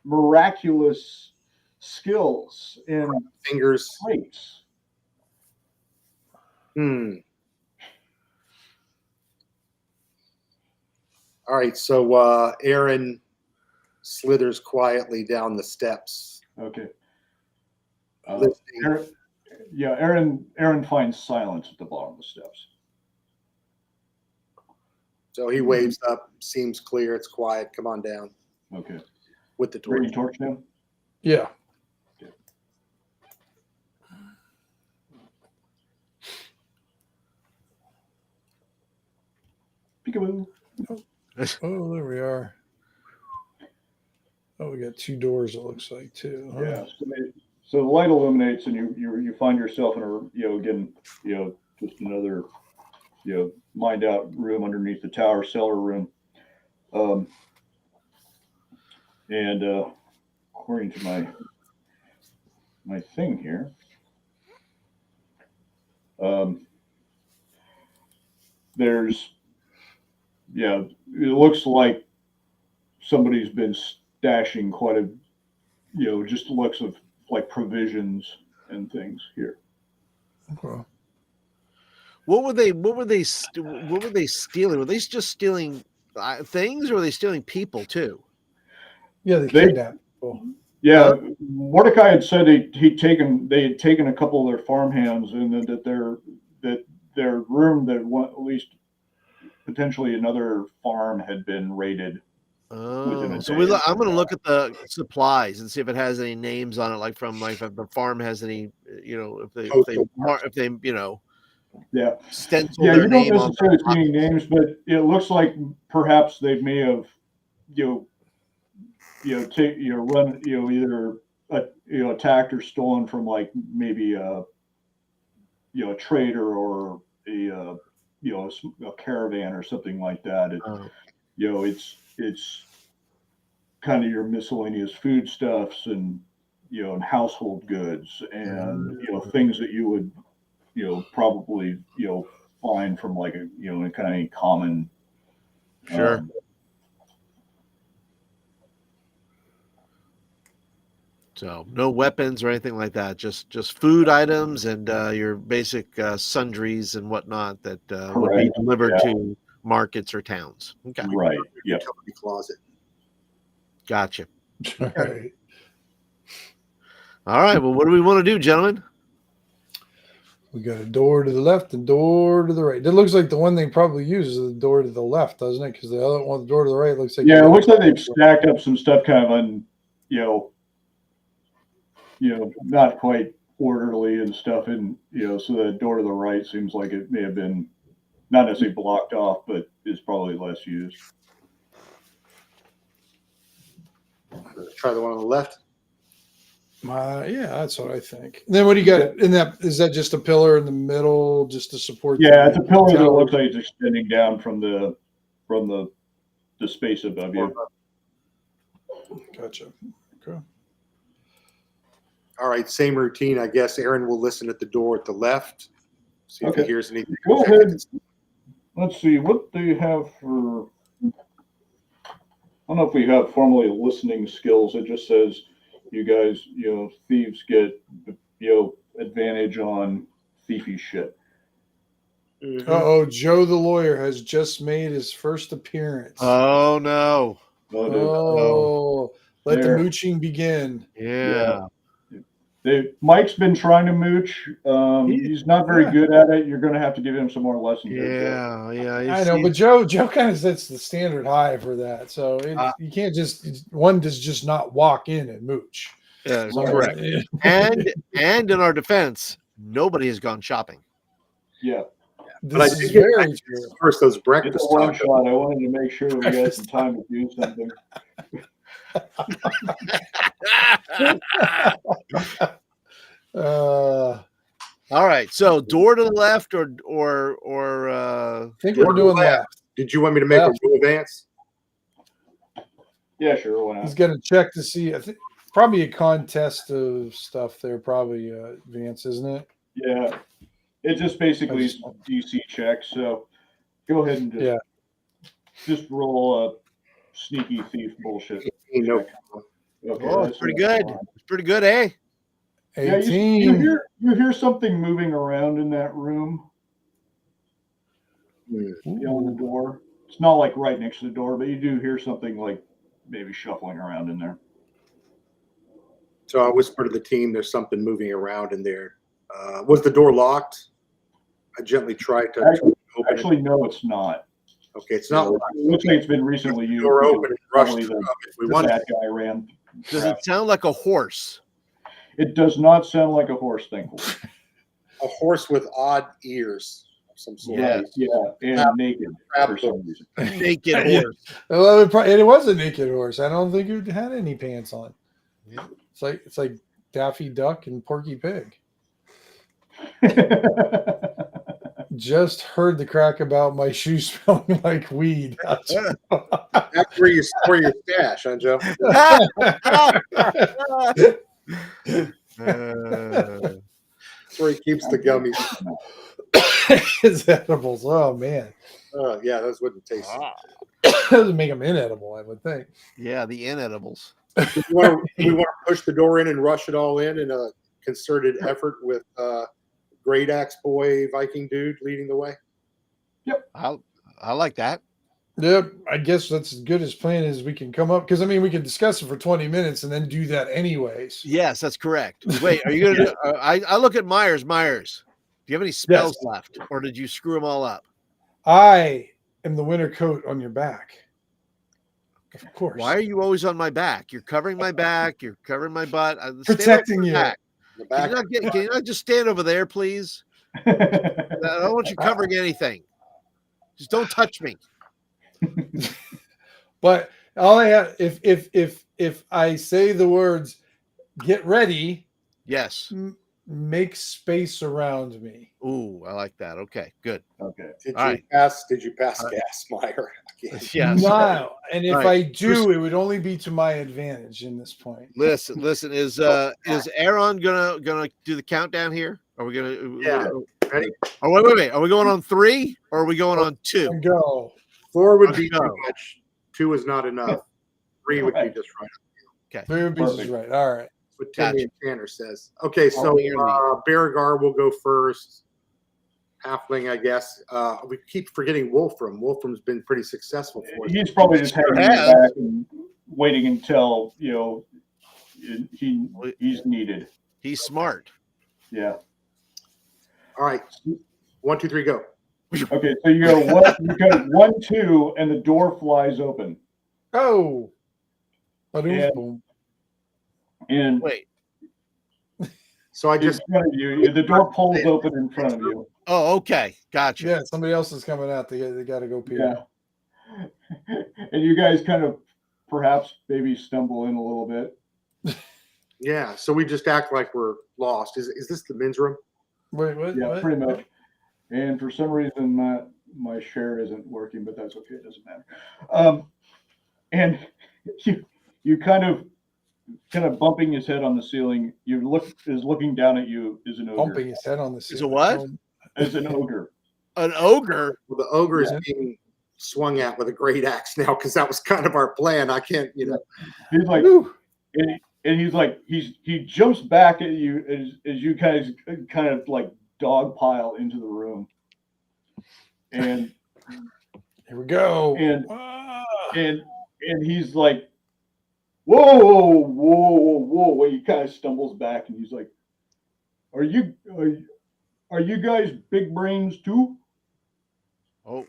miraculous skills and Fingers. traits. All right, so Aaron slithers quietly down the steps. Okay. Listening. Aaron finds silence at the bottom of the steps. So he waves up, seems clear, it's quiet. Come on down Okay. with the Bring torch. your torch down. Yeah. Peekaboo. Oh, there we are. Oh, we got two doors. It looks like too. Huh? Yeah. So the light illuminates, and you find yourself in a just another mined out room underneath the tower cellar room. And according to my thing here, it looks like somebody's been stashing quite a, just looks of like provisions and things here. Okay. What were they stealing? Were they just stealing things, or were they stealing people too? They Yeah, they kidnapped people. Yeah, Mordecai had said they had taken a couple of their farmhands, and that their room, that one, at least potentially another farm, had been raided. Oh, so I'm going to look at the supplies and see if it has any names on it, like if the farm has any, if they Yeah, stencil yeah. their You don't name on necessarily see any names, but it looks like perhaps they may have, either attacked or stolen from like maybe a trader or a caravan or something like that. It's kind of your miscellaneous foodstuffs and and household goods and things that you would probably find from like a kind of common. Sure. So no weapons or anything like that. Just food items and your basic sundries and whatnot that would be delivered to markets or towns. Okay. Right. Yeah. Utility closet. Gotcha. All right. All right. Well, what do we want to do, gentlemen? We got a door to the left and door to the right. It looks like the one they probably use is the door to the left, doesn't it? Because the other one, the door to the right, looks like it looks like they've stacked up some stuff kind of on, not quite orderly and stuff, and so the door to the right seems like it may have been not necessarily blocked off, but is probably less used. Try the one on the left. Yeah, that's what I think. And then what do you got in that? Is that just a pillar in the middle, just to support? Yeah, it's a pillar that looks like it's extending down from the space above you. Gotcha. Okay. All right, same routine, I guess. Aaron will listen at the door at the left. See if he hears anything. Go ahead. Let's see what they have for. don't know if we have formally listening skills. It just says you guys, thieves get, advantage on thiefy shit. Mhm. Oh, Joe the lawyer has just made his first appearance. Oh no. Oh, let the There. mooching begin. Yeah. Mike's been trying to mooch. He's not very good at it. You're going to have to give him some more lessons. Yeah. I know, but Joe kind of sets the standard high for that. So you can't one does just not walk in and mooch. Yeah, So, correct. And in our defense, nobody has gone shopping. Yeah. This is very true. First, those It's breakfast a one tacos. shot. I wanted to make sure that we had some time to do something. All right. So door to the left or I think we're doing left. Did you want me to make a rule, Vance? Yeah, sure. Why not? He's going to check to see. I think probably a contest of stuff there. Probably Vance, isn't it? Yeah. It just basically is a DC check. So go ahead and just roll a sneaky thief bullshit. No. Okay, Oh, it's pretty good. It's pretty good, eh? 18. Yeah, you hear something moving around in that room. On the door. It's not like right next to the door, but you do hear something like maybe shuffling around in there. So I whisper to the team, there's something moving around in there. Was the door locked? I gently tried to open it. No, it's not. Okay, it's not locked. It looks like it's been recently used. Door open and rushed if we want that guy ran. Does it sound like a horse? It does not sound like a horse, thankfully. A horse with odd ears of some sort. Yeah, and naked for some reason. Naked horse. Well, it was a naked horse. I don't think it had any pants on. Yeah. It's like Daffy Duck and Porky Pig. Just heard the crack about my shoes smelling like weed. That's where you store your stash, huh, Joe? That's where he keeps the gummies. His edibles. Oh man. Yeah, those wouldn't taste. Doesn't make them inedible, I would think. Yeah, the inedibles. We want to push the door in and rush it all in a concerted effort with Great Axe Boy Viking dude leading the way. Yep. I like that. Yep. I guess that's as good as plan as we can come up, because I mean we can discuss it for 20 minutes and then do that anyways. Yes, that's correct. Wait, are you gonna do I look at Myers. Do you have any spells left, or did you screw them all up? I am the winter coat on your back. Of course. Why are you always on my back? You're covering my back. You're covering my butt. Protecting you. Can you not just stand over there, please? I don't want you covering anything. Just don't touch me. But all I have, if I say the words, get ready. Yes. Make space around me. Ooh, I like that. Okay, good. Okay. Did you pass gas, Meyer? Yes. No. And if I do, it would only be to my advantage in this point. Listen. Is Aaron gonna do the countdown here? Are we gonna? Yeah. Ready? Oh, wait. Are we going on 3 or are we going on 2? Go. 4 would be too much. 2 is not enough. 3 would be just right. Okay. 3 would be just right. All right. What Timmy and Tanner says. Okay, so Beregar will go first. Halfling, I guess. We keep forgetting Wolfram. Wolfram's been pretty successful for us. He's probably just hanging back and waiting until he's needed. He's smart. Yeah. All right. 1, 2, 3, go. Okay, so you go 1, 2, and the door flies open. Oh. Boom. And wait. So I just the door pulls open in front of you. Oh, okay. Gotcha. Yeah, somebody else is coming out. They got to go pee. Yeah. And you guys kind of perhaps maybe stumble in a little bit. Yeah, so we just act like we're lost. Is this the men's room? Wait, what? Yeah, what? pretty much. And for some reason my share isn't working, but that's okay. It doesn't matter. And you kind of bumping his head on the ceiling. Looking down at you is an ogre. Bumping his head on the ceiling. Is a what? As an ogre. An ogre? Well, the ogre is being swung at with a great axe now because that was kind of our plan. I can't, you know. He's like, and he's like, he jumps back at you as you guys kind of like dogpile into the room, and here we go, and he's like, whoa! He kind of stumbles back, and he's like, are you guys big brains too? Oh,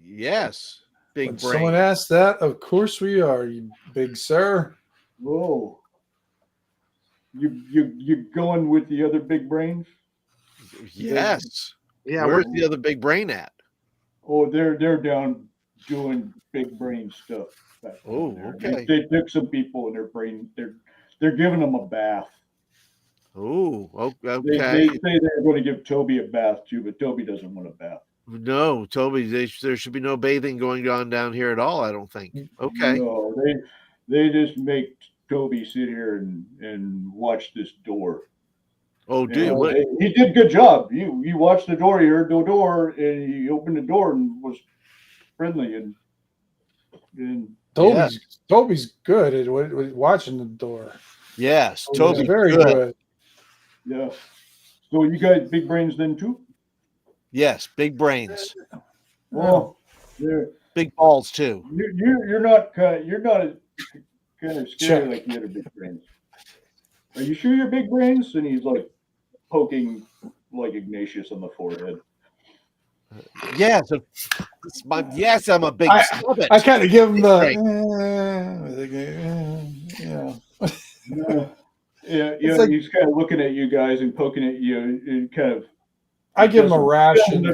yes, big when brain. someone asked that, of course we are, you big sir. Whoa. You going with the other big brains? Yes. Yeah. Where's the other big brain at? Oh, they're down doing big brain stuff. Oh, okay. They took some people in their brain. They're giving them a bath. Oh, okay. They say they're going to give Toby a bath too, but Toby doesn't want a bath. No, Toby, there should be no bathing going on down here at all, I don't think. Okay. No, they just make Toby sit here and watch this door. Oh, dude, he did a good job. You watched the door, you heard the door, and he opened the door and was friendly and Toby's good at watching the door. yes, Toby's very good. Yeah. So you guys big brains then too? Yes, big brains. Well, they're big balls too. You're not kind of scary like the other big brains. Are you sure you're big brains? And he's like poking like Ignatius on the forehead. Yes, yes, I'm a big. I kind of give him the. Yeah. He's kind of looking at you guys and poking at you and kind of. I give him a ration.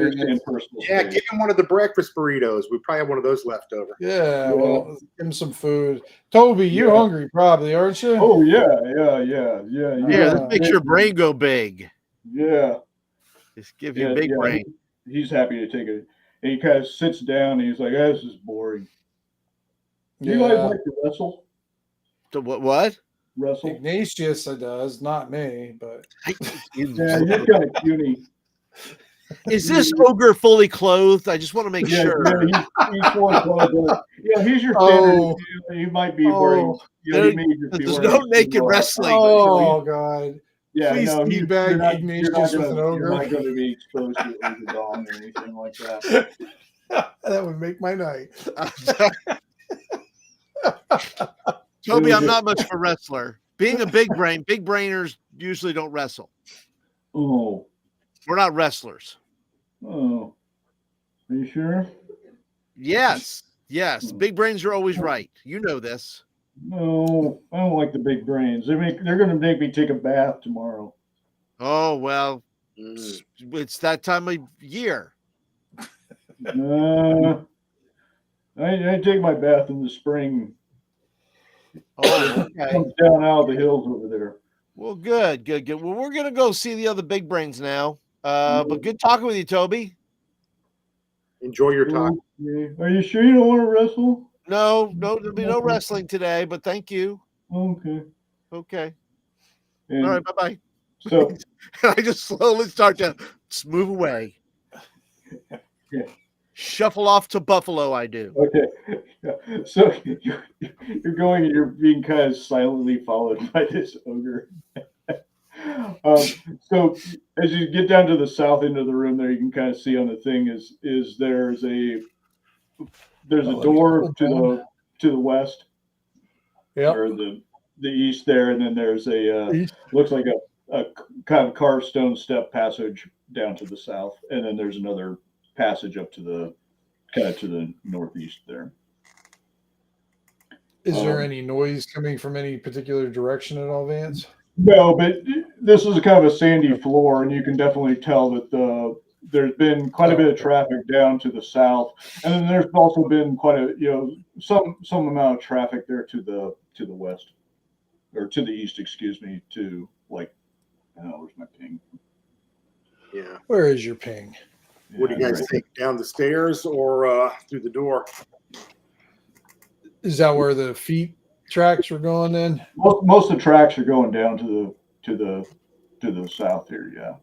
Yeah, give him one of the breakfast burritos. We probably have one of those left over. Yeah, well, give him some food. Toby, you're hungry probably, aren't you? Oh, yeah. Let's make your brain go big. Yeah. Just give you a big brain. He's happy to take it. And he kind of sits down and he's like, this is boring. Do you guys like to wrestle? What? Wrestle? Ignatius does, not me, but. Yeah, you're kind of puny. Is this ogre fully clothed? I just want to make sure. Yeah, he's fully clothed. Yeah, he's your standard. He might be wearing. There's no naked wrestling. Oh, God. Yeah, please teabag Ignatius with an ogre. You're not going to be exposed to ogre dong or anything like that. That would make my night. Toby, I'm not much of a wrestler. Being a big brainers usually don't wrestle. Oh. We're not wrestlers. Oh. Are you sure? Yes. Big brains are always right. You know this. No, I don't like the big brains. They're going to make me take a bath tomorrow. Oh, well, it's that time of year. I take my bath in the spring. Oh, okay. It comes down out of the hills over there. Well, good. Well, we're going to go see the other big brains now. But good talking with you, Toby. Enjoy your talk. Okay. Are you sure you don't want to wrestle? No, there'll be no wrestling today, but thank you. Okay. All right, bye-bye. So I just slowly start to move away. Yeah. Shuffle off to Buffalo, I do. Okay. Yeah. So you're going and you're being kind of silently followed by this ogre. So as you get down to the south end of the room there, you can kind of see on the thing is there's a door to the west, or the east there, and then there's a looks like a kind of carved stone step passage down to the south, and then there's another passage up to the kind of to the northeast there. Is there any noise coming from any particular direction at all, Vance? No, but this is kind of a sandy floor, and you can definitely tell that there's been quite a bit of traffic down to the south, and then there's also been quite a some amount of traffic there to the west, or to the east, excuse me, to where's my ping? Yeah. Where is your ping? What do you guys think? Down the stairs or through the door? Is that where the feet tracks were going in? Most of the tracks are going down to the south here, yeah.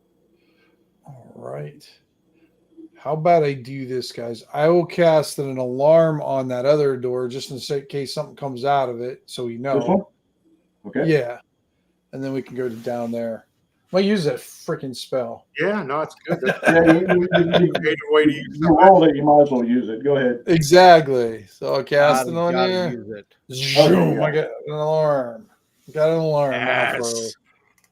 All right. How about I do this, guys? I will cast an alarm on that other door just in case something comes out of it, so we know. This one? Okay. Yeah, and then we can go down there. Might use that freaking spell. Yeah, no, it's good. That's Yeah, a creative way to use you rolled it. You might as well use it. Go ahead. Exactly. So I'll cast it on Gotta you. use it. Zoom! yeah. I got an alarm. Got an alarm now for. Yes.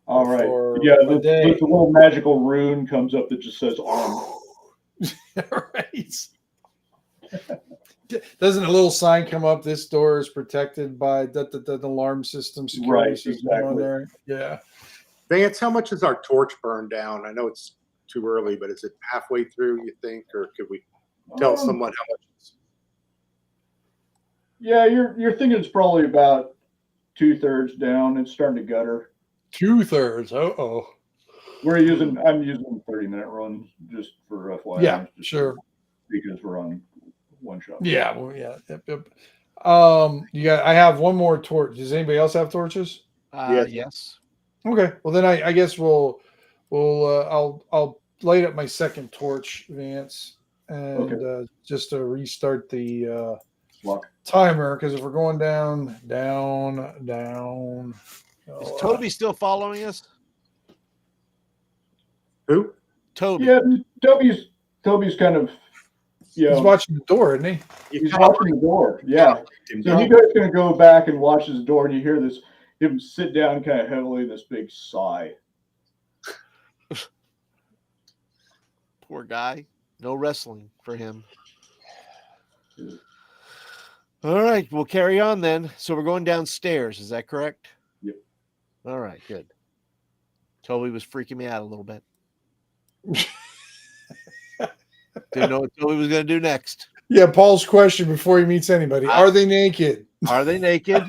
All right. For Yeah, a day. the little magical rune comes up that just says arm. Right. Doesn't a little sign come up? This door is protected by the alarm system, security Right, system on exactly. there. Yeah. Vance, how much is our torch burned down? I know it's too early, but is it halfway through, you think, or could we tell someone how much it's... Yeah, you're thinking it's probably about 2/3 down. It's starting to gutter. 2/3. Uh-oh. I'm using 30-minute runs just for FYI. Yeah, just sure. Because we're on one shot. Yeah, well, yeah. Yep. I have one more torch. Does anybody else have torches? Yes. Okay. Well, then I guess I'll light up my second torch, Vance, and just to restart the timer, because if we're going down. Is Toby still following us? Who? Toby. Yeah, Toby's kind of, he's watching the door, isn't he? He's watching the door. Yeah. So you guys going to go back and watch his door, and you hear him sit down kind of heavily in this big sigh. Poor guy. No wrestling for him. All right, we'll carry on then. So we're going downstairs. Is that correct? Yep. All right, good. Toby was freaking me out a little bit. Didn't know what Toby was going to do next. Yeah, Paul's question before he meets anybody: are they naked? Are they naked?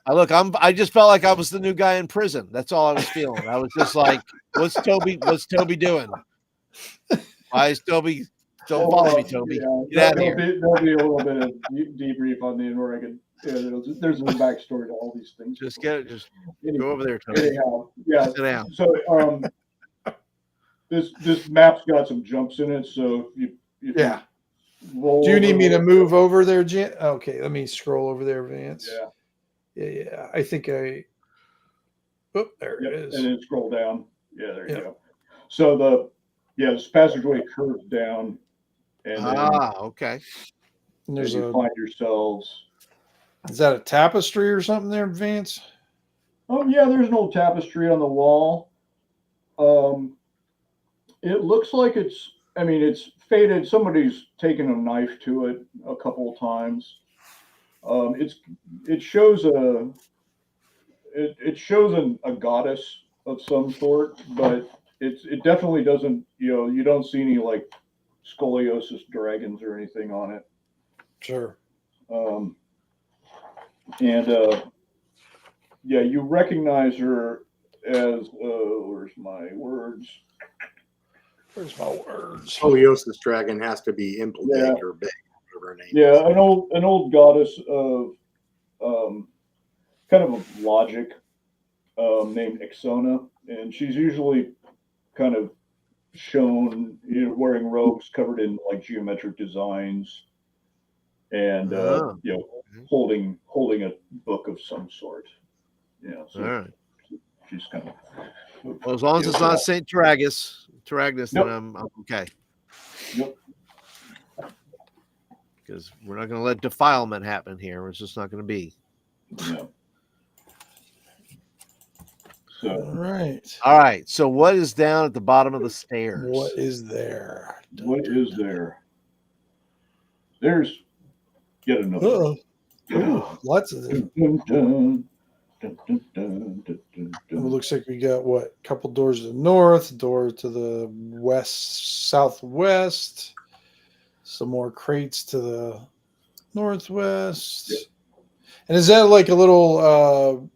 I just felt like I was the new guy in prison. That's all I was feeling. I was just like, what's Toby doing? Why is Toby? Don't follow me, Toby. Get out of here. There'll be a little bit of debrief on the Oregon. There's a backstory to all these things. Just go over there, Toby. Anyhow, yeah. Sit down. So this map's got some jumps in it, so if you roll. Do you need me to move over there, Jan? Okay, let me scroll over there, Vance. Yeah. I think I. Oh, there it is. And then scroll down. Yeah, there you go. So this passageway curves down, and okay. And there's you find yourselves. Is that a tapestry or something there, Vance? Oh yeah, there's an old tapestry on the wall. It looks like it's faded. Somebody's taken a knife to it a couple of times. It shows a goddess of some sort, but it definitely doesn't, you don't see any like scoliosis dragons or anything on it. Sure. You recognize her as where's my words? Scoliosis dragon has to be implicated or big, whatever her name is. Yeah, an old goddess of kind of logic, named Ixona, and she's usually kind of shown wearing robes covered in like geometric designs, and holding a book of some sort. So all right. She's kind of. Well, as long as it's not Saint Taragus, then I'm okay. Yep. Because we're not going to let defilement happen here. It's just not going to be. No. All right. So what is down at the bottom of the stairs? What is there? There's yet another. Lots of them. It looks like we got a couple doors to the north, door to the west, southwest, some more crates to the northwest. Yep. And is that like a little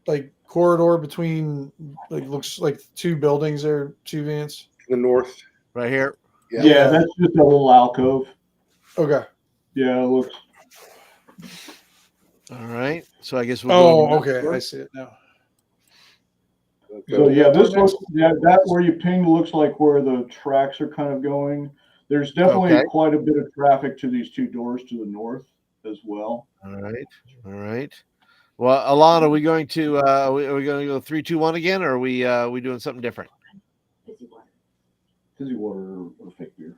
like corridor between, like, looks like two buildings there, two Vance? The north, right here. Yeah, that's just a little alcove. Okay. Yeah, it looks. All right. So I guess we'll. Okay. I see it now. Okay. So yeah, this next looks that where you pinged looks like where the tracks are kind of going. There's definitely Okay. quite a bit of traffic to these two doors to the north as well. All right. All right. Well, Alana, are we going to are we going to go 3, 2, 1 again, or are we doing something different? Fizzy water or fake beer.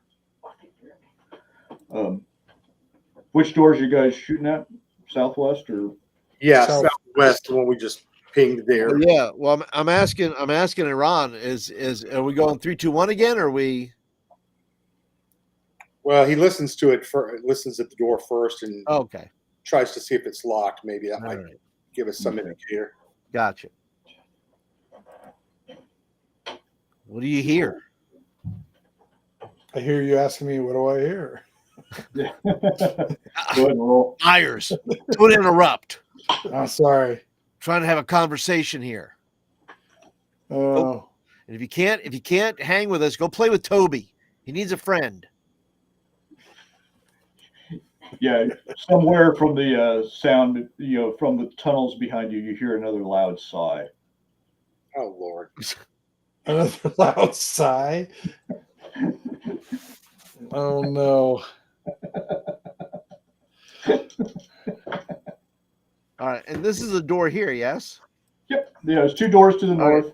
Which doors you guys shooting at? Southwest or? Yeah, South. southwest, the one we just pinged there. Oh, yeah. Well, I'm asking Iran, is are we going 3, 2, 1 again, or are we? Well, he listens to it listens at the door first and Oh, okay. tries to see if it's locked. Maybe that All might right. give us some Okay. indicator. Gotcha. What do you hear? I hear you asking me, what do I hear? Yeah. Go ahead and roll. Myers, don't interrupt. I'm sorry. Trying to have a conversation here. Oh, And if you can't hang with us, go play with Toby. He needs a friend. Yeah, somewhere from the sound, from the tunnels behind you, you hear another loud sigh. Oh Lord. another loud sigh. Oh no. All right, and this is a door here, yes? Yep. Yeah, there's two doors to the north,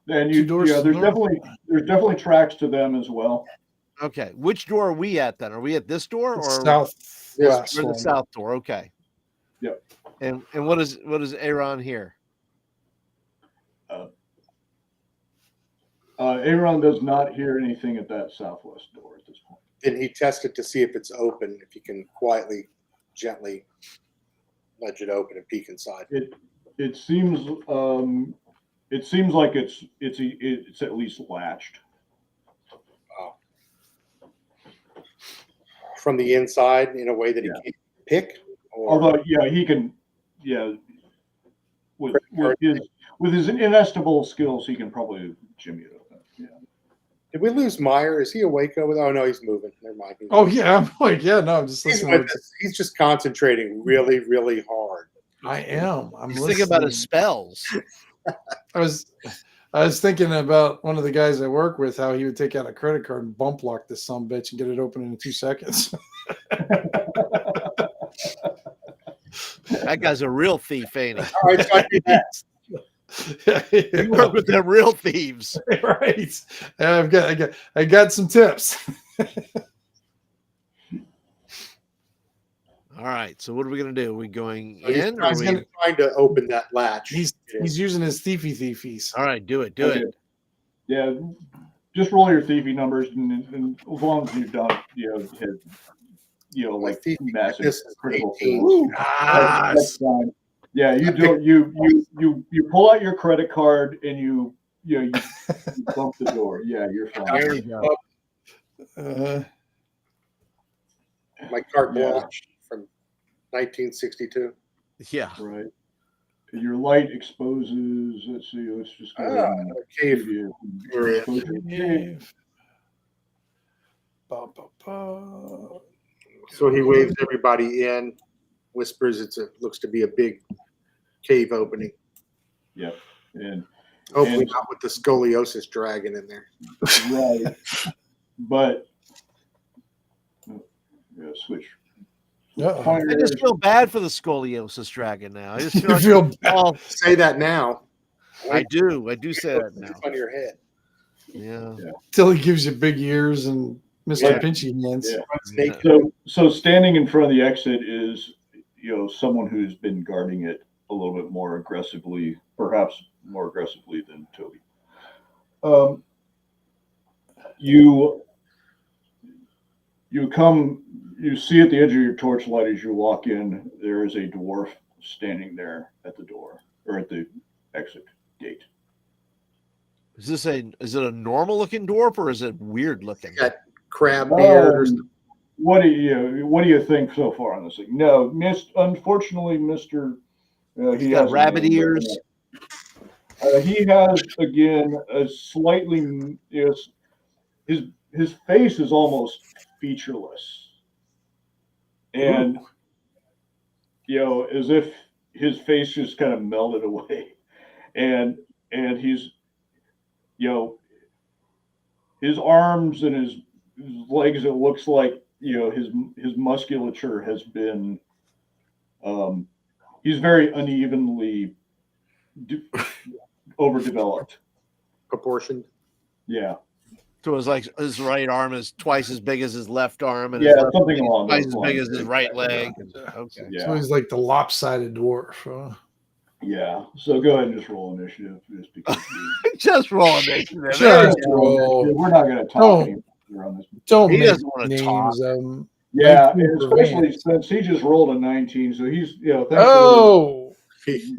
and Two doors to the there's north. definitely tracks to them as well. Okay. Which door are we at then? Are we at this door or Southwest we're the one. south door? Okay. Yep. And what is Aaron here? Aaron does not hear anything at that southwest door at this point. Then he tested to see if it's open, if he can quietly, gently nudge it open and peek inside. It seems like it's at least latched. From the inside in a way that he can't pick? Or Although he can with his inestimable skills he can probably jimmy it open. Yeah. did we lose Meyer? Is he awake over there? Oh no, he's moving. Never mind. Oh yeah, I'm like, yeah, no, I'm just He's listening. with us. He's just concentrating really, really hard. I am. I'm He's listening. thinking about his spells. I was thinking about one of the guys I work with, how he would take out a credit card and bump lock this son of a bitch and get it open in 2 seconds. That guy's a real thief, ain't he? All right, so I do that. You work with them real thieves. Right. I got some tips. All right. So what are we gonna do? Are we going So he's in? Or are trying, we... he's trying to open that latch. He's using his thiefies. All right, do it. Okay. Yeah, just roll your thiefy numbers, and as long as you don't, hit, like thiefy massive this is critical 18. fails. Ah, That's fine. Yeah, you do. You pull out your credit card and you bump the door. Yeah, you're fine. There we go. My carte Yeah. blanche from 1962. Yeah. Right. Your light exposes. Let's see. Let's just go ahead and Cave. give you area. exposure. Cave. Ba, ba, ba. So he waves everybody in, whispers looks to be a big cave opening. Yep. And Hopefully not with the scoliosis dragon in there. right, but switch. Uh-oh. I just feel bad for the scoliosis dragon now. I just feel You like, feel oh, Say that now. I do say that now. On your head. Yeah. till he gives you big ears and Mr. Yeah. Pinchy hands. Yeah. Snake. So standing in front of the exit is someone who's been guarding it a little bit more aggressively, perhaps more aggressively than Toby. You see at the edge of your torchlight as you walk in, there is a dwarf standing there at the door or at the exit gate. Is it a normal looking dwarf or is it weird looking? Got crab beard or something. What do you think so far on this thing? No, unfortunately, Mr. He's got rabbit ears. He has again a slightly his face is almost featureless, and as if his face just kind of melted away, and and he's, his arms and his legs, it looks like, his musculature has been, he's very unevenly overdeveloped. Proportioned. Yeah. So it's like his right arm is twice as big as his left arm, and Yeah, his left something leg is along twice those as big lines. as his right leg. Okay. Yeah. So he's like the lopsided dwarf. Huh? Yeah. So go ahead and just roll initiative, just because Just roll initiative. Just There you go. roll. we're not going to talk Don't- anymore on this. Don't He make doesn't wanna names of them. Yeah, 19 and for especially Vance. since he just rolled a 19, so he's, thankfully, Oh,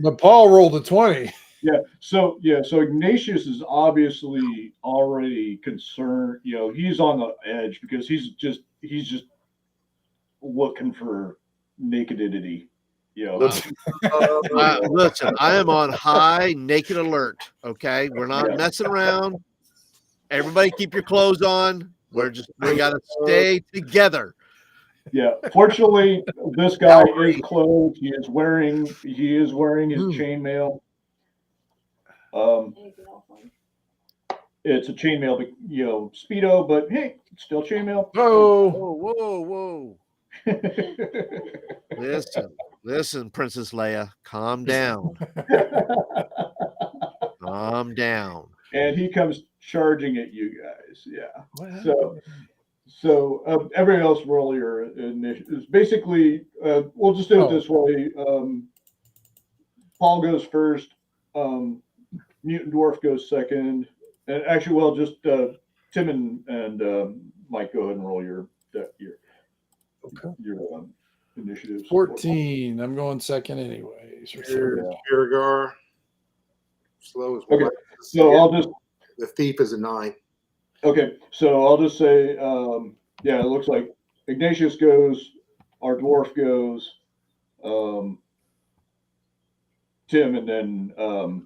but Paul rolled a 20. So Ignatius is obviously already concerned. He's on the edge because he's just looking for nakedity. Listen, I am on high naked alert. Okay, we're not Yeah. messing around. Everybody, keep your clothes on. We got to stay together. Yeah. Fortunately, this guy is clothed. He is wearing his chainmail. It's a chainmail, Speedo, but hey, it's still chainmail. Oh, Whoa. Listen, Princess Leia, calm down. Calm down. And he comes charging at you guys. Yeah. what So- happened? So everybody else roll your initiatives. Basically, we'll just do it this way. Paul goes first. Mutant Dwarf goes second. And actually, well, just Tim and Mike, go ahead and roll your initiatives. 14. I'm going second anyways. Or third. Kirgar. Slow as Okay. well. So I'll just The thief is a 9. Okay, so I'll just say, it looks like Ignatius goes, our dwarf goes, Tim, and then the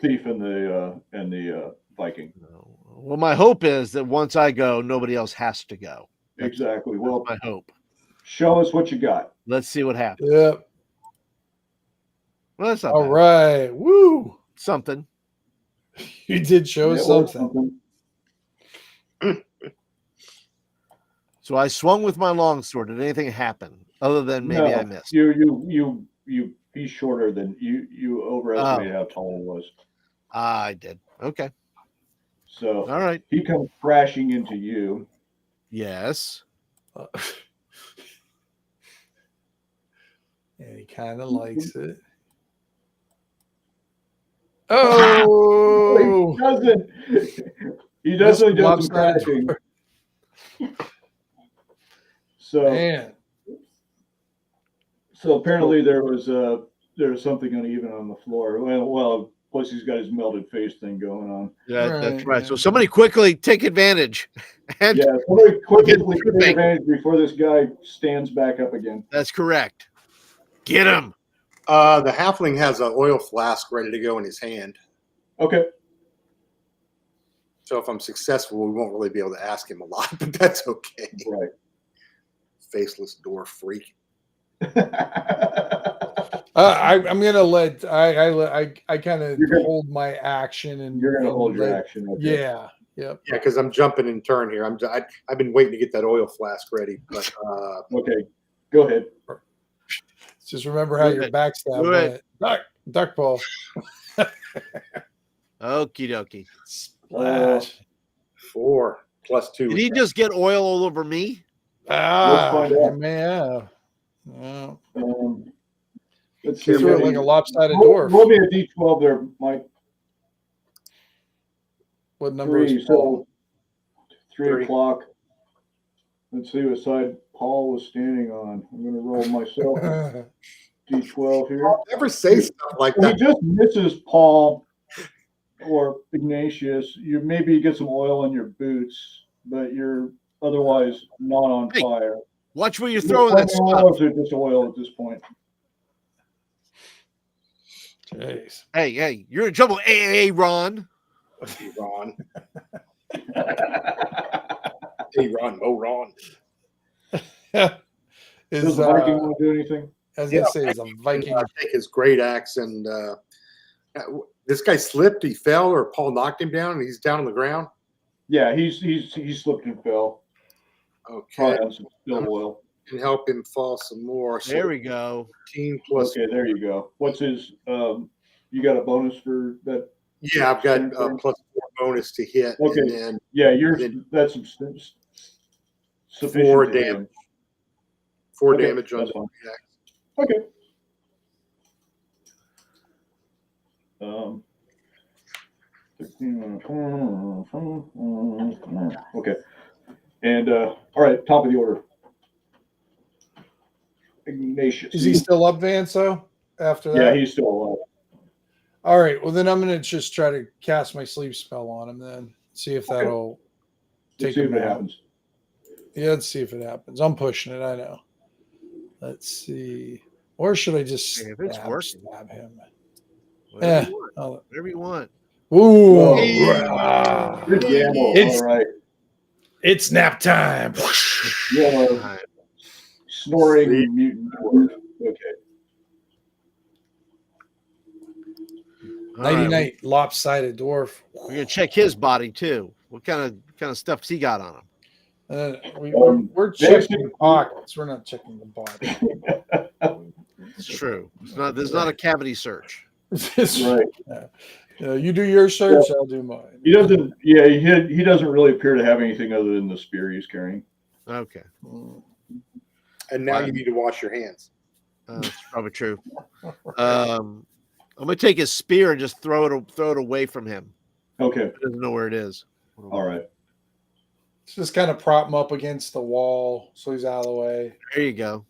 thief and the Viking. Well, my hope is that once I go, nobody else has to go. Exactly. Well, My hope. show us what you got. Let's see what happens. Yep. Well, that's not All bad. right. Woo. Something. You did show us It was something. So I swung with my longsword. Did anything happen other than maybe No, I missed? He's shorter than you overestimated how tall he was. I did. Okay. So All right. he comes crashing into you. Yes. And he kind of likes it. Oh, He doesn't do some lopsided crashing. So man. So apparently there was something uneven on the floor. Well, plus he's got his melted face thing going on. Yeah, that's Right, right. So somebody quickly take advantage. And Yeah, somebody quickly take tripping. advantage before this guy stands back up again. That's correct. Get him. The halfling has an oil flask ready to go in his hand. Okay. So if I'm successful, we won't really be able to ask him a lot, but that's okay. Right. Faceless dwarf freak. I'm gonna let I kind of You're gonna- hold my action and You're gonna hold your let- action. Okay. Yeah. Yep. Yeah, because I'm jumping in turn here. I've been waiting to get that oil flask ready, but Okay. Go ahead. Just remember how Do your it. backstab Do it. went. Duck ball. Okie dokie. Splash. 4 plus 2. Did he just get oil all over me? Ah, find out. I may have. Well, Let's see. he threw it like a lopsided roll, dwarf. roll me a d12 there, Mike. What number 3. is Paul? So 3 3. o'clock. Let's see what side Paul was standing on. I'm going to roll myself a d12 here. Never say stuff like If that. he just misses Paul or Ignatius, you maybe get some oil in your boots, but you're otherwise not on Hey, fire. Watch where you're throwing that stuff. Oils are just oil at this point. Jeez. Hey, you're in trouble. Hey, Ron. Hey, Ron. Hey, Ron. Oh, Ron. Does Is the Viking want to do anything? I was gonna say is a Viking. Take his great axe and This guy slipped, he fell, or Paul knocked him down, and he's down on the ground. Yeah, he slipped and fell. Okay, Probably on some still oil. and help him fall some more. So There we go. 15 plus. Okay, there you go. What's his? You got a bonus for that? Yeah, I've got plus 4 bonus to hit. Okay. And then Yeah, that's sufficient. 4 damage. 4 Okay, damage on that's the fine. attack. Okay. 13, okay. And all right, top of the order. Ignatius. Is he still up, Vance, though, after that? Yeah, he's still alive. All right. Well, then I'm going to just try to cast my sleep spell on him then. See if that'll Let's take see if him it out. happens. Yeah, let's see if it happens. I'm pushing it. I know. Let's see. Or should I just Hey, if it's working. stab him? Whatever Yeah. you want. Oh. Whatever you want. Ooh. Hey. Ah. Good gamble. It's- All right. It's nap time. Yeah, snoring mutant dwarf. Okay. All Nighty right, night, lopsided dwarf. We're gonna check his body too. What kind of stuff's he got on him? We're checking the pockets. We're not checking the body. It's true. It's not. There's not a cavity search. That's right. You do your search, I'll do mine. He doesn't. Yeah, he doesn't really appear to have anything other than the spear he's carrying. Okay. And now you need to wash your hands. That's probably true. I'm gonna take his spear and just throw it away from him. Okay. He doesn't know where it is. All right. Just kind of prop him up against the wall so he's out of the way. There you go.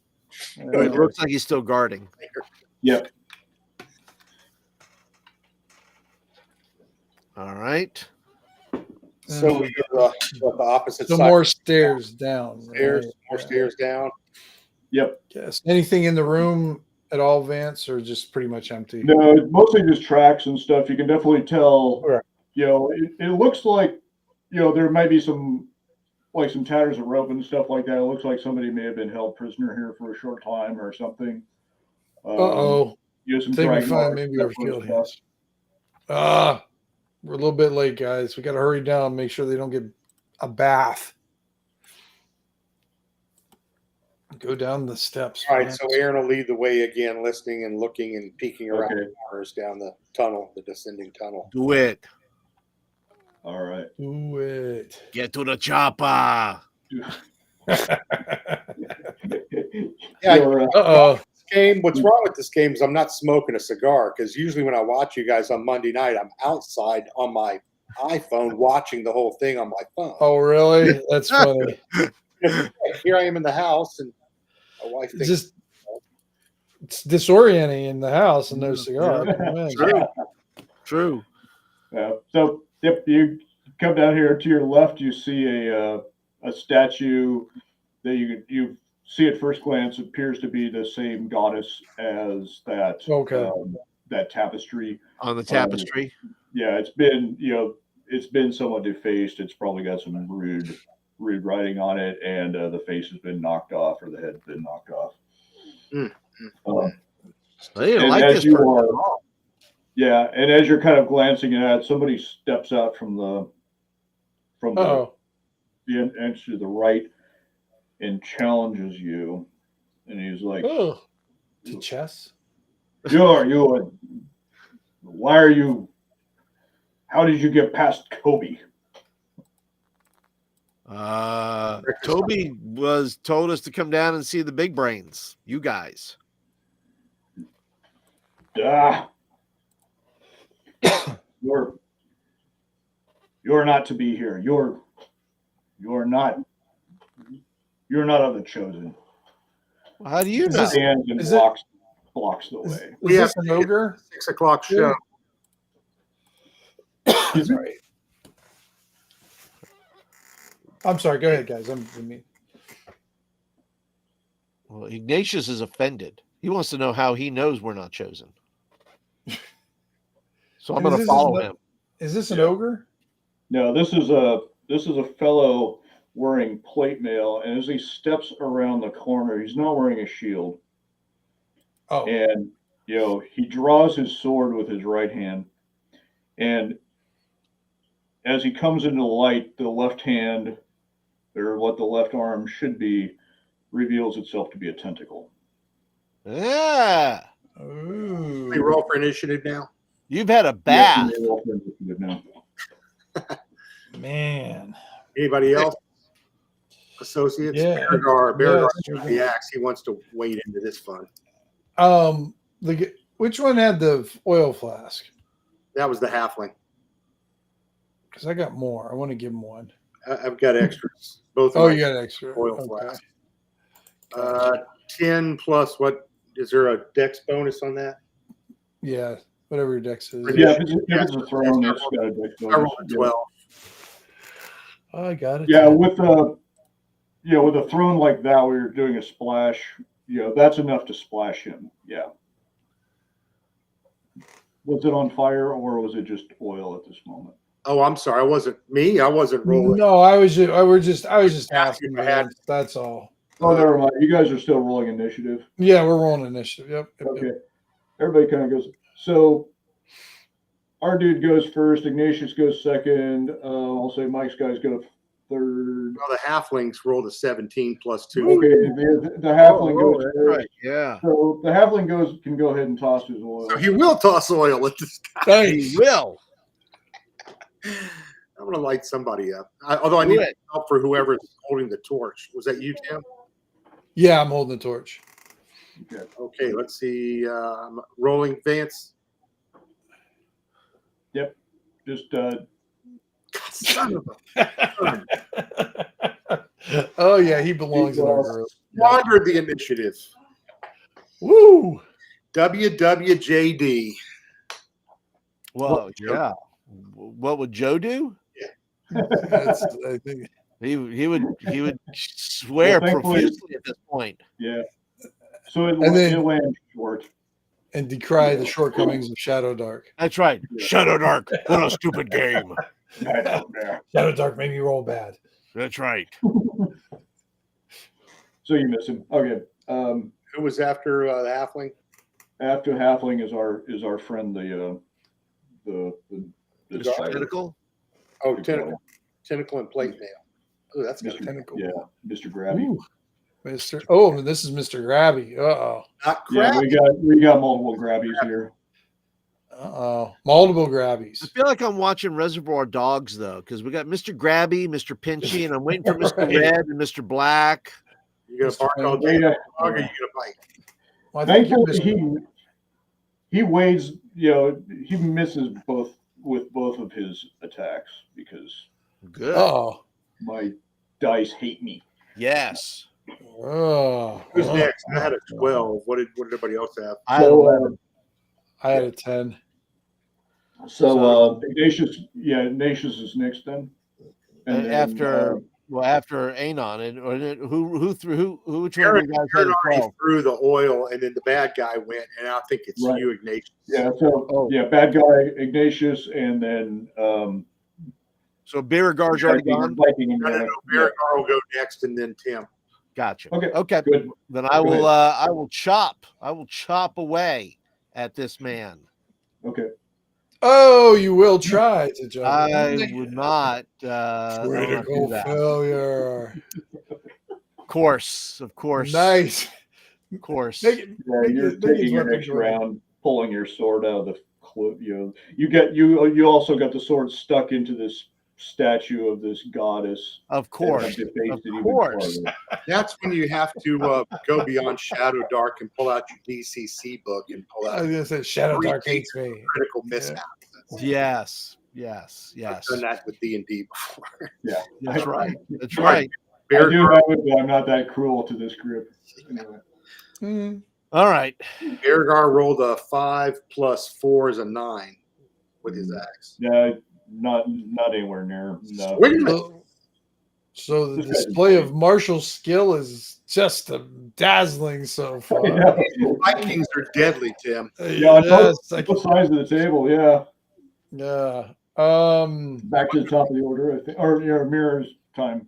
Uh, It looks like he's still guarding. Yep. All right. So we go to the opposite so side. more stairs down. Stairs, right? more stairs down. Yep. Yes. Anything in the room at all, Vance, or just pretty much empty? No, mostly just tracks and stuff. You can definitely tell. Right. You know, it looks like, you know, there might be some tatters of rope and stuff like that. It looks like somebody may have been held prisoner here for a short time or something. Uh-oh. You know, some Think we dragon find marks, maybe that our sort of field stuff. hands. We're a little bit late, guys. We got to hurry down, make sure they don't get a bath. Go down the steps. All right, Vance. so Aaron will lead the way again, listening and looking and peeking around Okay. the corners down the tunnel, the descending tunnel. Do it. All right. Do it. Get to the chopper. Yeah, You're, Uh-oh. This game. What's wrong with this game is I'm not smoking a cigar, because usually when I watch you guys on Monday night, I'm outside on my iPhone watching the whole thing on my phone. Oh, really? That's funny. Here I am in the house, and my wife It's thinks, just it's disorienting in the house and no cigar. True. True. So, yep, you come down here to your left. You see a statue that you see at first glance appears to be the same goddess as that. Okay. That tapestry. On the tapestry. Yeah, it's been somewhat defaced. It's probably got some rude writing on it, and the face has been knocked off, or the head's been knocked off. They didn't And like as this you person are- at all. Yeah, and as you're kind of glancing at it, somebody steps out from the Oh, entrance to the right and challenges you, and he's like, oh, to chess. why are you? How did you get past Kobe? Toby told us to come down and see the big brains. You guys. You're not to be here. You're not of the chosen. Well, how do you Is know? this- Stands and Is it- blocks the Is, way. is We this have an to get- ogre? 6 o'clock show. Sorry. I'm sorry. Go ahead, guys. Well, Ignatius is offended. He wants to know how he knows we're not chosen. So I'm Is going to this follow an- him. Is this an Yeah. ogre? No, this is a fellow wearing plate mail, and as he steps around the corner, he's not wearing a shield. Oh, And he draws his sword with his right hand, and as he comes into the light, the left hand, or what the left arm should be, reveals itself to be a tentacle. Yeah. Ooh. We roll for initiative now. You've had a Yes, bath. you may roll for initiative now. Man. Anybody else? Associates? Yeah. Beargar Yeah, got the axe. He wants to wade into this fun. Which one had the oil flask? That was the halfling. Because I got more. I want to give him one. I've got extras. Both. Oh, you got extra oil okay. flask. 10 plus what? Is there a dex bonus on that? Yeah, whatever your dex is. Yeah, if it's a throne, it's got a dex I bonus. rolled a 12. Oh, I got it. Yeah, with a throne like that, where you're doing a splash, that's enough to splash him. Yeah. Was it on fire or was it just oil at this moment? Oh, I'm sorry. I wasn't rolling. No, I was just asking. if I had- That's all. Oh, never mind. You guys are still rolling initiative. Yeah, we're rolling initiative. Yep. Okay. Everybody kind of goes. So our dude goes first. Ignatius goes second. I'll say Mike's guys go third. Well, the halflings rolled a 17 plus 2. Okay, the halfling goes that's first. right. Yeah. So the halfling can go ahead and toss his oil. So he will toss oil at this guy. Thanks. He will. I'm going to light somebody up. Although I need help for whoever's holding the torch. Was that you, Tim? Yeah, I'm holding the torch. Okay, let's see. I'm rolling Vance. Yep. Just Son of a Oh yeah, he belongs in our group. squandered the initiative. Woo! WWJD. Well, yeah. What would Joe do? I think. He would swear Well, thankfully- profusely at this point. yeah. So it then- lands short. And decry the shortcomings of Shadowdark. That's right. Shadowdark. What a stupid game. Yeah. Shadowdark made me roll bad. That's right. So you miss him. Okay. Who was after the halfling? After halfling is our friend the Mr. Tentacle. Oh, tentacle and plate mail. Oh, that's good. Tentacle. Yeah, Mr. Grabby. Ooh, Mr. Oh, this is Mr. Grabby. Not Yeah, crap. we got multiple grabbies here. Multiple grabbies. I feel like I'm watching Reservoir Dogs though, because we got Mr. Grabby, Mr. Pinchy, and I'm waiting for Mr. Right. Red and Mr. Black. You gonna bark all day, dog, or you gonna bite? Well, I think Thankfully, he wades. He misses both of his attacks because Good. my dice hate me. Yes. Who's next? I had a 12. What did everybody else have? I had 11. I had a 10. So Ignatius is next then. And then, after Anon, and who which one of Aaron you guys had a already 12? threw the oil, and then the bad guy went, and I think it's Right. you, Ignatius. yeah. So bad guy Ignatius, and then So Beauregard's already gone. Viking in No, there. Beargar will go next, and then Tim. Gotcha. Okay. Okay. Good. Then I Go will ahead. I will chop away at this man. Okay. Oh, you will try to jump. I would not do Critical that. failure. Of course. Nice. Of course. Make it, Yeah, make you're it- make taking his your weapon next great. round, pulling your sword out of the clip. You also got the sword stuck into this statue of this goddess. Of that course. had defaced Of it even course. farther. That's when you have to go beyond Shadowdark and pull out your DCC book and pull I out was gonna say Shadowdark hates me. critical mishap. Yes. I've done that with D&D before. That's right. That's right. I do Beargar, have it, but I'm not that cruel to this group. Anyway. Mm. All right. Beargar rolled a 5 plus 4 is a 9 with his axe. Yeah, not anywhere near. No. Wait a minute. So the This guy's display of insane. martial skill is just dazzling so far. Yeah, Vikings are deadly, Tim. Yes, both sides of the table. Yeah, yeah. back to the top of the order. I think, or mirrors time.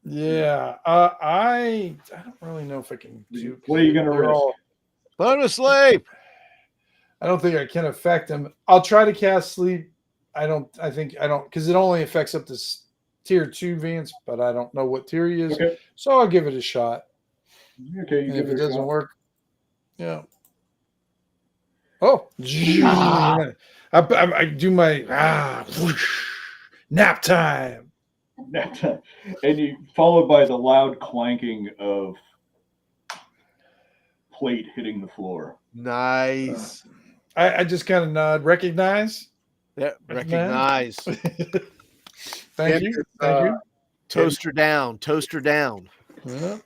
Yeah. I don't really know if I can do. What are you gonna they're risk? all- Put him to sleep. I don't think I can affect him. I'll try to cast sleep. I think I don't because it only affects up to tier 2 Vance, but I don't know what tier he is. Okay. So I'll give it a shot. Okay. You And give if it a doesn't shot. work, yeah. Oh, I do my whoosh, nap time. And you followed by the loud clanking of plate hitting the floor. Nice. I just kind of nod, recognize. Yeah, recognize. Thank you. Thank you. Toaster down. Toaster down. Yeah.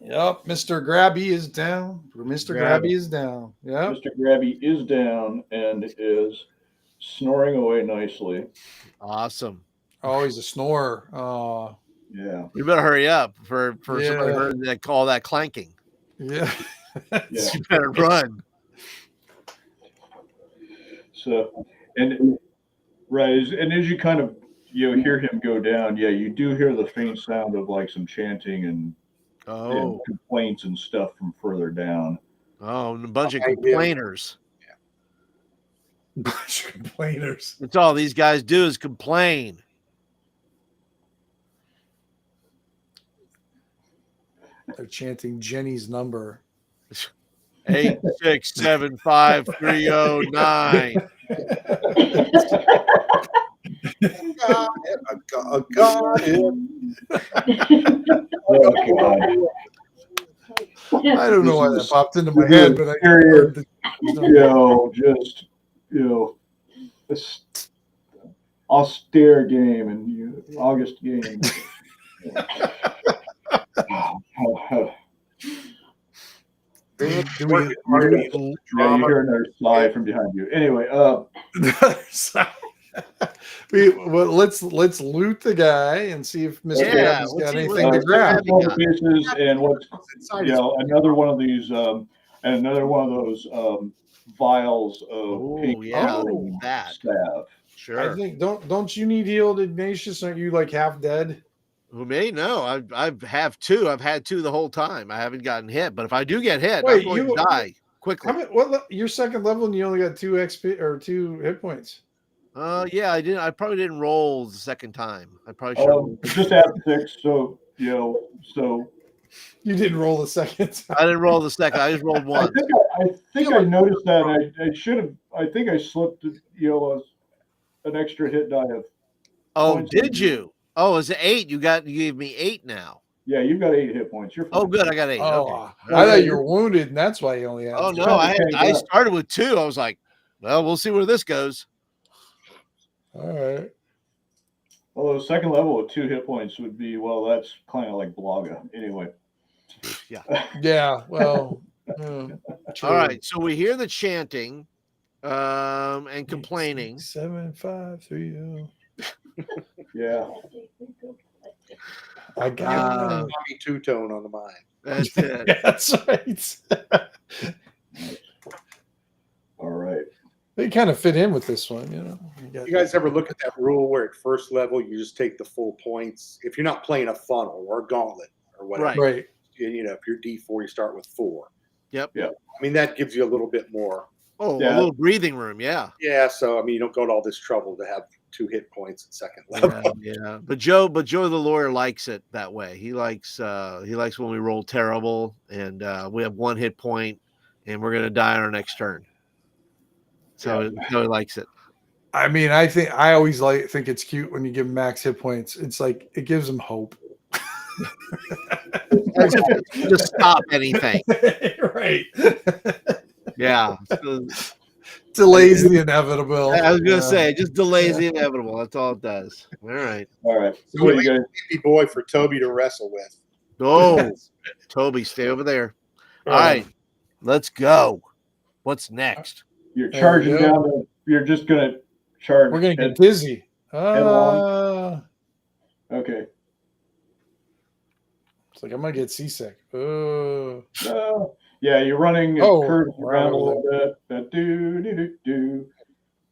Yep, Mr. Grabby is down. Mr. Grabby is down. Yeah. Mr. Grabby is down and is snoring away nicely. Awesome. Oh, he's a snorer. Oh, Yeah. We better hurry up for Yeah. somebody heard that call that clanking. yeah. Yeah. You better run. So, and as you kind of hear him go down, yeah, you do hear the faint sound of like some chanting and complaints and stuff from further down. Oh, and a bunch of complainers. Bunch of complainers. That's all these guys do is complain. They're chanting Jenny's number. 8675309. Got it. Oh, God. I don't know why that popped into my head, but I heard the just this austere game and August game. Do You hear another sigh from behind you. Anyway, let's loot the guy and see if Mr. Gabby's got anything to grab. And what's another one of these and another one of those vials of pink staff. Sure. I think don't you need healed, Ignatius? Aren't you like half dead? Who may know? I have two. I've had two the whole time. I haven't gotten hit, but if I do get hit, I'm going to die quickly. You're second level and you only got 2 XP or 2 hit points. Yeah, I didn't. I probably didn't roll the second time. I probably should. Just add 6. So so you didn't roll the second. I didn't roll the second. I just rolled one. I think I noticed that. I should have. I think I slipped. An extra hit die of. Oh, did you? Oh, it's 8. You gave me 8 now. Yeah, you've got 8 hit points. You're fine. Oh, good. I got 8. Oh, okay. I thought you were wounded, and that's why you only had. Oh no, I started with 2. I was like, well, we'll see where this goes. All right. Although second level with 2 hit points would be that's kind of like Blaga. Anyway. Yeah. Yeah. Well. All right. So we hear the chanting, and complaining. 7530. Yeah. I got two-tone on the mind. That's it. Yeah, that's right. All right. They kind of fit in with this one, You guys ever look at that rule where at first level you just take the full points? If you're not playing a funnel or a gauntlet or whatever, right? If you're D4, you start with 4. Yep. Yeah. I mean, that gives you a little bit more. Oh, a little breathing room. Yeah. Yeah. So, I mean, you don't go to all this trouble to have 2 hit points at second level. Yeah. But Joe the lawyer likes it that way. He likes when we roll terrible and we have 1 hit point and we're going to die on our next turn. So he likes it. I mean, I always think it's cute when you give them max hit points. It's like it gives them hope. As if to stop anything. Right. Yeah. Delays the inevitable. I was gonna say, it just delays the inevitable. That's all it does. All right. So what do you guys? Boy for Toby to wrestle with. Oh, Toby, stay over there. All right, let's go. What's next? You're charging down. You're just gonna charge. We're gonna get dizzy. Okay. It's like I'm gonna get seasick. Yeah, you're running curves around a little bit.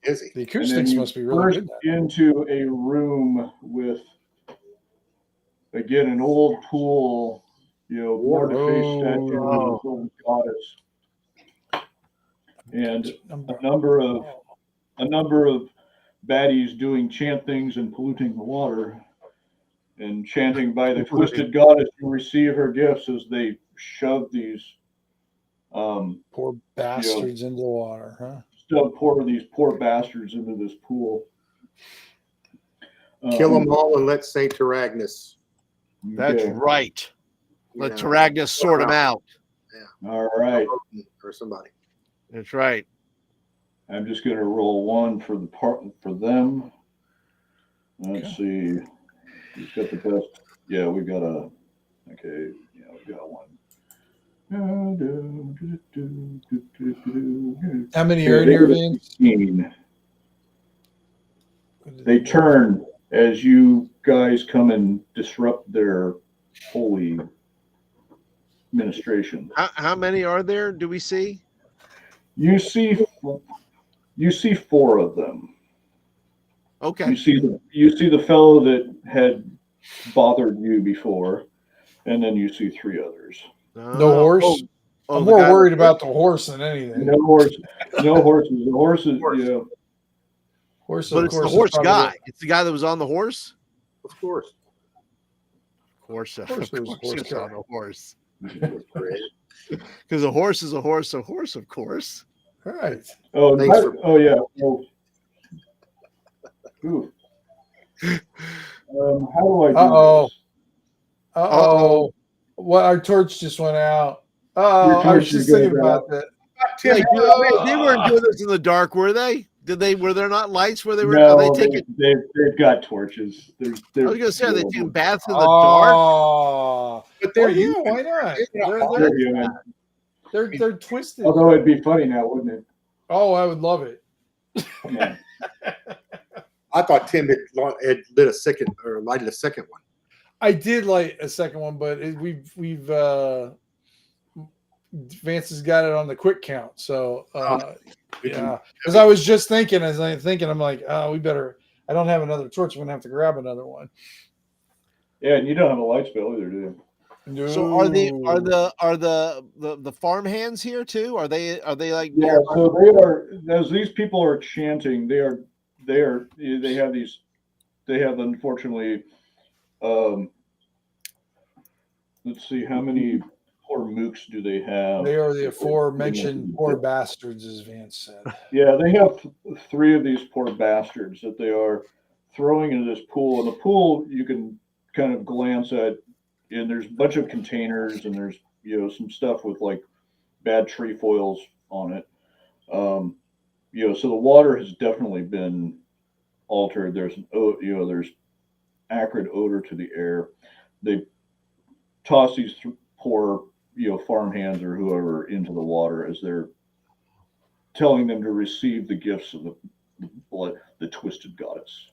Dizzy. The acoustics must be really good. Into a room with, again, an old pool, more defaced statue of an old goddess. and a number of baddies doing chant things and polluting the water, and chanting by the twisted goddess to receive her gifts as they shove these poor bastards into the water, huh? These poor bastards into this pool. Kill them all and let Saint Taragnus. That's Okay. right. Let Taragnus sort them out. Yeah. All right. Or somebody. That's right. I'm just going to roll one for them. Let's see. Who's got the best? Yeah, we got a. Okay. Yeah, we got one. How many are in your veins? They turn as you guys come and disrupt their holy ministration. How many are there? Do we see? You see 4 of them. Okay. You see the fellow that had bothered you before, and then you see 3 others. No horse. I'm more worried about the horse than anything. No horses. The horses, yeah. Horse, but of it's course, the horse guy. It's the guy that was on the horse. Of course. Of course, it was it's on the horse. Great. Because a horse is a horse, of course. Right. Oh, yeah. Oh. Ooh. How do I do this? Uh-oh. What? Our torch just went out. Oh, I was just thinking about that. They weren't doing this in the dark, were they? Were there not lights where they were? No, are they taking? They've got torches. I was going to say, are they taking baths in the dark? Oh, but they're why not? They're twisted. Although it'd be funny now, wouldn't it? Oh, I would love it. Yeah. I thought Tim had lit a second or lighted a second one. I did light a second one, but we've Vance has got it on the quick count. So yeah, because I was just thinking, I'm like, oh, we better. I don't have another torch. I'm gonna have to grab another one. Yeah, and you don't have a light spell either, do you? No. So are the farm hands here too? Are they like? Yeah, so they are. As these people are chanting, they have unfortunately. Let's see, how many poor mooks do they have? They are the aforementioned poor bastards, as Vance said. Yeah, they have 3 of these poor bastards that they are throwing into this pool. And the pool you can kind of glance at, and there's a bunch of containers, and there's some stuff with like bad trefoils on it. So the water has definitely been altered. There's there's acrid odor to the air. They toss these poor farmhands or whoever into the water as they're telling them to receive the gifts of the twisted goddess.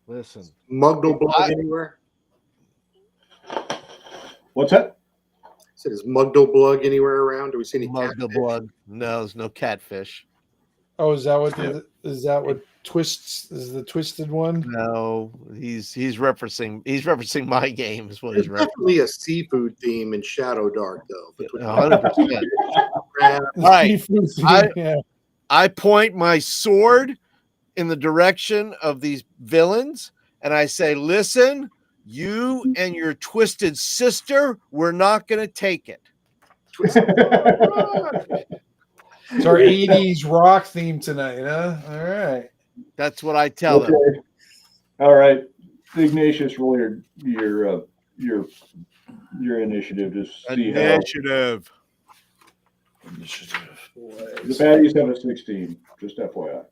Listen, Muggle blood anywhere? What's that? I said, is Muggle blood anywhere around? Do we see any Muggle blood? No, there's no catfish. Oh, is that what twists is the twisted one? No, he's referencing my game is what There's he's referencing. definitely a seafood theme in Shadowdark, though. 100%. All right, I point my sword in the direction of these villains, and I say, "Listen, you and your twisted sister, we're not going to take it." It's our 80s rock theme tonight, huh? All right. That's what I tell them. All right, Ignatius, roll your initiative to see Initiative. The baddies have a 16. Just FYI.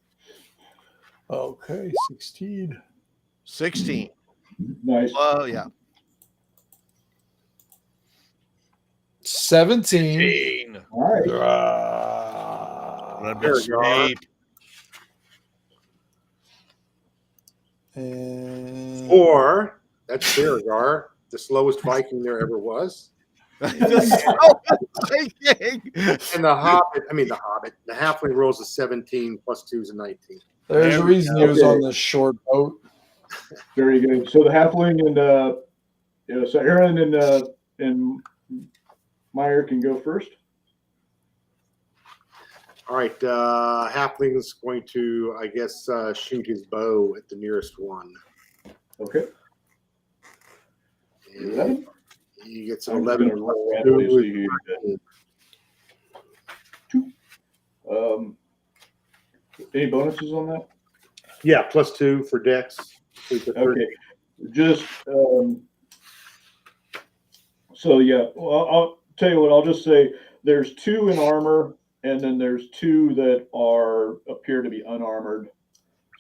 Okay, 16. 16. Nice. Yeah. 17. All right. There you are. And 4. That's Baragar, the slowest Viking there ever was. The And the halfling rolls a 17 plus 2 is a 19. there's a reason he was on this short boat. Very good. So the halfling and so Aaron and Meyer can go first. All right, Halfling's going to, I guess, shoot his bow at the nearest one. Okay. And 11? he gets I'm 11. gonna roll randomly to see who you get. 2. Any bonuses on that? Yeah, +2 for Dex. Okay. Just so yeah. Well, I'll tell you what. I'll just say there's 2 in armor, and then there's 2 that appear to be unarmored.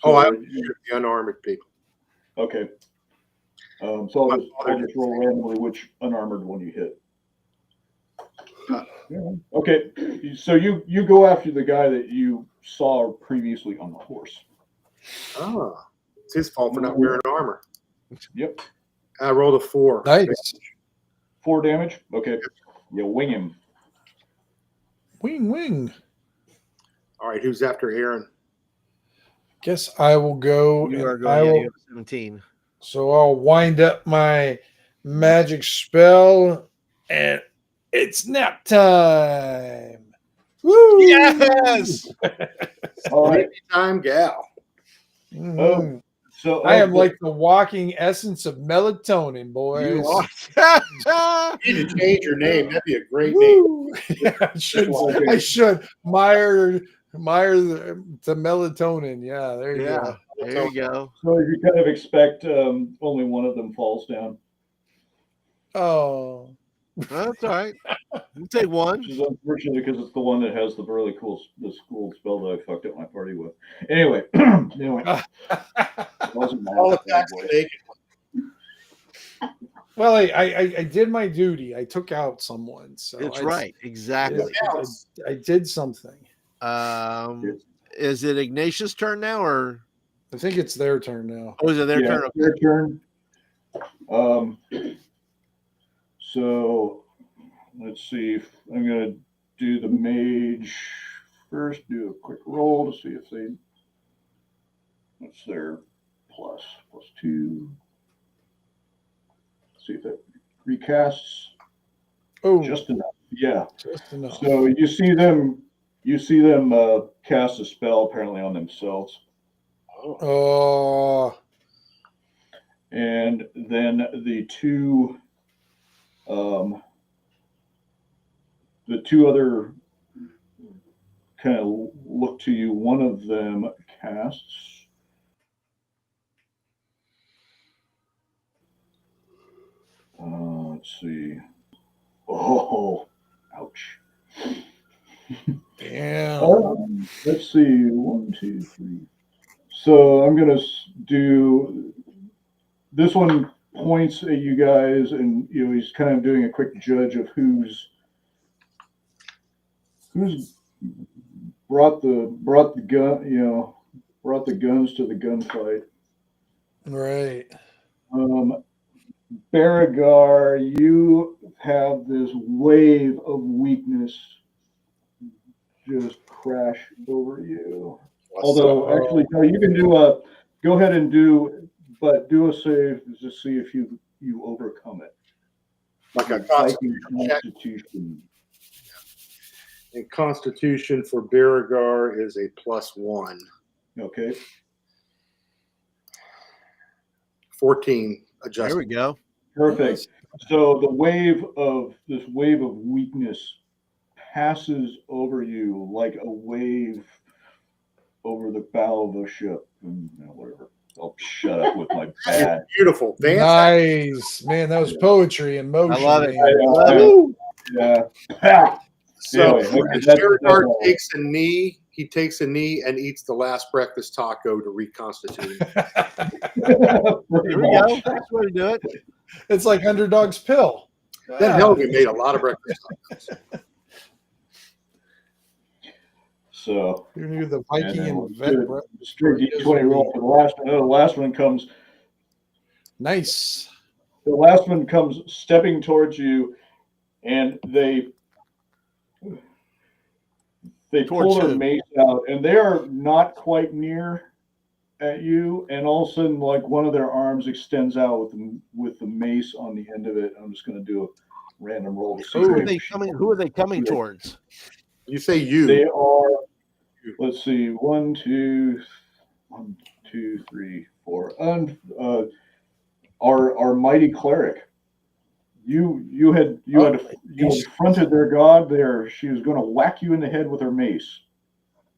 So I shoot the unarmored people. okay. So I'll just roll randomly which unarmored one you hit. Okay. So you go after the guy that you saw previously on the horse. Ah, it's his fault for not wearing armor. Yep. I rolled a 4. Nice. 4 damage. Okay. You wing him. Wing. All right, who's after Aaron? Guess I will go. You are and going. I Yeah, will, you have 17. so I'll wind up my magic spell, and it's nap time. Woo! Yes. All right. Time gal. Mhm. So I am like the walking essence of melatonin, boys. You are. You need to change your name. That'd be a great name. Woo! Yeah, I should. Meyer the melatonin. Yeah, there you Yeah. go. There you go. So you kind of expect only one of them falls down, Oh, That's all right. You take one. which is unfortunate because it's the one that has the cool spell that I fucked up my party with. Anyway, wasn't my All bad attacks boy. to make well, I did my duty. I took out someone. So That's it's- right. Exactly. I did something. Is it Ignatius' turn now, or I think it's their turn now. is it their Yeah, turn? their turn. So let's see if I'm gonna do the mage first. Do a quick roll to see if what's their +2. See if that recasts. Oh, Just enough. Yeah. just enough. So you see them cast a spell apparently on themselves, Oh, and then the two other kind of look to you. One of them casts. Let's see. Oh, ouch. damn. Let's see. 1, 2, 3. So I'm gonna do this one. Points at you guys, and he's kind of doing a quick judge of who's brought the gun, brought the guns to the gunfight. Right. Baragar, you have this wave of weakness just crash over you. Although, actually, no, you can go ahead and do a save to see if you overcome it. like a Viking Constitution. And Constitution for Baragar is a +1. Okay. 14 There adjustment. we go. Perfect. So the wave of weakness passes over you like a wave over the bow of a ship. And, whatever. I'll shut up with my bad. Beautiful. Vance. Nice, man. That was poetry in motion. I love it. man. I love it. Yeah. So Anyway, okay, that's Shadowdark all. takes a knee. He takes a knee and eats the last breakfast taco to reconstitute. Pretty There we go. much. That's the way to do it. It's like Underdog's pill. Then hell, we made a lot of breakfast tacos. So you knew the Viking and vet. Straight D20 roll for the last one. The last one comes. Nice. The last one comes stepping towards you, and they pull their mace out, and they are not quite near at you. And all of a sudden, like one of their arms extends out with the mace on the end of it. I'm just going to do a random roll to see. Who are they coming towards? You say you. They are let's see, 1, 2, 3, 4. Our mighty cleric. You had fronted their god there. She was going to whack you in the head with her mace.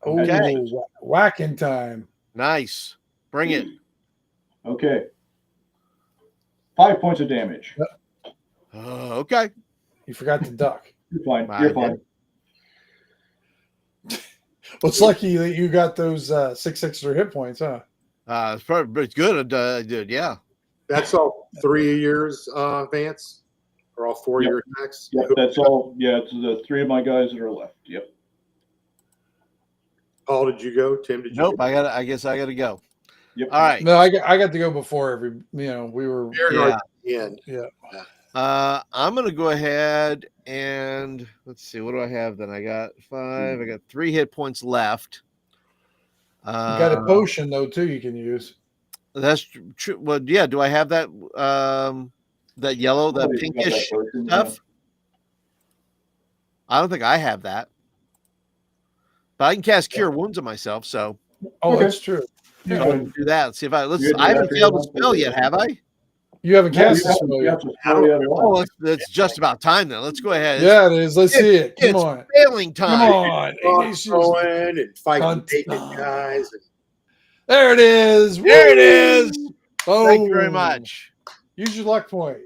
Okay. Oh, whacking time. Nice. Bring it. Okay. 5 points of damage. Okay. You forgot to duck. You're fine. I You're did. fine. Well, it's lucky that you got those 6 extra hit points, huh? It's probably it's good, dude. Yeah. That's all 3 years, Vance, or all 4 Yep. year attacks. Yep, that's all. Yeah, it's the 3 of my guys that are left. Yep. Paul, did you go? Tim, did you Nope. go? I guess I gotta go. Yep. All right. No, I got to go before every. We were. Beauregard Yeah. at the end. Yeah. I'm gonna go ahead and let's see. What do I have then? I got 5. I got 3 hit points left. You got a potion though too. You can use. That's true. Well, yeah. Do I have that? That yellow, that Somebody's got that pinkish potion, stuff? I don't think I have that. But I can cast Cure Wounds on myself, so Oh, Okay. that's true. Yeah. I'll do that. Let's see if I You can do I haven't that for failed a your spell month. yet, have I? You haven't No, cast you a haven't spell yet. cast a spell yet at all. Oh, it's just about time then. Let's go ahead. Yeah, it is. Let's see it. Come It's on. failing Come time. on. Ignatius. Going and fighting Cunt. naked guys. And There it is. There it is. Oh, Thank you very much. Use your luck point.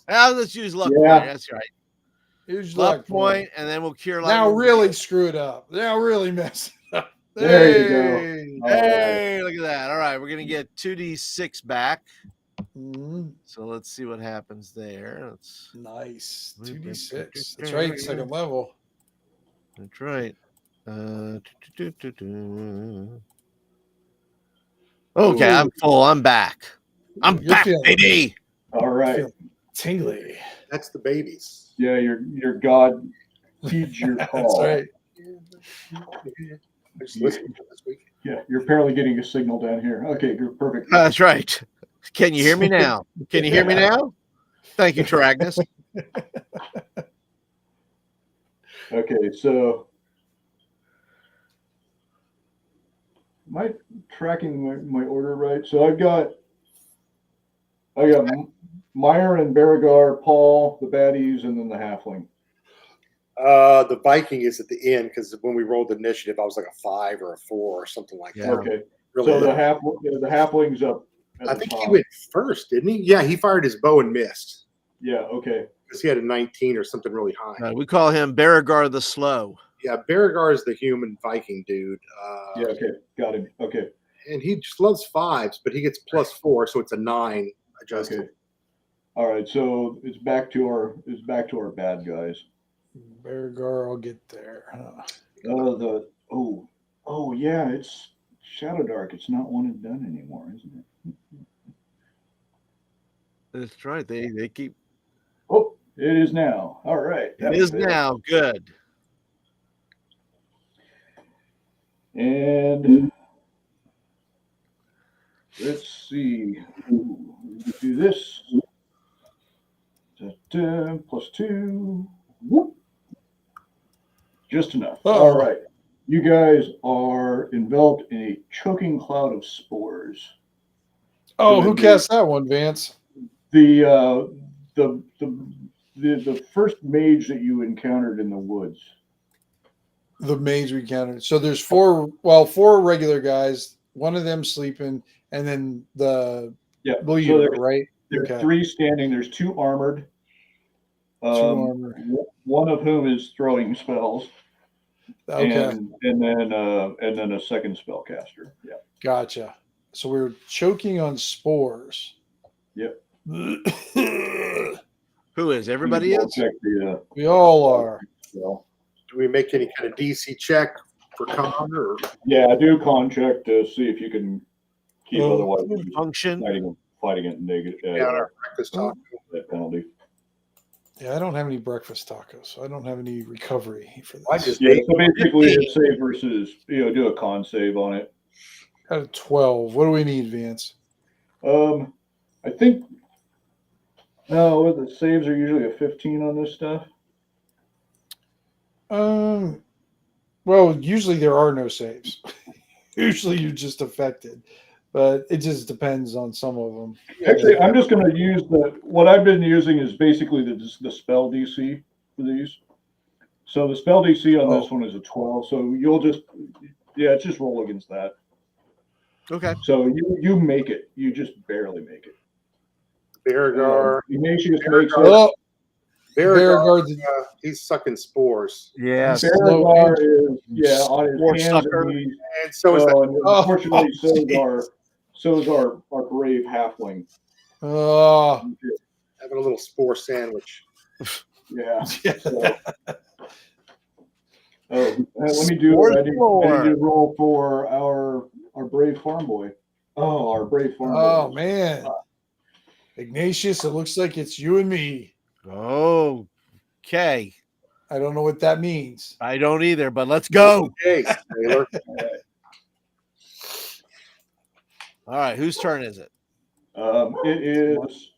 Now let's use luck Yeah. point. That's right. Use your Luck point, and then we'll cure light. Now really screw it up. Now really mess it up. There you go. Hey. All right. Hey, look at that. All right, we're gonna get 2d6 back. Mhm. So let's see what happens there. Nice. 2d6. That's right. Second level. That's right. Okay, I'm full. I'm back. I'm You're back, feeling- baby. All right. Tingly. that's the babies. Yeah, your god heeds your call. That's right. I just listened to it this week. Yeah, you're apparently getting a signal down here. Okay, you're perfect. That's right. Can you hear me now? Can you hear me now? Thank you, Taragnus. Okay, so am I tracking my order right? So I got Meyer and Beauregard, Paul, the baddies, and then the halfling. The Viking is at the end because when we rolled the initiative, I was like a 5 or a 4 or something like Yeah. that. Okay, Really so low. the halfling's up. At I the think top. he went first, didn't he? Yeah, he fired his bow and missed Yeah. Okay. because he had a 19 or something really high. We call him Beauregard the Slow. Yeah, Beauregard is the human Viking dude. Yeah. Okay. Got it. Okay. And he just loves 5s, but he gets +4, so it's a 9 adjusted. Okay. All right. So it's back to our bad guys. Beauregard, I'll get there. Oh yeah, it's Shadowdark. It's not one and done anymore, isn't it? That's right. They keep. Oh, it is now. All right. It is now. Good. And let's see. Do this. +2. Whoop. Just enough. Uh-oh. All right. You guys are enveloped in a choking cloud of spores. Oh, who cast that one, Vance? The first mage that you encountered in the woods. The mage we counted. So there's four regular guys, one of them sleeping, and then the bleeder, right? There's Okay. 3 standing. There's 2 armored. 2 armor. One of whom is throwing spells. Okay. And then a second spellcaster. Yeah. Gotcha. So we're choking on spores. Yep. Who is? Everybody is? Check the, We all are. spell. Do we make any kind of DC check for con or? Yeah, do con check to see if you can keep otherwise Function. fighting it negative Yeah, our breakfast talk. that penalty. Yeah, I don't have any breakfast tacos, so I don't have any recovery for this. I just Yeah, ate so basically it's save versus do a con save on it. Got a 12. What do we need, Vance? I think the saves are usually a 15 on this stuff. Well, Well, usually there are no saves. Usually you're just affected, but it just depends on some of them. Actually, I'm just going to use what I've been using is basically the spell DC for these. So the spell DC on this one is a 12. So you'll just, it's just roll against that. Okay. So you make it. You just barely make it. Beargar. Ignatius makes it. Oh, Beargar, he's sucking spores. Yeah. Beargar is on Spore his hands sucker. and knees. And so is that. And unfortunately, so is our brave halfling. Oh, Having a little spore sandwich. Yeah. So, let me do. I need to roll for our brave farm boy. Oh, our brave farm boy. Oh man, Ignatius, it looks like it's you and me. Oh, okay. I don't know what that means. I don't either, but let's go. Hey, Taylor. All right, whose turn is it? It is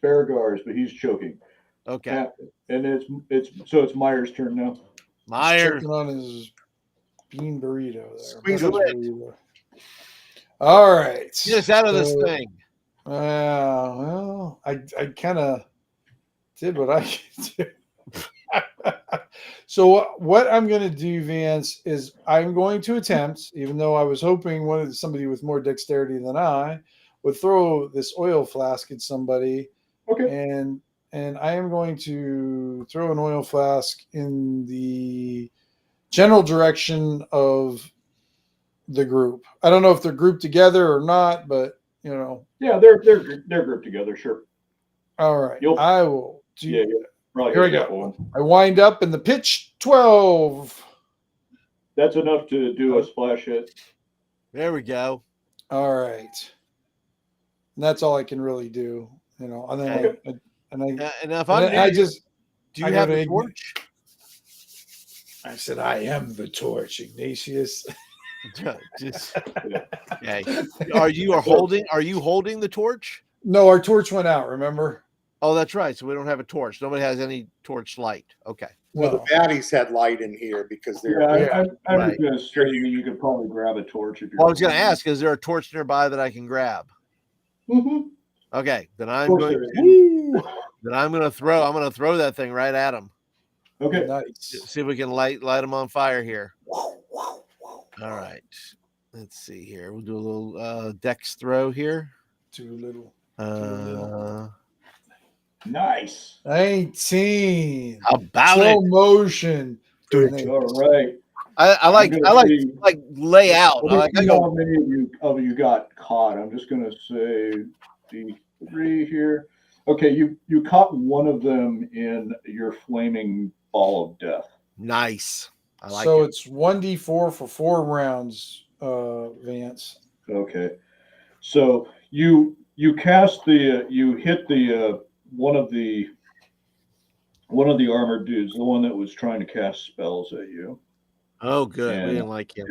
Beargar's, but he's choking. Okay. And it's Myers' turn now. Myers. Choking on his bean burrito there. Squeeze it. All right. Get us out of this thing. Well, I kind of did what I could do. So what I'm going to do, Vance, is I'm going to attempt, even though I was hoping somebody with more dexterity than I would throw this oil flask at somebody. Okay. And I am going to throw an oil flask in the general direction of the group. I don't know if they're grouped together or not, but you know. Yeah, they're grouped together, sure. All right. I will do. Yeah. Here we go. I wind up in the pitch 12. That's enough to do a splash hit. There we go. All right. And that's all I can really do, you know. And then do you have a torch? I said, I am the torch, Ignatius. Okay. Are you holding the torch? No, our torch went out, remember? Oh, that's right. So we don't have a torch. Nobody has any torch light. Okay. Well, the baddies had light in here because they're. I'm just going to say you could probably grab a torch if you're. Well, I was going to ask, is there a torch nearby that I can grab? Mm-hmm. Okay, then I'm going to throw that thing right at him. Okay. Nice. See if we can light them on fire here. All right. Let's see here. We'll do a little dex throw here. Too little. Nice. 19. How about slow motion. All right. I like lay out. How many of you got caught? I'm just going to say the 3 here. Okay, you caught one of them in your flaming ball of death. Nice. I like so it. It's 1d4 for 4 rounds, Vance. Okay. So you cast you hit the one of the armored dudes, the one that was trying to cast spells at you. Oh, good. We didn't like him.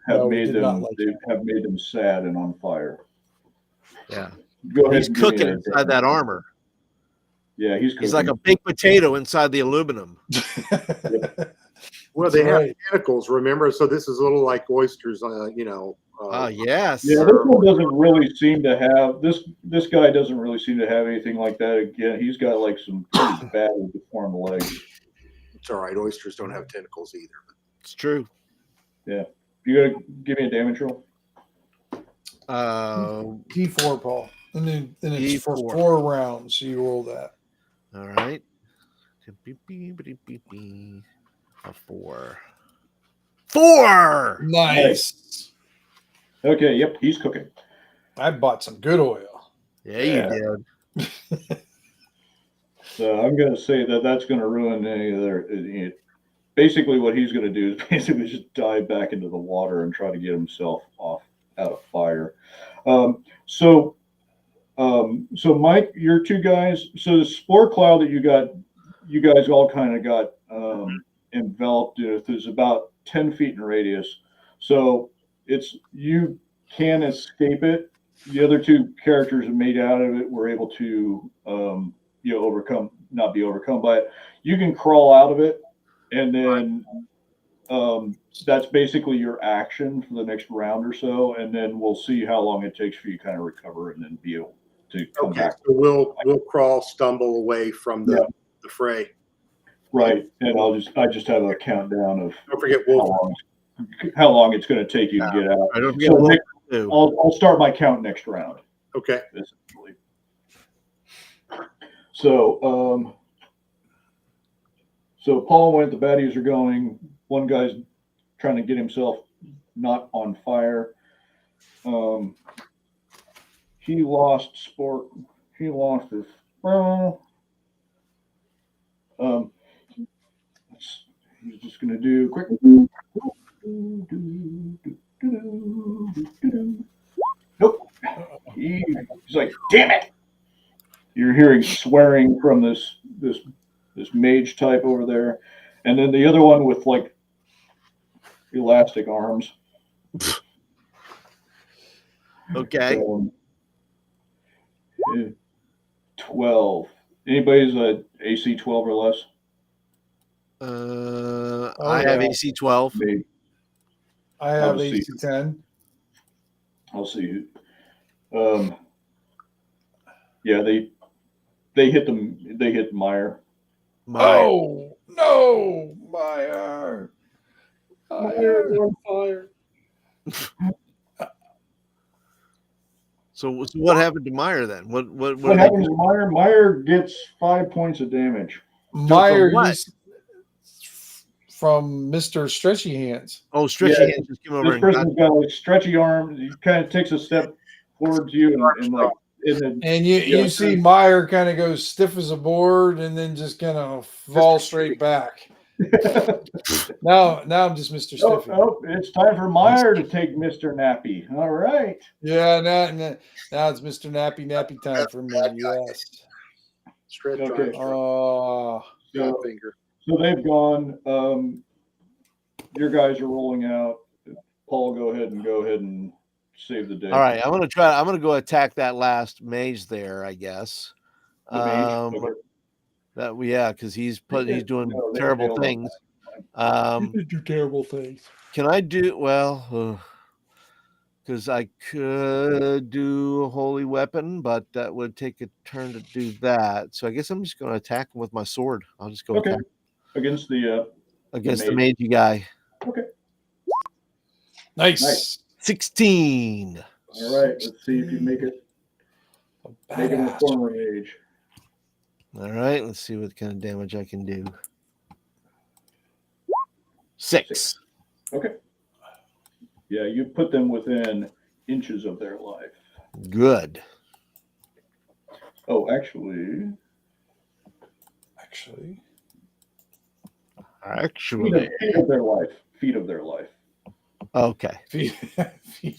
Have made them sad and on fire. Yeah. Go ahead. He's cooking inside that armor. Yeah, he's like a baked potato inside the aluminum. Well, they have tentacles, remember? So this is a little like oysters, you know. Yes. Yeah, this one doesn't really seem to have this guy doesn't really seem to have anything like that. Again, he's got like some pretty badly deformed legs. It's all right. Oysters don't have tentacles either. It's true. Yeah. You gotta give me a damage roll. D4, Paul. And then it's for 4 rounds. So you roll that. All right. A 4. 4. Nice. Okay. Yep. He's cooking. I bought some good oil. Yeah, you did. So I'm going to say that's going to ruin any of their. Basically, what he's going to do is basically just dive back into the water and try to get himself out of fire. So Mike, your 2 guys. So the spore cloud that you guys all kind of got enveloped with is about 10 feet in radius. So you can escape it. The other 2 characters that made out of it were able to not be overcome by it. You can crawl out of it, and then that's basically your action for the next round or so, and then we'll see how long it takes for you to kind of recover and then be able to come Okay, back. so we'll crawl, stumble away from the fray. Right, and I just have a countdown of Don't forget how long it's going to take you to get out. I don't forget So too. I'll start my count next round. Okay. Essentially. So so Paul went. The baddies are going. One guy's trying to get himself not on fire. He lost sport. He lost his. He's just gonna do quick. Nope. He's like, damn it! You're hearing swearing from this mage type over there, and then the other one with like elastic arms. Okay. 12. Anybody's a AC 12 or less? I have AC 12. Maybe. I have I'll AC see. 10. I'll see. Yeah, they hit them. They hit Meyer. Oh no, Meyer! Meyer's on fire. So what happened to Meyer then? What happened to Meyer? Meyer gets 5 points of damage. Meyer from what? From Mr. Stretchy Hands. Oh, stretchy hands just came over. This person's got like stretchy arms. He kind of takes a step forward to you and like. And you see Meyer kind of go stiff as a board and then just kind of fall straight back. now I'm just Mr. Stiffy. Oh, it's time for Meyer to take Mr. Nappy. All right. Yeah, now it's Mr. Nappy time for me. Yes. Stretch Okay. finger. So they've gone. Your guys are rolling out. Paul, go ahead and save the day. All right, I'm gonna go attack that last mage there, I guess. The mage? Okay. Because he's doing terrible things. Do terrible things. Can I do because I could do a holy weapon, but that would take a turn to do that. So I guess I'm just going to attack him with my sword. I'll just go attack against the mage guy. Okay. Nice. 16. All right. Let's see if you make it. Make it a former mage. All right. Let's see what kind of damage I can do. 6. Okay. Yeah, you put them within inches of their life. Good. Oh, actually. Feet of their life. Feet of their life. Okay. Feet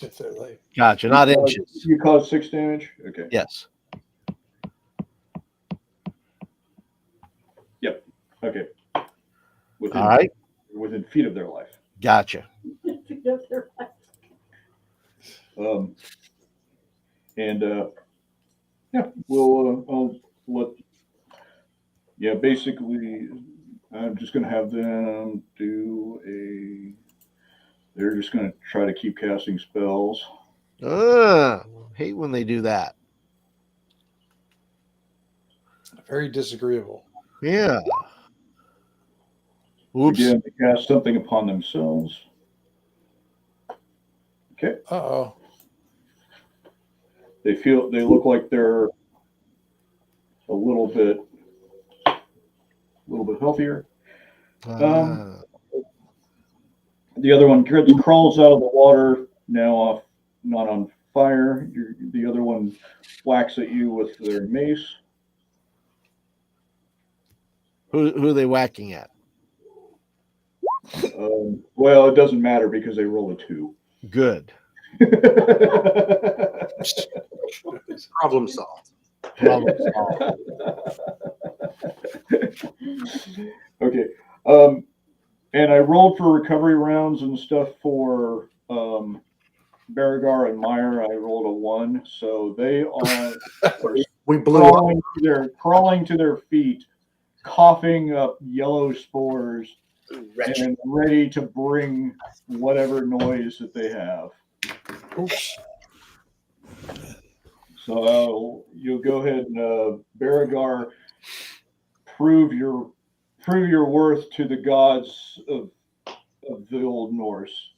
of their life. Gotcha. Not inches. You caused 6 damage? Okay. Yes. Yep. Okay. All right. Within feet of their life. Gotcha. Basically, I'm just going to have them they're just going to try to keep casting spells. Hate when they do that. Very disagreeable. Yeah. Oops. Again, they cast something upon themselves. Okay. Uh-oh. They look like they're a little bit healthier. The other one crawls out of the water, now not on fire. The other one whacks at you with their mace. Who are they whacking at? Well, it doesn't matter because they roll a 2. Good. Problem solved. Okay. And I rolled for recovery rounds and stuff for Baragar and Meyer. I rolled a 1, so they are we blew crawling to their feet, coughing up yellow spores Wretched. and ready to bring whatever noise that they have. Oops. So you'll go ahead and Baragar, prove your worth to the gods of the Old Norse.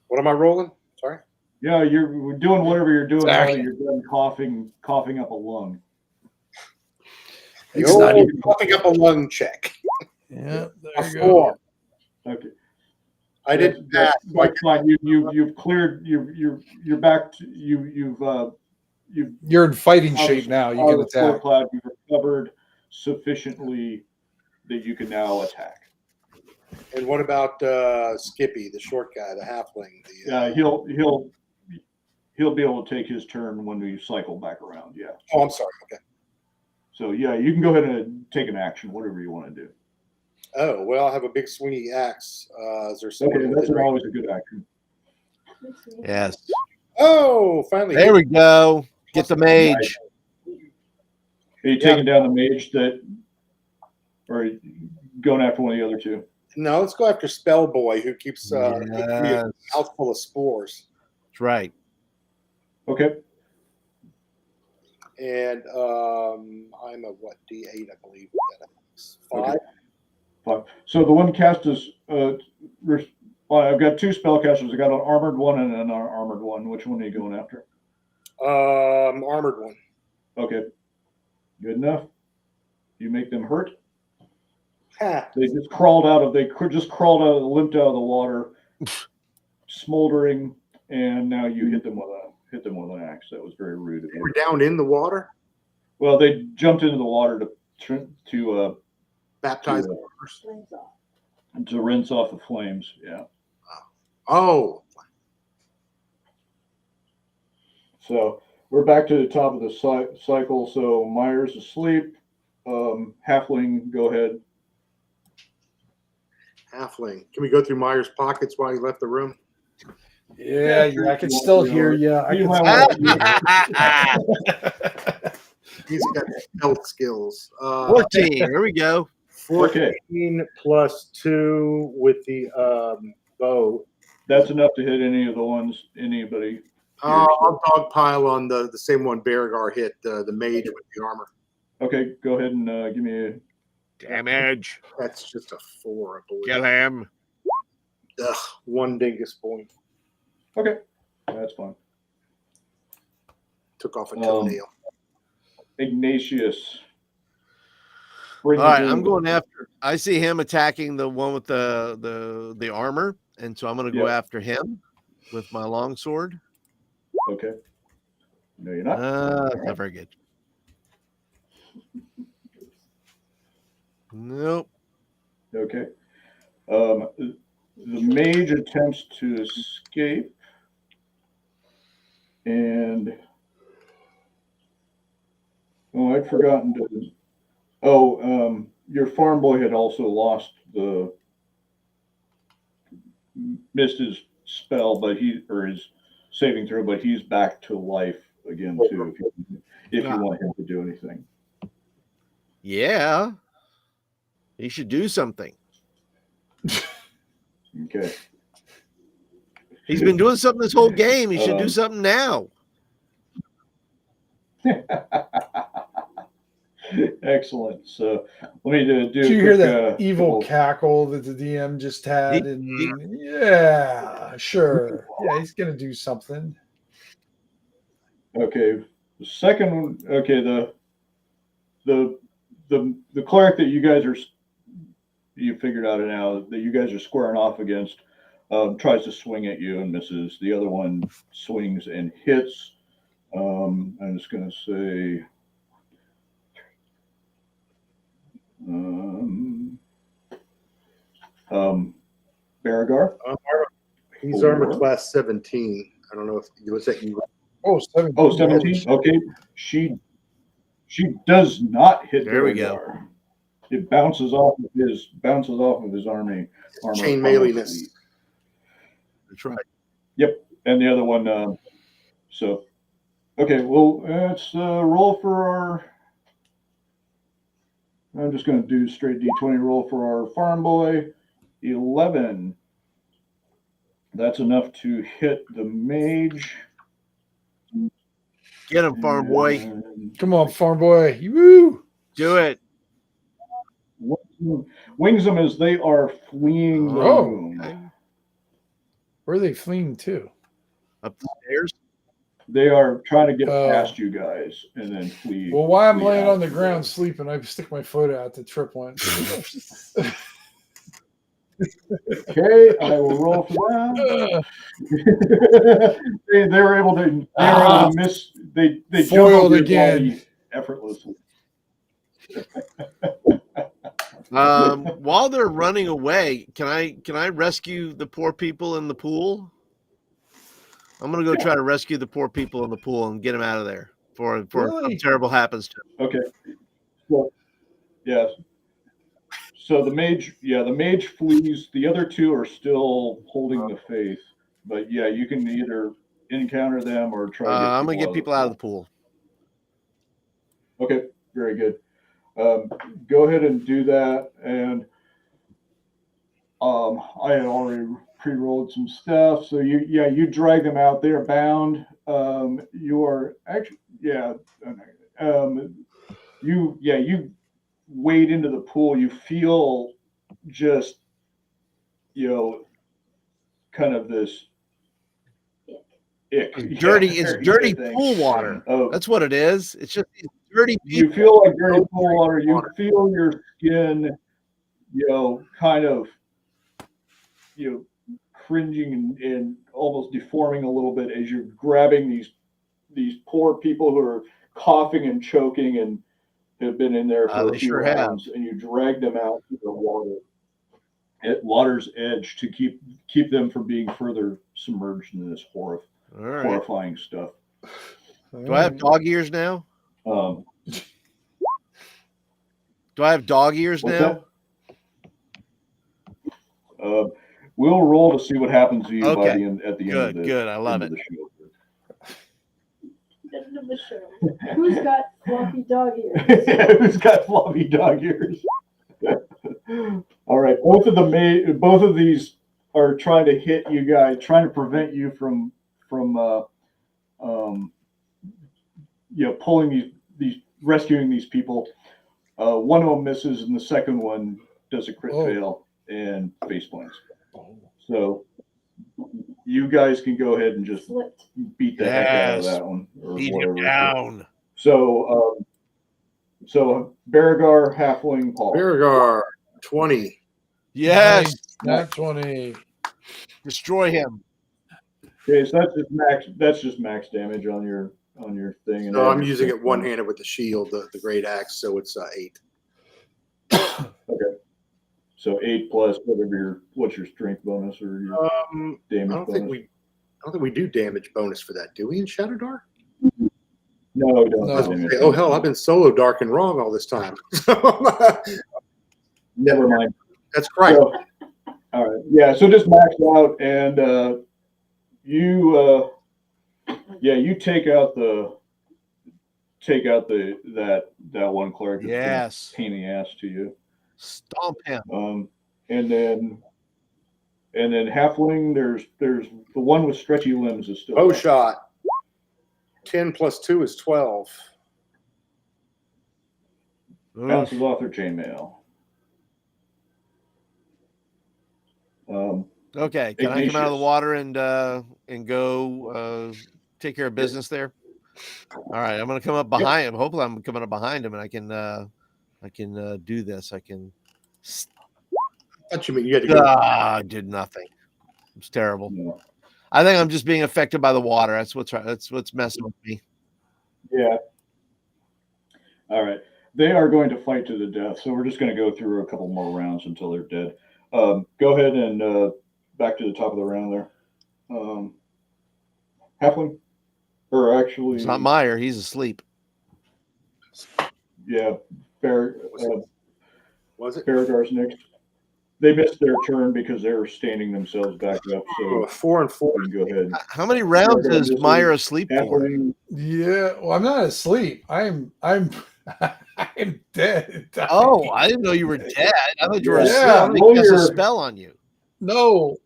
What am I rolling? Sorry. Yeah, you're doing whatever you're doing now Sorry. that you're done coughing up a lung. It's not even. Popping up a lung check. Yeah, A there you 4. go. Okay. I didn't pass. That's fine. You've cleared. You're back. You've You're in fighting out of- shape now. You out can of the storm attack. cloud. You've recovered sufficiently that you can now attack. And what about Skippy, the short guy, the halfling? He'll be able to take his turn when we cycle back around. Yeah. Oh, I'm sorry. Okay. So yeah, you can go ahead and take an action, whatever you want to do. Oh, well, I have a big swingy axe. Is there Okay, someone that's always a good action. Yes. Oh, finally. There we go. Get the mage. Are you taking down the mage or are you going after one of the other two? No, let's go after Spellboy, who keeps a Yes. mouthful of spores. That's right. Okay. And I'm a what, D8, I believe. 5. Okay. Fine. So the one cast is I've got 2 spellcasters. I got an armored one and an unarmored one. Which one are you going after? Armored one. Okay. Good enough. You make them hurt. Ha. They just limped out of the water, smoldering, and now you hit them with an axe. That was very rude of They you. were down in the water. Well, they jumped into the water to Baptized. rinse off the flames. Yeah. Oh. So we're back to the top of the cycle. So Myers asleep. Halfling, go ahead. Halfling. Can we go through Myers' pockets while he left the room? Yeah, I can still hear you. You might want He's got stealth skills. 14. There we go. 14 plus 2 with the bow. That's enough to hit anybody. I'll dogpile on the same one Baragar hit, the mage with the armor. Okay, go ahead and give me a Damage. That's just a 4, I believe. Kill him. Ugh, 1 dingus point. Okay, that's fine. Took off a toenail. Ignatius. All right, I'm going after. I see him attacking the one with the armor, and so I'm going to go after him with my longsword. Okay. No, you're not. Not very good. Nope. Okay. The mage attempts to escape, and I'd forgotten to. Your farm boy had also missed his spell, or his saving throw, but he's back to life again too. If you want him to do anything. Yeah. He should do something. Okay. He's been doing something this whole game. He should do something now. Excellent. So let me do. Did you hear that evil cackle that the DM just had? Yeah, sure. Yeah, he's gonna do something. Okay. The second one. Okay. The cleric that you figured out now that you guys are squaring off against tries to swing at you and misses. The other one swings and hits. I'm just gonna say. Baragar. He's armor class 17. I don't know if you was that you. Oh, 17. Oh, 17. Okay. She does not hit There we Baragar. go. It bounces off of his armor. Chain meleeness. That's right. Yep. And the other one. Okay. Well, let's roll for our. I'm just going to do straight D20 roll for our farm boy. 11. That's enough to hit the mage. Get him, farm boy. And Come on, farm boy. Woo! Do it. wings them as they are fleeing the Oh, room. okay. Where are they fleeing to? Up the stairs. They are trying to get Oh. past you guys and then flee. Well, while I'm flee laying out on the to ground sleeping, I stick my foot out to trip one. Okay, I will roll for that. they were able to miss. They jump Foiled over your again. body effortlessly. While they're running away, can I rescue the poor people in the pool? I'm gonna go try to rescue the poor people in the pool and get them out of there before Really? something terrible happens to them. Okay. So, yes. So the mage flees. The other two are still holding the faith. But yeah, you can either encounter them or try to get I'm gonna get people out of the pool. Okay, very good. Go ahead and do that. And I had already pre-rolled some stuff. So you drag them out. They're bound. You are actually, you wade into the pool. You feel just, kind of this ick. Dirty pool water. That's what it is. It's just dirty people. You feel like dirty pool water. You feel your skin, kind of, cringing and almost deforming a little bit as you're grabbing these poor people who are coughing and choking and have been in there for a few rounds, and you drag them out to the water at water's edge to keep them from being further submerged in this horrifying stuff. Do I have dog ears now? Um, Do I have dog ears now? We'll roll to see what happens to you Okay. by the end of this. Good. I love it. End of the show. Who's got floppy dog ears? Who's got floppy dog ears? All right, both of these are trying to hit you guys, trying to prevent you from pulling these rescuing these people. One of them misses, and the second one does a crit fail and face plants. So you guys can go ahead and just beat the heck out of that one. Or beat whatever. him down. So Baragar, Halfling, Paul. Baragar, 20. Yes. Not 20. Destroy him. Okay, so that's just max damage on your thing. And No, I'm using it one-handed with the shield, the great axe, so it's 8. Okay. So 8 plus what's your strength bonus or your damage I don't bonus? think we do damage bonus for that, do we, in Shadowdark? No, we don't. No. Damage. Oh hell, I've been solo dark and wrong all this time. Never mind. That's correct. So, all right. Yeah. So just max out, and you take out that one cleric. Yes. Pain in the ass to you. Stomp him. And then halfling. There's the one with stretchy limbs is still. Bow shot. 10 plus 2 is 12. Bounces off their chainmail. Okay, can I come out of the water and go take care of business there? All right, I'm gonna come up behind him. Hopefully, I'm coming up behind him, and I can do this. I can. I thought you mean you had to go. I did nothing. It's terrible. No. I think I'm just being affected by the water. That's what's messing with me. Yeah. All right. They are going to fight to the death, so we're just going to go through a couple more rounds until they're dead. Go ahead and back to the top of the round there. Halfling? Or actually... It's not Meyer. He's asleep. Yeah. Was it? Baragar's next. They missed their turn because they were standing themselves back up. So 4 and 4. you can go ahead. How many rounds is Meyer asleep for? Halfling, Yeah. Well, I'm not asleep. I'm I'm dead. Oh, I didn't know you were dead. I thought you were Yeah. asleep. They cast a spell on you. No.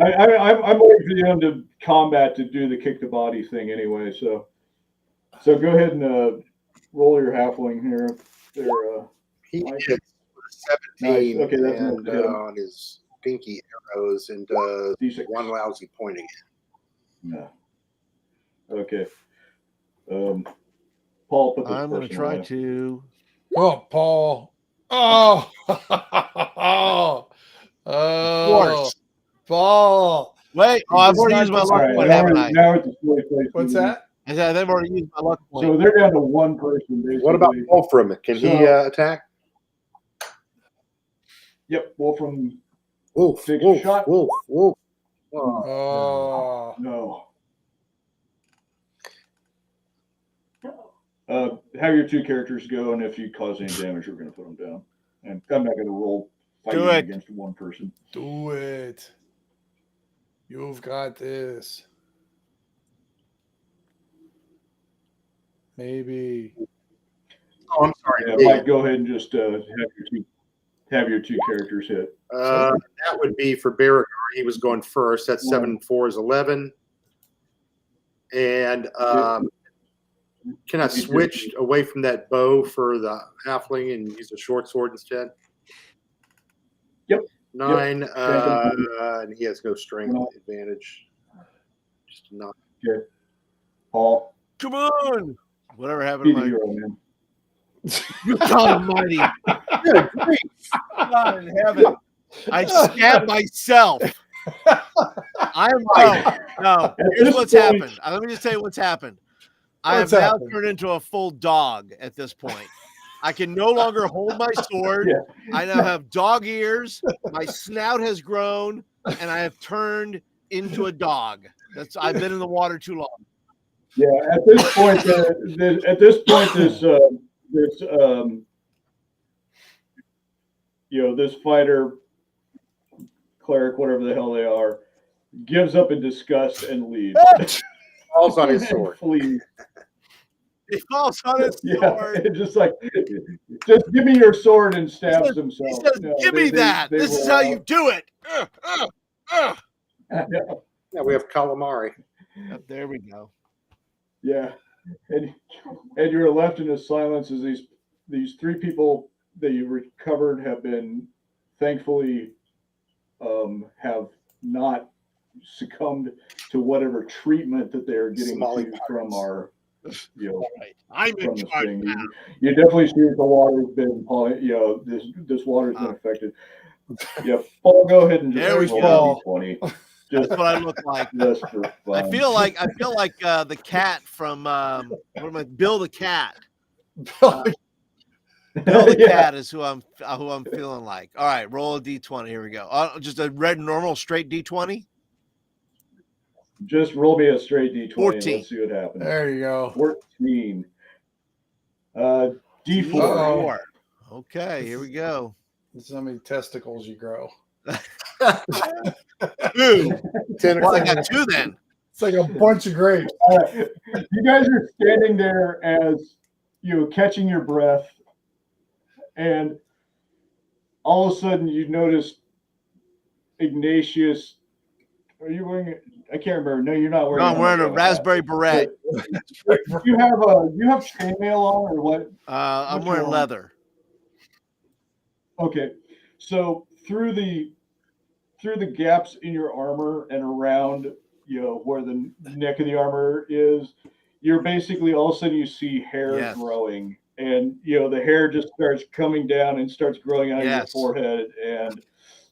I'm waiting for the end of combat to do the kick the body thing anyway. So go ahead and roll your halfling here. There, He Mike. hits 17 Nice. Okay, that's enough and to hit him. on his pinky arrows and does D6. one lousy point again. Yeah. Okay. Paul, put this I'm going to person try away. to. Oh, Paul. Oh. Of course. Paul. Wait. Oh, I've It's already not used my just- luck All right, point, now haven't we're, I? now we're at the silly place. What's that? I said I've already used my luck point. So they're down to one person, basically. What about Wolfram? Can he So- attack? Yep, Wolfram. Wolf, Take a wolf, shot. wolf, wolf. Oh, Oh. No. Have your two characters go, and if you cause any damage, we're going to put them down. And I'm not going to roll fighting Do it. against one person. Do it. You've got this. Maybe. oh, I'm sorry. Yeah, Yeah, Mike, go ahead and just have your two characters hit. that would be for Barrett. He was going first. That's 7 and 4 is 11. And can I switch away from that bow for the halfling and use a short sword instead? Yep. 9, Yep. and he has no strength No. advantage. Just not. Okay. Paul, Come on. Whatever be happened the to my hero, man. God Almighty. Good grief. God in heaven. I stabbed myself. I'm no. Here's this what's point- happened. Let me just tell you what's happened. I have What's now happened? turned into a full dog at this point. I can no longer hold my sword. Yeah. I now have dog ears. My snout has grown, and I have turned into a dog. I've been in the water too long. Yeah, at this point, this fighter, cleric, whatever the hell they are, gives up in disgust and leaves. Falls on his sword. Flees. He falls on his Yeah, sword. just give me your sword and stabs He himself. says, No, "Give me that. This is roll how you out. do it." Yeah, we have calamari. Yep, there we go. Yeah, and you're left in a silence as these three people that you recovered have been thankfully have not succumbed to whatever treatment that they're getting Somali from our All right. I'm from in this charge thing. now. You definitely see that the water's been this water's been affected. Yeah, Paul, go ahead and just There we roll go. a D20. That's Just, what I look like. just for fun. I feel like the cat from Bill the Cat. Oh, Bill the Yeah. Cat is who I'm feeling like. All right, roll a D20. Here we go. Just a red normal straight D20. Just roll me a straight D20 and 14. let's see what happens. there you go. 14. D4. Uh-oh. 4. Okay, here we go. This is how many testicles you grow. 2. 10 Well, I got 2 then. It's like a bunch of grapes. You guys are standing there as catching your breath, and all of a sudden you notice Ignatius. Are you wearing it? I can't remember. No, you're not No, wearing. I'm wearing a helmet. raspberry beret. You have chainmail on or what? I'm What's wearing wrong? leather. Okay, so through the gaps in your armor and around where the neck of the armor is, you're basically all of a sudden you see hair Yes. growing, and the hair just starts coming down and starts growing out of your Yes. forehead, and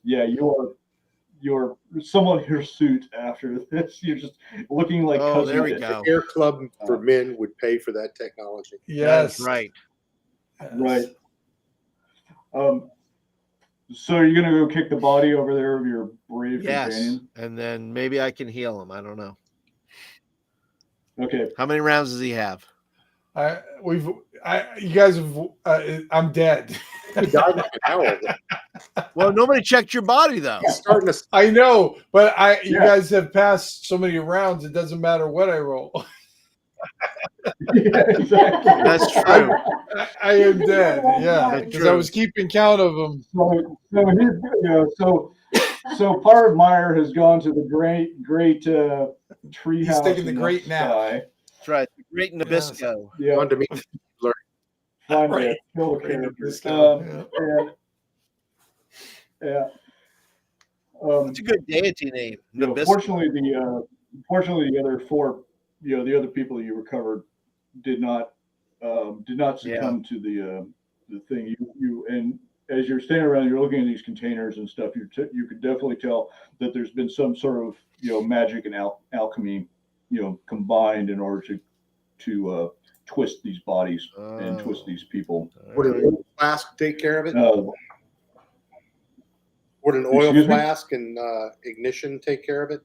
yeah, you're someone hirsute after this. You're just looking like Oh, Cousin there we Dick. go. Air Club for Men would pay for that technology. Yes. That's right. Yes. Right. So you're gonna go kick the body over there of your brave Yes. companion? And then maybe I can heal him. I don't know. Okay. How many rounds does he have? You guys have. I'm dead. He died like an hour ago. Well, nobody checked your body though. He's starting to. I know, but you Yeah. guys have passed so many rounds. It doesn't matter what I roll. Yeah, exactly. That's true. I am dead. Yeah, That's because I was keeping count of them. So part of Meyer has gone to the great treehouse. He's taking the in great nap. sky. That's right. The Great Nabisco. Yeah, Going to meet find Right. it, kill the Great characters. Nabisco, Yeah. It's a good deity name. You know, Nabisco. fortunately, the other four, the other people you recovered did not succumb to the thing. And as you're standing around, you're looking at these containers and stuff. You could definitely tell that there's been some sort of magic and alchemy, combined in order to twist these bodies and twist these people. Would an oil flask take care of it? Would an oil Excuse me? flask and ignition take care of it?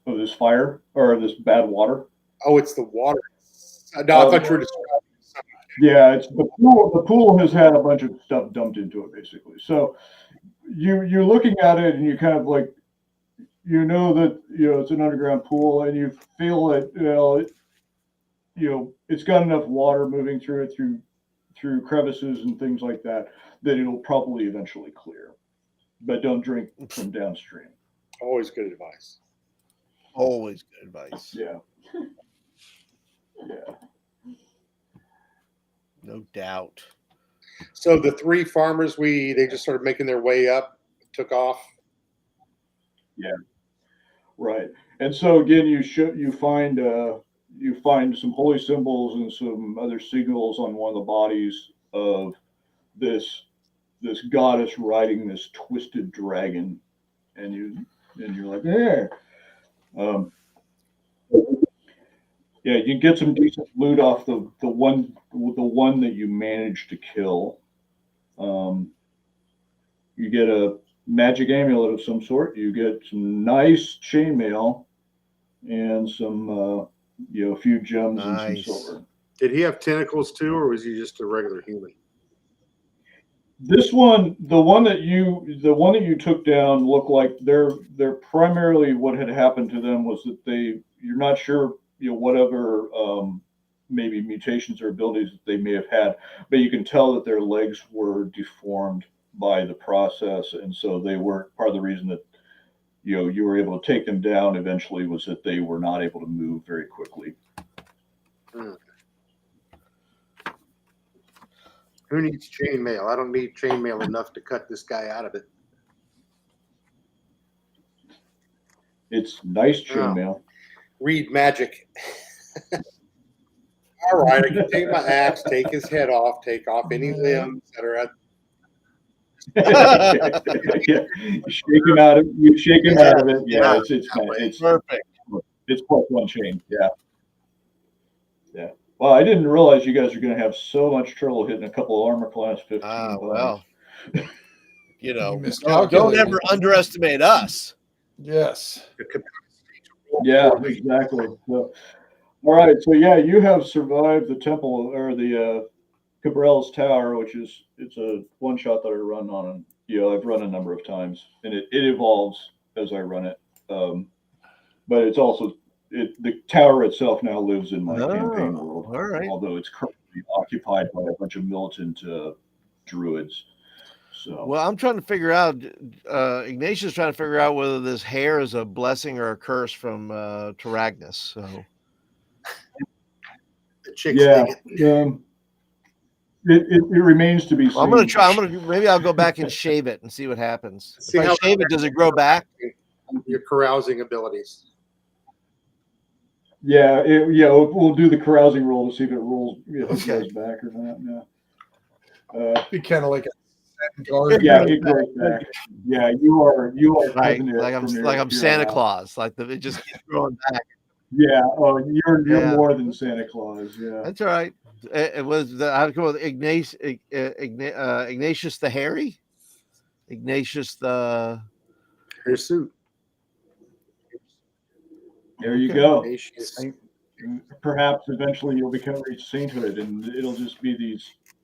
This fire or this bad water. Oh, it's the water. No, I thought you were describing something. Yeah, it's the pool. The pool has had a bunch of stuff dumped into it, basically. So you're looking at it, and you kind of like, that it's an underground pool, and you feel it. It's got enough water moving through it through crevices and things like that it'll probably eventually clear. But don't drink from downstream. Always good advice. Always good advice. Yeah. Yeah. No doubt. So the three farmers, they just started making their way up, took off. Yeah. Right. And so again, you find some holy symbols and some other signals on one of the bodies of this goddess riding this twisted dragon, and you're like, there. Yeah, you get some decent loot off the one that you managed to kill. You get a magic amulet of some sort. You get some nice chainmail and some a few gems and some silver. Did he have tentacles too, or was he just a regular human? This one, the one that you took down, looked like they're primarily what had happened to them was that you're not sure whatever maybe mutations or abilities that they may have had, but you can tell that their legs were deformed by the process, and so they were part of the reason that you were able to take them down eventually was that they were not able to move very quickly. Who needs chainmail? I don't need chainmail enough to cut this guy out of it. It's nice chainmail. Read magic. All right, I can take my axe, take his head off, take off any limbs that are at. You shake him out of it. Yeah, it's perfect. It's +1 chain. Yeah. Yeah. Well, I didn't realize you guys are going to have so much trouble hitting a couple of armor class 15. Well, don't miscalculated. ever underestimate us. Yes. Yeah, exactly. So, all right. So yeah, you have survived the temple or the Cabral's Tower, which it's a one shot that I run on. I've run a number of times, and it evolves as I run it. But it's also the tower itself now lives in my campaign world. All right. Although it's currently occupied by a bunch of militant druids. So Well, I'm trying to figure out. Ignatius trying to figure out whether this hair is a blessing or a curse from Taragnus. So The chicks dig it. It remains to be seen. I'm gonna try. Maybe I'll go back and shave it and see what happens. See If I how shave it, does it grow back? Your carousing abilities. Yeah, we'll do the carousing roll to see if it rolls, if it Okay. goes back or not. Yeah. Be kind of like a guard. Yeah, it goes back. Yeah, you are Like, cutting it from here I'm here Santa on out. Claus. Like it just keeps growing back. Yeah. Oh, you're Yeah. more than Santa Claus. Yeah. That's all right. It was I'd go with Ignatius the Hairy, Ignatius the. Your suit. There you Okay. go. Ignatius. Perhaps eventually you'll reach sainthood, and it'll just be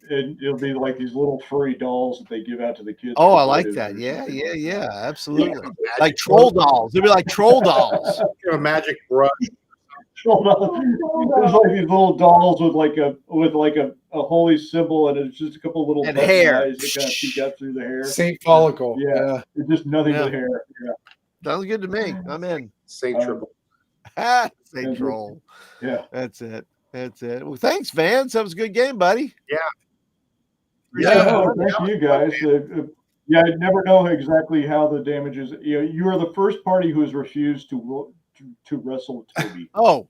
it'll be like these little furry dolls that they give out to the kids. Oh, for I like votives that. or Yeah, something yeah, like yeah. that. Absolutely. Like troll dolls. They'd be like troll dolls. a magic brush. Hold on. There's like these little dolls with like a holy symbol, and it's just a couple little And button hair. eyes that kind of peek out through the hair. Saint Follicle. Yeah. It's just nothing Yeah. but hair. Yeah. Sounds good to me. I'm in. Saint Triple. Saint Troll. Yeah. That's it. Well, thanks, Vance. That was a good game, buddy. Yeah. No, thank you guys. Yeah, I never know exactly how the damage is. You are the first party who has refused to wrestle Toby. Oh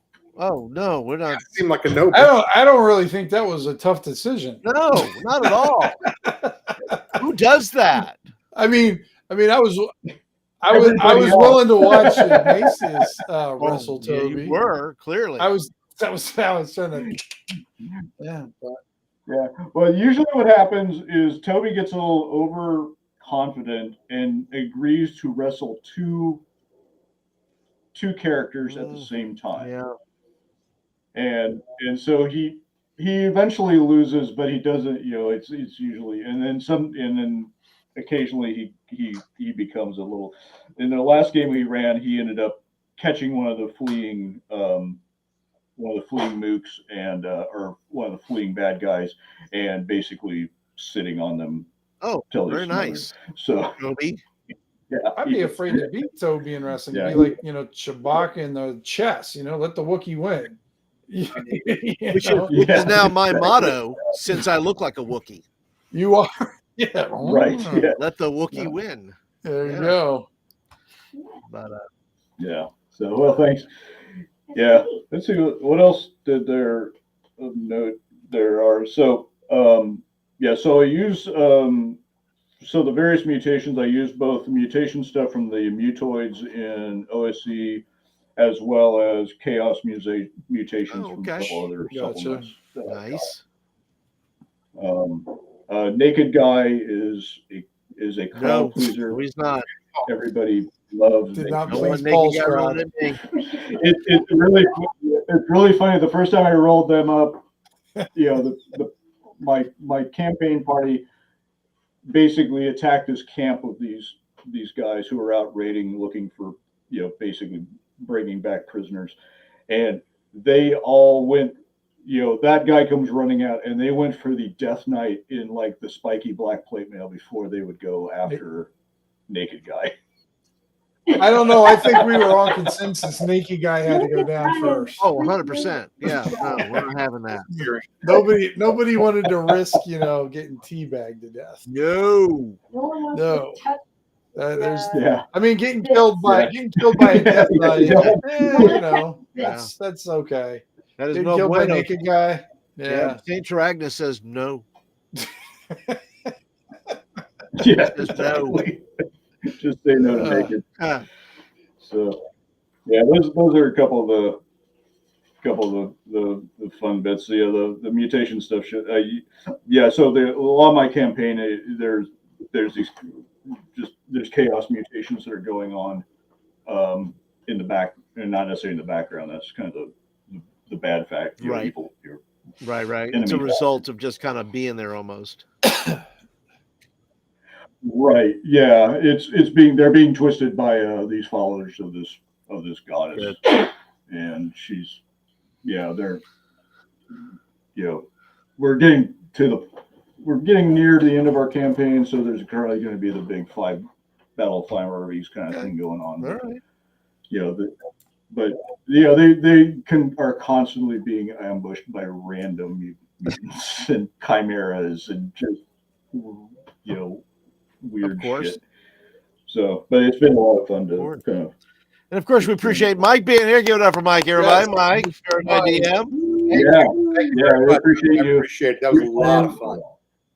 no, we're not. Seemed like a no. I don't really think that was a tough decision. No, not at all. Who does that? I mean, I was willing to watch Mace's wrestle Yeah, Toby. you were clearly. I was trying to. Yeah. Yeah. Well, usually what happens is Toby gets a little overconfident and agrees to wrestle two characters at the same time. Yeah. And so he eventually loses, but he doesn't. It's usually and then occasionally he becomes a little. In the last game he ran, he ended up catching one of the fleeing mooks and or one of the fleeing bad guys, and basically sitting on them. Oh, till they're very smothered. nice. So Toby. yeah, I'd be afraid to beat Toby in wrestling. Yeah. Be like, Chewbacca in the chess. Let the Wookiee win. Which is now my motto since I look like a Wookiee. You are. Yeah. right. Yeah. Let the Wookiee win. There you go. But Yeah. So well, thanks. Yeah. Let's see what else did there note there are. So so I use so the various mutations, I use both mutation stuff from the mutoids in OSC as well as chaos mutations from a couple other supplements. nice. Naked Guy is a crowd pleaser. No, he's not. Everybody loves. Did Naked not Guy. please Paul's crowd. It's really funny. The first time I rolled them up, my campaign party basically attacked this camp of these guys who were out raiding, looking for basically bringing back prisoners, and they all went. That guy comes running out, and they went for the Death Knight in like the spiky black plate mail before they would go after Naked Guy. I don't know. I think we were on consensus. Naked Guy had to go down first. Oh, 100%. Yeah, no, we're not having that. Nobody wanted to risk, getting teabagged to death. No. No. There's, Yeah. I mean, getting killed by a Death Knight. That's okay. That is Getting no killed by a bueno. Naked Guy. Yeah. Saint Taragna says no. Yeah, Just no. exactly. Just say no to Naked. Ah, So, yeah, those are a couple of the fun bits. The mutation stuff. So a lot of my campaign, there's chaos mutations that are going on in the back, and not necessarily in the background. That's kind of the bad fact. Right. Evil, right. It's a result of just kind of being there almost. Right. Yeah. They're being twisted by these followers of this goddess, and she's they're we're getting near the end of our campaign, so there's currently going to be the big battle of 5 Armies kind of thing going on. All right. They are constantly being ambushed by random mutants and chimeras and just weird Of course. shit. So, but it's been a lot of fun to kind of. And of course, we appreciate Mike being here. Give it up for Mike, everybody. Yes. Mike, EruditeGM. Yeah, I appreciate you. Appreciate it. That was a lot of fun.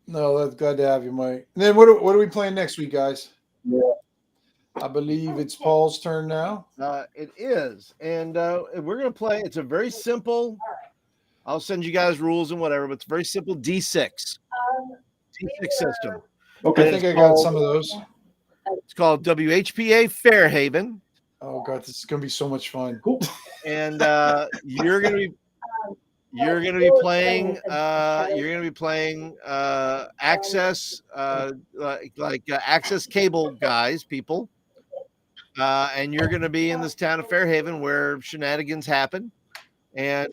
No, that's glad to have you, Mike. And then what are we playing next week, guys? Yeah. I believe it's Paul's turn now. It is. And we're going to play. It's a very simple. I'll send you guys rules and whatever, but it's a very simple D6. D6 system. Okay. I think I got some of those. It's called WHPA Fairhaven. Oh god, this is gonna be so much fun. Cool. And you're gonna be playing access access cable guys, people. and you're going to be in this town of Fairhaven where shenanigans happen. And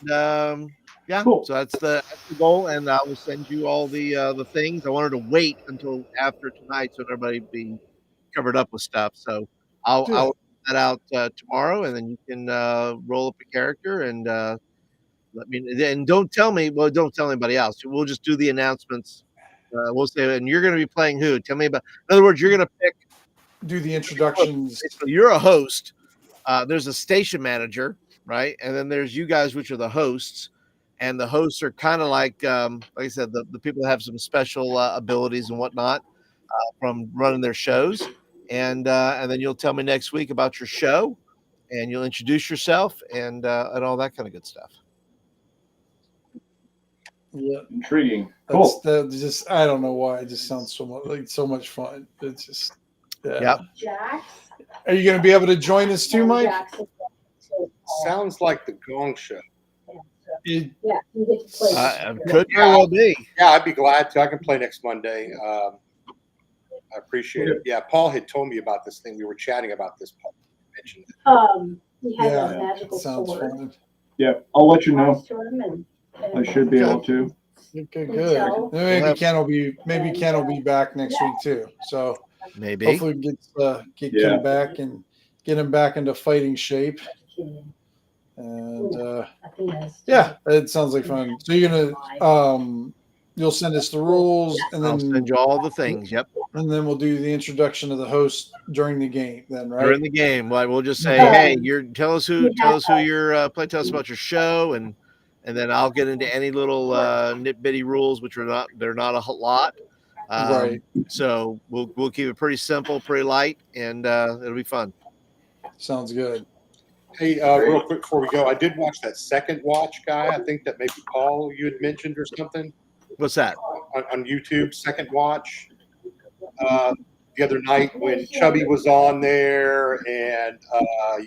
yeah, Cool. so that's the goal. And I will send you all the things. I wanted to wait until after tonight so everybody be covered up with stuff. So I'll put that out tomorrow, and then you can roll up a character and let me. And don't tell me. Well, don't tell anybody else. We'll just do the announcements. We'll say, and you're going to be playing who? Tell me about. In other words, you're going to pick. Do the introductions. So you're a host. There's a station manager, right? And then there's you guys, which are the hosts. And the hosts are kind of like I said, the people that have some special abilities and whatnot from running their shows. And then you'll tell me next week about your show, and you'll introduce yourself and all that kind of good stuff. Yeah, Intriguing. Cool. That's just I don't know why it just sounds so much fun. It's just Yep. Jax. Are you going to be able to join us too, Mike? Sounds like the Gong Show. Yeah, you get to play. Could very well be. Yeah, I'd be glad to. I can play next Monday. I appreciate it. Yeah, Paul had told me about this thing. We were chatting about this. Paul mentioned it. He has Yeah, a magical sounds sword. fun. Yeah, I'll let you know. To him and I should be able to. Okay, good. Maybe Ken will be back next week too. So Maybe. hopefully we get Ken back and get him back into fighting shape. And yeah, it sounds like fun. So you're gonna you'll send us the rules, and I'll then send you all the things. Yep. and then we'll do the introduction of the host during the game. Then right During the game, like we'll just say, "Hey, tell us who you're playing. Tell us about your show," and then I'll get into any little nitty rules, which they're not a lot. Right. So we'll keep it pretty simple, pretty light, and it'll be fun. Sounds good. Hey, real quick before we go, I did watch that second watch guy. I think that maybe Paul you had mentioned or something. What's that? On YouTube, second watch. The other night when Chubby was on there and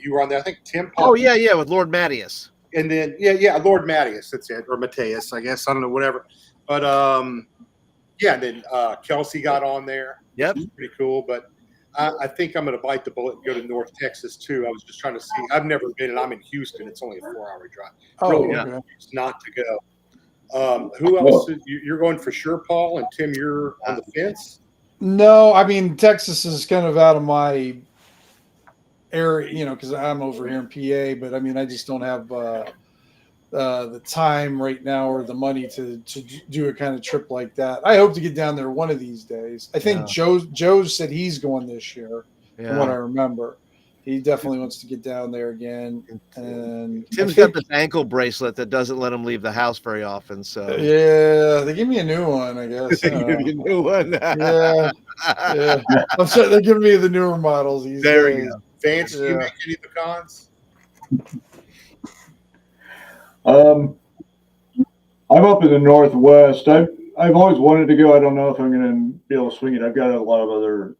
you were on there. I think Tim. Oh yeah, with Lord Mattias. And then Lord Mattias, that's it, or Mateus, I guess. I don't know, whatever. But and then Kelsey got on there. Yep. Pretty cool. But I think I'm going to bite the bullet and go to North Texas too. I was just trying to see. I've never been, and I'm in Houston. It's only a 4-hour drive. Oh, really okay. It's not to go. Who else? You're going for sure, Paul, and Tim, you're on the fence? No, I mean Texas is kind of out of my area, because I'm over here in PA. But I mean, I just don't have the time right now or the money to do a kind of trip like that. I hope to get down there one of these days. I think Joe said he's going this year, from what I remember. He definitely wants to get down there again. And Tim's got this ankle bracelet that doesn't let him leave the house very often. So yeah, they give me a new one, I guess. They give you a new one. yeah. I'm sorry, they're giving me the newer models. There you go. Vance, do you make any of the cons? I'm up in the Northwest. I've always wanted to go. I don't know if I'm going to be able to swing it. I've got a lot of other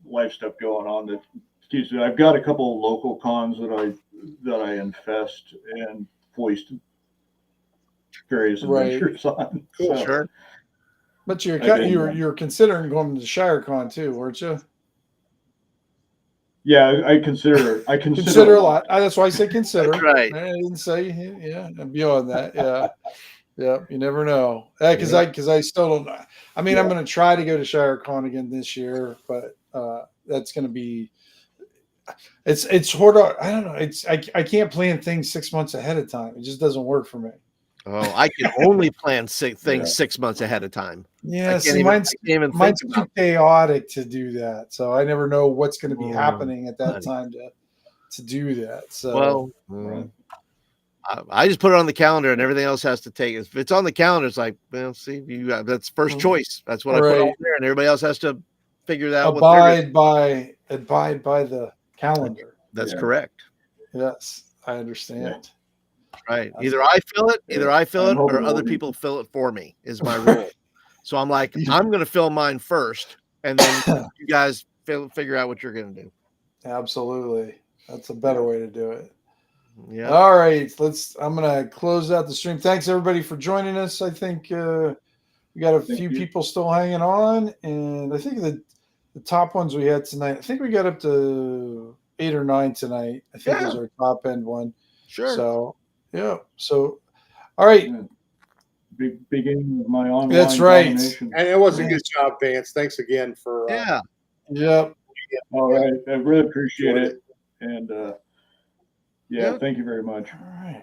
life stuff going on that keeps me. I've got a couple of local cons that I infest and foist various adventures on. Cool, So, sure. But you're considering going to ShireCon too, weren't you? yeah, I consider Consider a lot. That's why I say consider. That's right. I didn't say beyond that. Yeah. You never know. Because I still don't know. I mean, I'm going to try to go to ShireCon again this year, but that's going to be. It's hard. I don't know. I can't plan things 6 months ahead of time. It just doesn't work for me. Oh, I can only plan things 6 months ahead of time. Yeah, mine's too chaotic to do that. So I never know what's going to be happening at that time to do that. So I just put it on the calendar, and everything else has to take. If it's on the calendar, it's like, well, see, that's first choice. That's what I put on there, and everybody else has to figure that out. Abide by the calendar. That's correct. Yes, I understand. Right. Either I fill it, or other people fill it for me is my rule. So I'm like, I'm going to fill mine first, and then you guys figure out what you're going to do. Absolutely. That's a better way to do it. Yeah. All right. I'm going to close out the stream. Thanks everybody for joining us. I think we got a few people still hanging on, and I think the top ones we had tonight, I think we got up to 8 or 9 tonight. I think was our top end one. Sure. So yeah. So all right. Yeah. Beginning of my online That's right. domination. And it was a good job, Vance. Thanks again for. Yeah. Yep. All right. I really appreciate Enjoyed it. And yeah, thank you very much. All right.